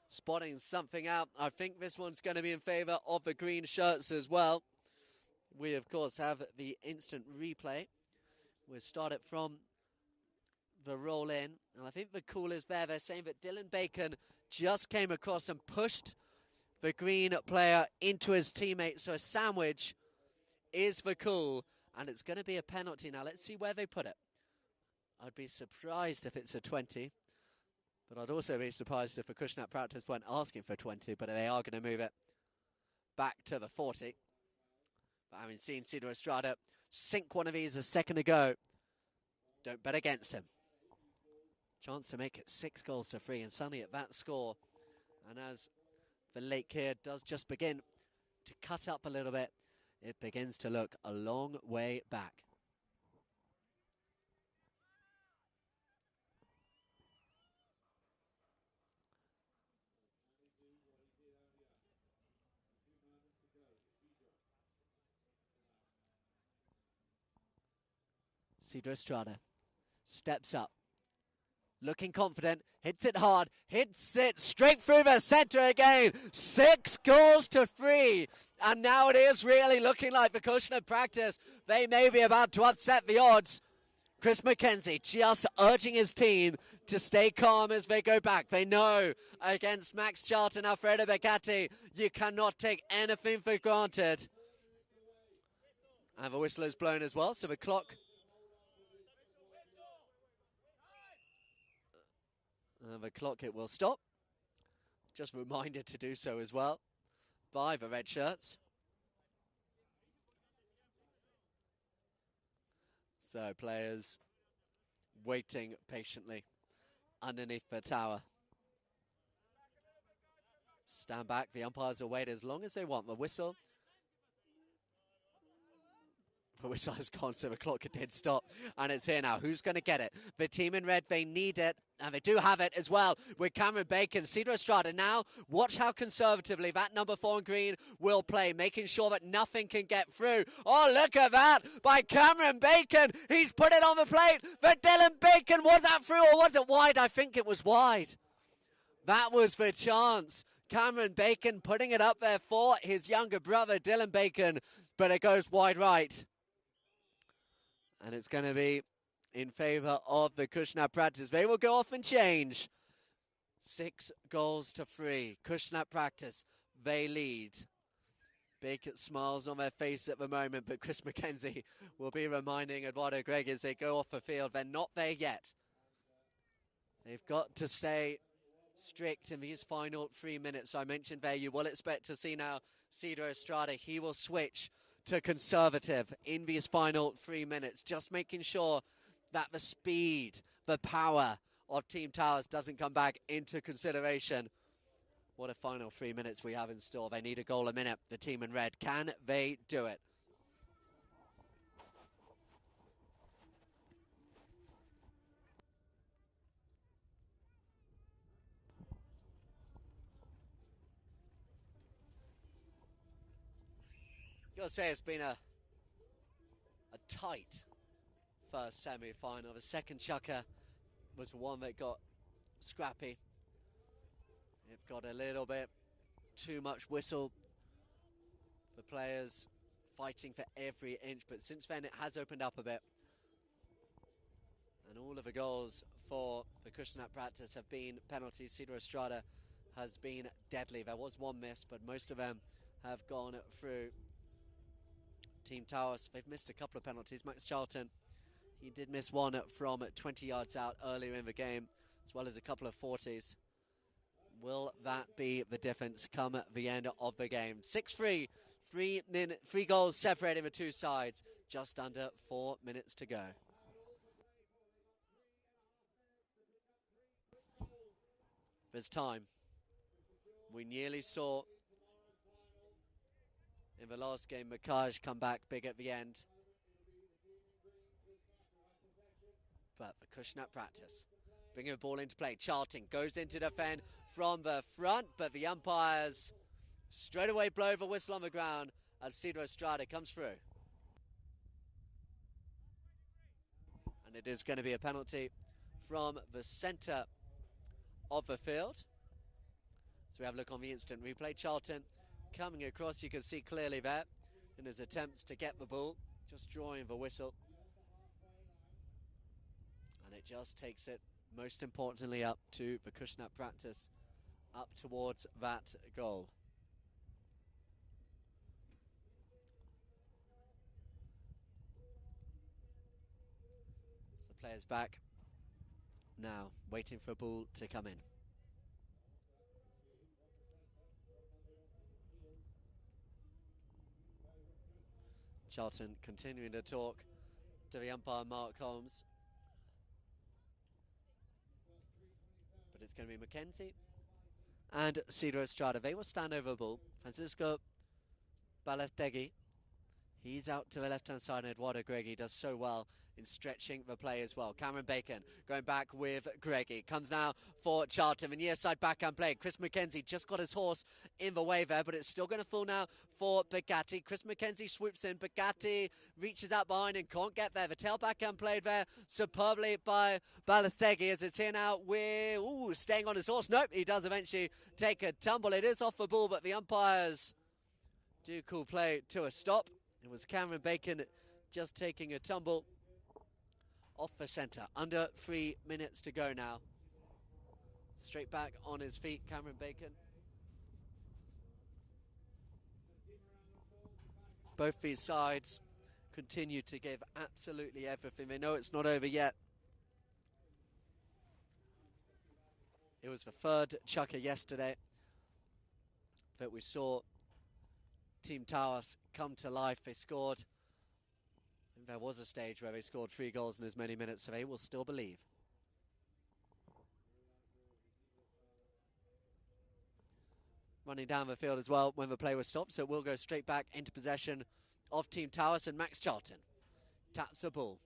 spotting something out. I think this one's going to be in favour of the green shirts as well. We, of course, have the instant replay. We'll start it from the roll in. And I think the call is there. They're saying that Dylan Bacon just came across and pushed the green player into his teammate. So a sandwich is the call. And it's going to be a penalty. Now, let's see where they put it. I'd be surprised if it's a 20. But I'd also be surprised if the Acushnet practice weren't asking for 20. But they are going to move it back to the 40. But having seen Cedar Estrada sink one of these a second ago, don't bet against him. Chance to make it 6 goals to 3, and suddenly at that score, and as the lake here does just begin to cut up a little bit, it begins to look a long way back. Cedar Estrada steps up, looking confident, hits it hard, hits it straight through the centre again. 6 goals to 3. And now it is really looking like the Acushnet practice. They may be about to upset the odds. Chris McKenzie just urging his team to stay calm as they go back. They know against Max Charlton, Alfredo Beccati, you cannot take anything for granted. And the whistle is blown as well, so the clock... the clock, it will stop. Just reminded to do so as well by the red shirts. So players waiting patiently underneath the tower. Stand back. The umpires will wait as long as they want. The whistle has gone, so the clock did stop, and it's here now. Who's going to get it? The team in red, they need it, and they do have it as well with Cameron Bacon. Cedar Estrada now, watch how conservatively that number 4 in green will play, making sure that nothing can get through. Oh, look at that by Cameron Bacon. He's put it on the plate for Dylan Bacon. Was that through or was it wide? I think it was wide. That was the chance. Cameron Bacon putting it up there for his younger brother, Dylan Bacon, but it goes wide right. And it's going to be in favour of the Acushnet practice. They will go off and change. 6 goals to 3. Acushnet practice, they lead. Big smiles on their face at the moment, but Chris McKenzie will be reminding Eduardo Gregg as they go off the field. They're not there yet. They've got to stay strict in these final 3 minutes. I mentioned there, you will expect to see now Cedar Estrada. He will switch to conservative in these final 3 minutes, just making sure that the speed, the power of Team Towers doesn't come back into consideration. What a final 3 minutes we have in store. They need a goal a minute, the team in red. Can they do it? Gotta say, it's been a tight first semi-final. The second chukker was the one that got scrappy. It got a little bit too much whistle. The players fighting for every inch, but since then it has opened up a bit. And all of the goals for the Acushnet practice have been penalties. Cedar Estrada has been deadly. There was one miss, but most of them have gone through. Team Towers, they've missed a couple of penalties. Max Charlton, he did miss one from 20 yards out earlier in the game, as well as a couple of 40s. Will that be the difference come at the end of the game? 6-3, 3 goals separating the two sides. Just under 4 minutes to go. There's time. We nearly saw in the last game Makaj come back big at the end. But the Acushnet practice. Bringing the ball into play. Charlton goes into defend from the front, but the umpires straight away blow the whistle on the ground as Cedar Estrada comes through. And it is going to be a penalty from the centre of the field. So we have a look on the instant replay. Charlton coming across, you can see clearly there in his attempts to get the ball, just drawing the whistle. And it just takes it, most importantly, up to the Kushnap practice, up towards that goal. So the players back now, waiting for a ball to come in. Charlton continuing to talk to the umpire, Mark Holmes. But it's going to be Mackenzie and Cedro Estrada. They will stand over the ball. Francisco Balategui, he's out to the left-hand side, and Eduardo Greggy does so well in stretching the play as well. Cameron Bacon going back with Greggy. Comes now for Charlton. And near side backhand play. Chris McKenzie just got his horse in the way there, but it's still going to fall now for Bugatti. Chris McKenzie swoops in. Bugatti reaches out behind and can't get there. The tail backhand played there superbly by Balategui as it's here now with, staying on his horse. Nope, he does eventually take a tumble. It is off the ball, but the umpires do call play to a stop. It was Cameron Bacon just taking a tumble off the centre. Under 3 minutes to go now. Straight back on his feet, Cameron Bacon. Both these sides continue to give absolutely everything. They know it's not over yet. It was the third chukker yesterday that we saw Team Tawas come to life. They scored. There was a stage where they scored 3 goals in as many minutes, so they will still believe. Running down the field as well when the play was stopped, so it will go straight back into possession of Team Tawas, and Max Charlton taps the ball.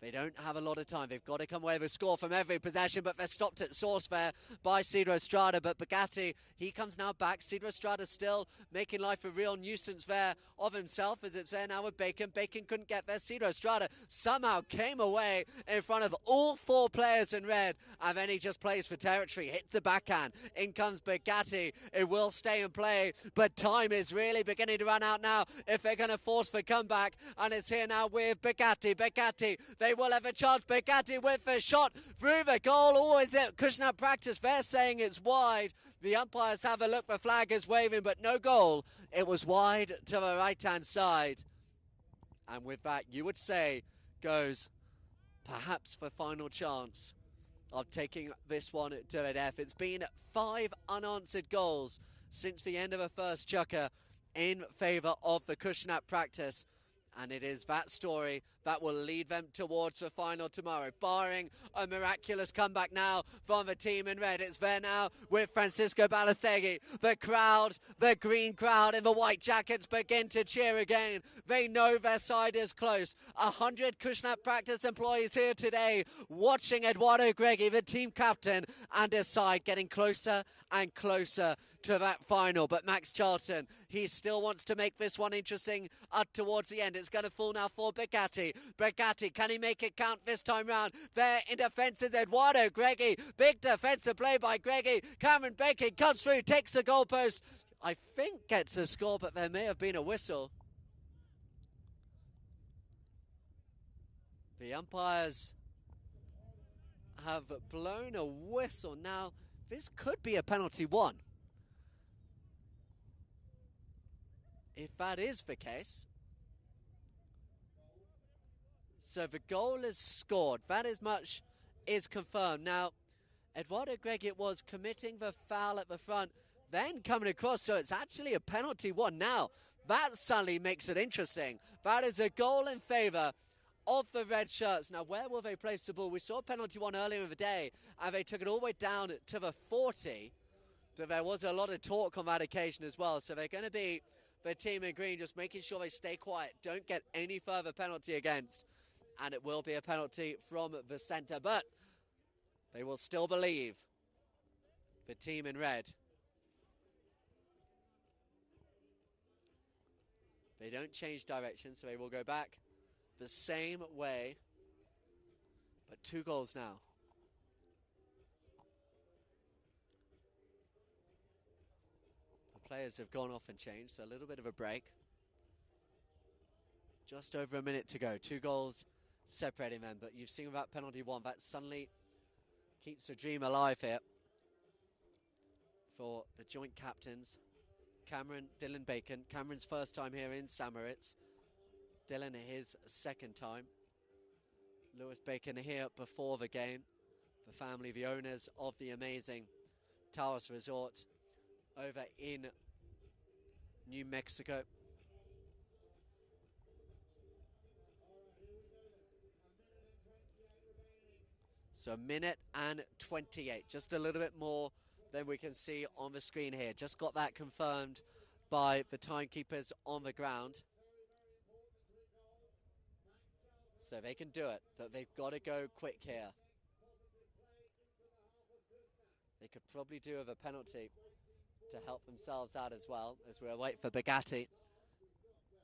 They don't have a lot of time. They've got to come away with a score from every possession, but they're stopped at source there by Cedro Estrada. But Bugatti, he comes now back. Cedro Estrada still making life a real nuisance there of himself as it's there now with Bacon. Bacon couldn't get there. Cedro Estrada somehow came away in front of all 4 players in red, and then he just plays for territory. Hits the backhand. In comes Bugatti. It will stay in play, but time is really beginning to run out now if they're going to force the comeback. And it's here now with Bugatti. Bugatti, they will have a chance. Bugatti with the shot through the goal. Oh, is it Kushnap practice? They're saying it's wide. The umpires have a look. The flag is waving, but no goal. It was wide to the right-hand side. And with that, you would say, goes perhaps the final chance of taking this one to the death. It's been 5 unanswered goals since the end of the first chukker in favour of the Kushnap practice. And it is that story that will lead them towards the final tomorrow, barring a miraculous comeback now from the team in red. It's there now with Francisco Balategui. The crowd, the green crowd in the white jackets begin to cheer again. They know their side is close. 100 Kushnap practice employees here today watching Eduardo Greggy, the team captain, and his side getting closer and closer to that final. But Max Charlton, he still wants to make this one interesting towards the end. It's going to fall now for Bugatti. Bugatti, can he make it count this time round? There in defence is Eduardo Greggy. Big defensive play by Greggy. Cameron Bacon comes through, takes the goalpost. I think gets a score, but there may have been a whistle. The umpires have blown a whistle. Now, this could be a penalty one. If that is the case. So the goal is scored. That is much is confirmed. Now, Eduardo Greggy was committing the foul at the front, then coming across, so it's actually a penalty one. Now, that suddenly makes it interesting. That is a goal in favour of the red shirts. Now, where will they place the ball? We saw penalty one earlier in the day, and they took it all the way down to the 40. But there was a lot of talk on that occasion as well. So they're going to be the team in green, just making sure they stay quiet, don't get any further penalty against. And it will be a penalty from the centre, but they will still believe the team in red. They don't change direction, so they will go back the same way But 2 goals now. The players have gone off and changed, so a little bit of a break. Just over a minute to go. 2 goals separating them, but you've seen that penalty one. That suddenly keeps the dream alive here for the joint captains. Cameron, Dylan Bacon. Cameron's first time here in Moritz. Dylan his second time. Lewis Bacon here before the game. The family, the owners of the amazing Taos Resort over in New Mexico. So a minute and 28, just a little bit more than we can see on the screen here. Just got that confirmed by the timekeepers on the ground. So they can do it, but they've got to go quick here. They could probably do with a penalty to help themselves out as well, as we'll wait for Bugatti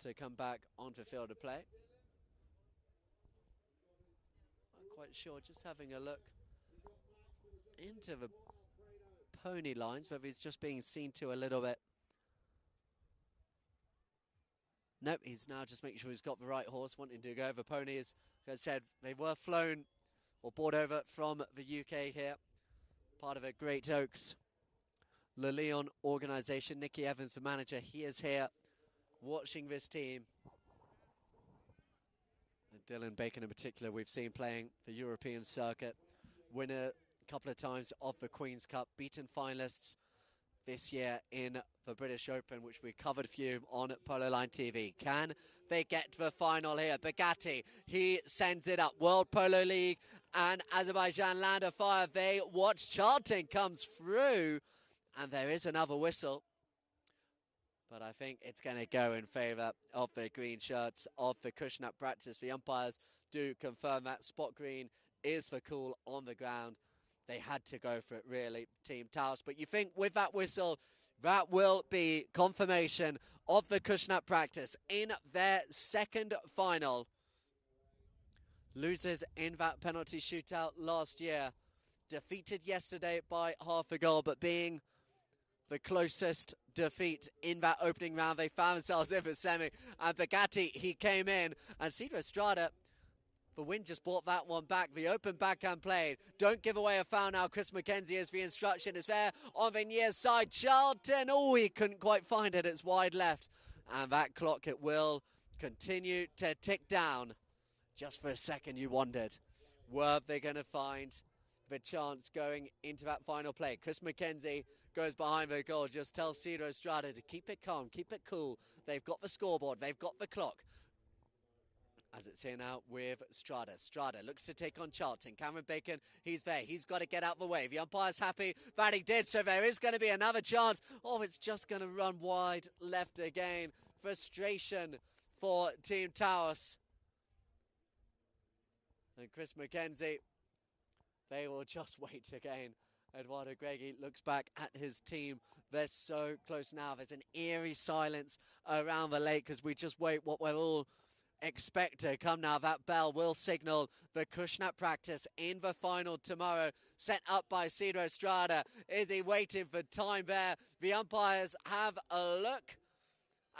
to come back onto the field of play. Not quite sure, just having a look into the pony lines, whether he's just being seen to a little bit. Nope, he's now just making sure he's got the right horse, wanting to go over ponies. As I said, they were flown or brought over from the UK here, part of a Great Oaks Le Leon organisation. Nicky Evans, the manager, he is here watching this team. And Dylan Bacon in particular, we've seen playing the European circuit, winner a couple of times of the Queen's Cup, beaten finalists this year in the British Open, which we covered for you on Polo Line TV. Can they get to the final here? Bugatti, he sends it up. World Polo League and Azerbaijan Land of Fire. They watch. Charlton comes through, and there is another whistle. But I think it's going to go in favour of the green shirts of the cushion up practice. The umpires do confirm that spot green is the call on the ground. They had to go for it, really, Team Taos. But you think with that whistle, that will be confirmation of the Kushnap practice in their second final. Losers in that penalty shootout last year. Defeated yesterday by half a goal, but being the closest defeat in that opening round, they found themselves in the semi. And Bugatti, he came in, and Cedro Estrada, the win just brought that one back. The open backhand played. Don't give away a foul now. Chris McKenzie is the instruction. It's there on the near side. Charlton, oh, he couldn't quite find it. It's wide left. And that clock, it will continue to tick down. Just for a second, you wondered, were they going to find the chance going into that final play? Chris McKenzie goes behind the goal. Just tell Cedro Estrada to keep it calm, keep it cool. They've got the scoreboard. They've got the clock. As it's here now with Strada. Strada looks to take on Charlton. Cameron Bacon, he's there. He's got to get out the way. The umpire's happy that he did, so there is going to be another chance. Oh, it's just going to run wide left again. Frustration for Team Taos. And Chris McKenzie, they will just wait again. Eduardo Greggy looks back at his team. They're so close now. There's an eerie silence around the lake as we just wait what we're all expect to come now. That bell will signal the Kushnap practice in the final tomorrow, set up by Cedro Estrada. Is he waiting for time there? The umpires have a look,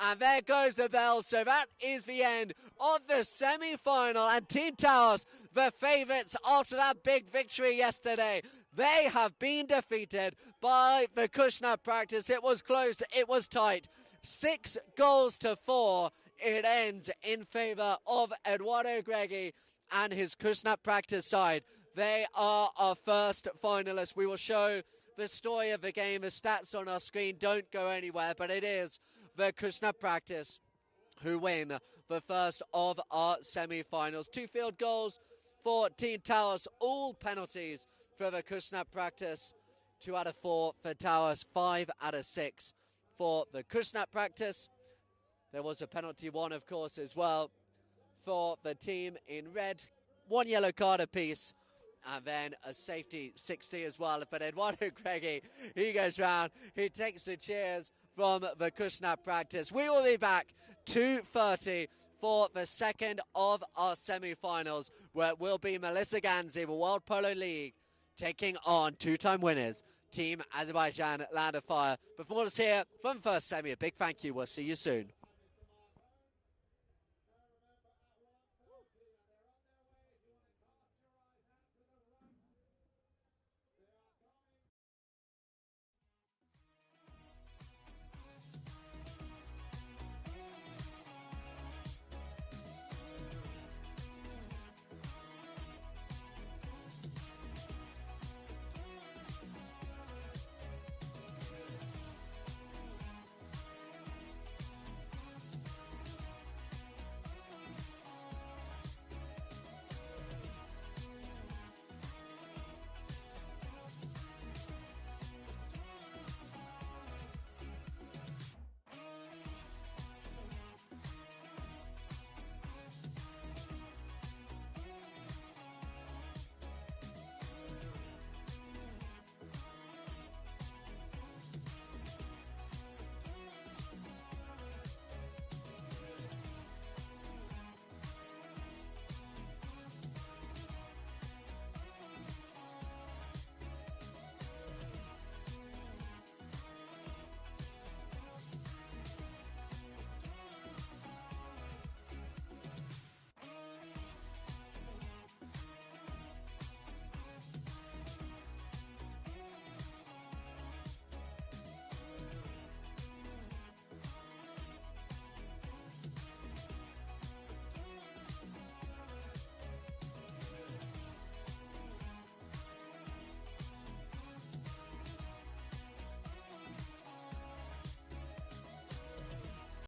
and there goes the bell. So that is the end of the semi-final, and Team Taos, the favourites after that big victory yesterday, they have been defeated by the Kushnap practice. It was close, it was tight, 6 goals to 4. It ends in favour of Eduardo Greggy and his Kushnap practice side. They are our first finalists. We will show the story of the game, the stats on our screen. Don't go anywhere, but it is the Kushnap practice who win the first of our semi-finals. 2 field goals for Team Taos, all penalties for the Kushnap practice. 2 out of 4 for Taos, 5 out of 6 for the Kushnap practice. There was a penalty one, of course, as well for the team in red. 1 yellow card apiece. And then a safety 60 as well. But Eduardo Greggy, he goes round. He takes the cheers from the Kushnap practice. We will be back 2:30 for the second of our semi-finals, where it will be Melissa Ganzi, the World Polo League, taking on two-time winners, Team Azerbaijan Land of Fire. Before us here from the first semi, a big thank you. We'll see you soon.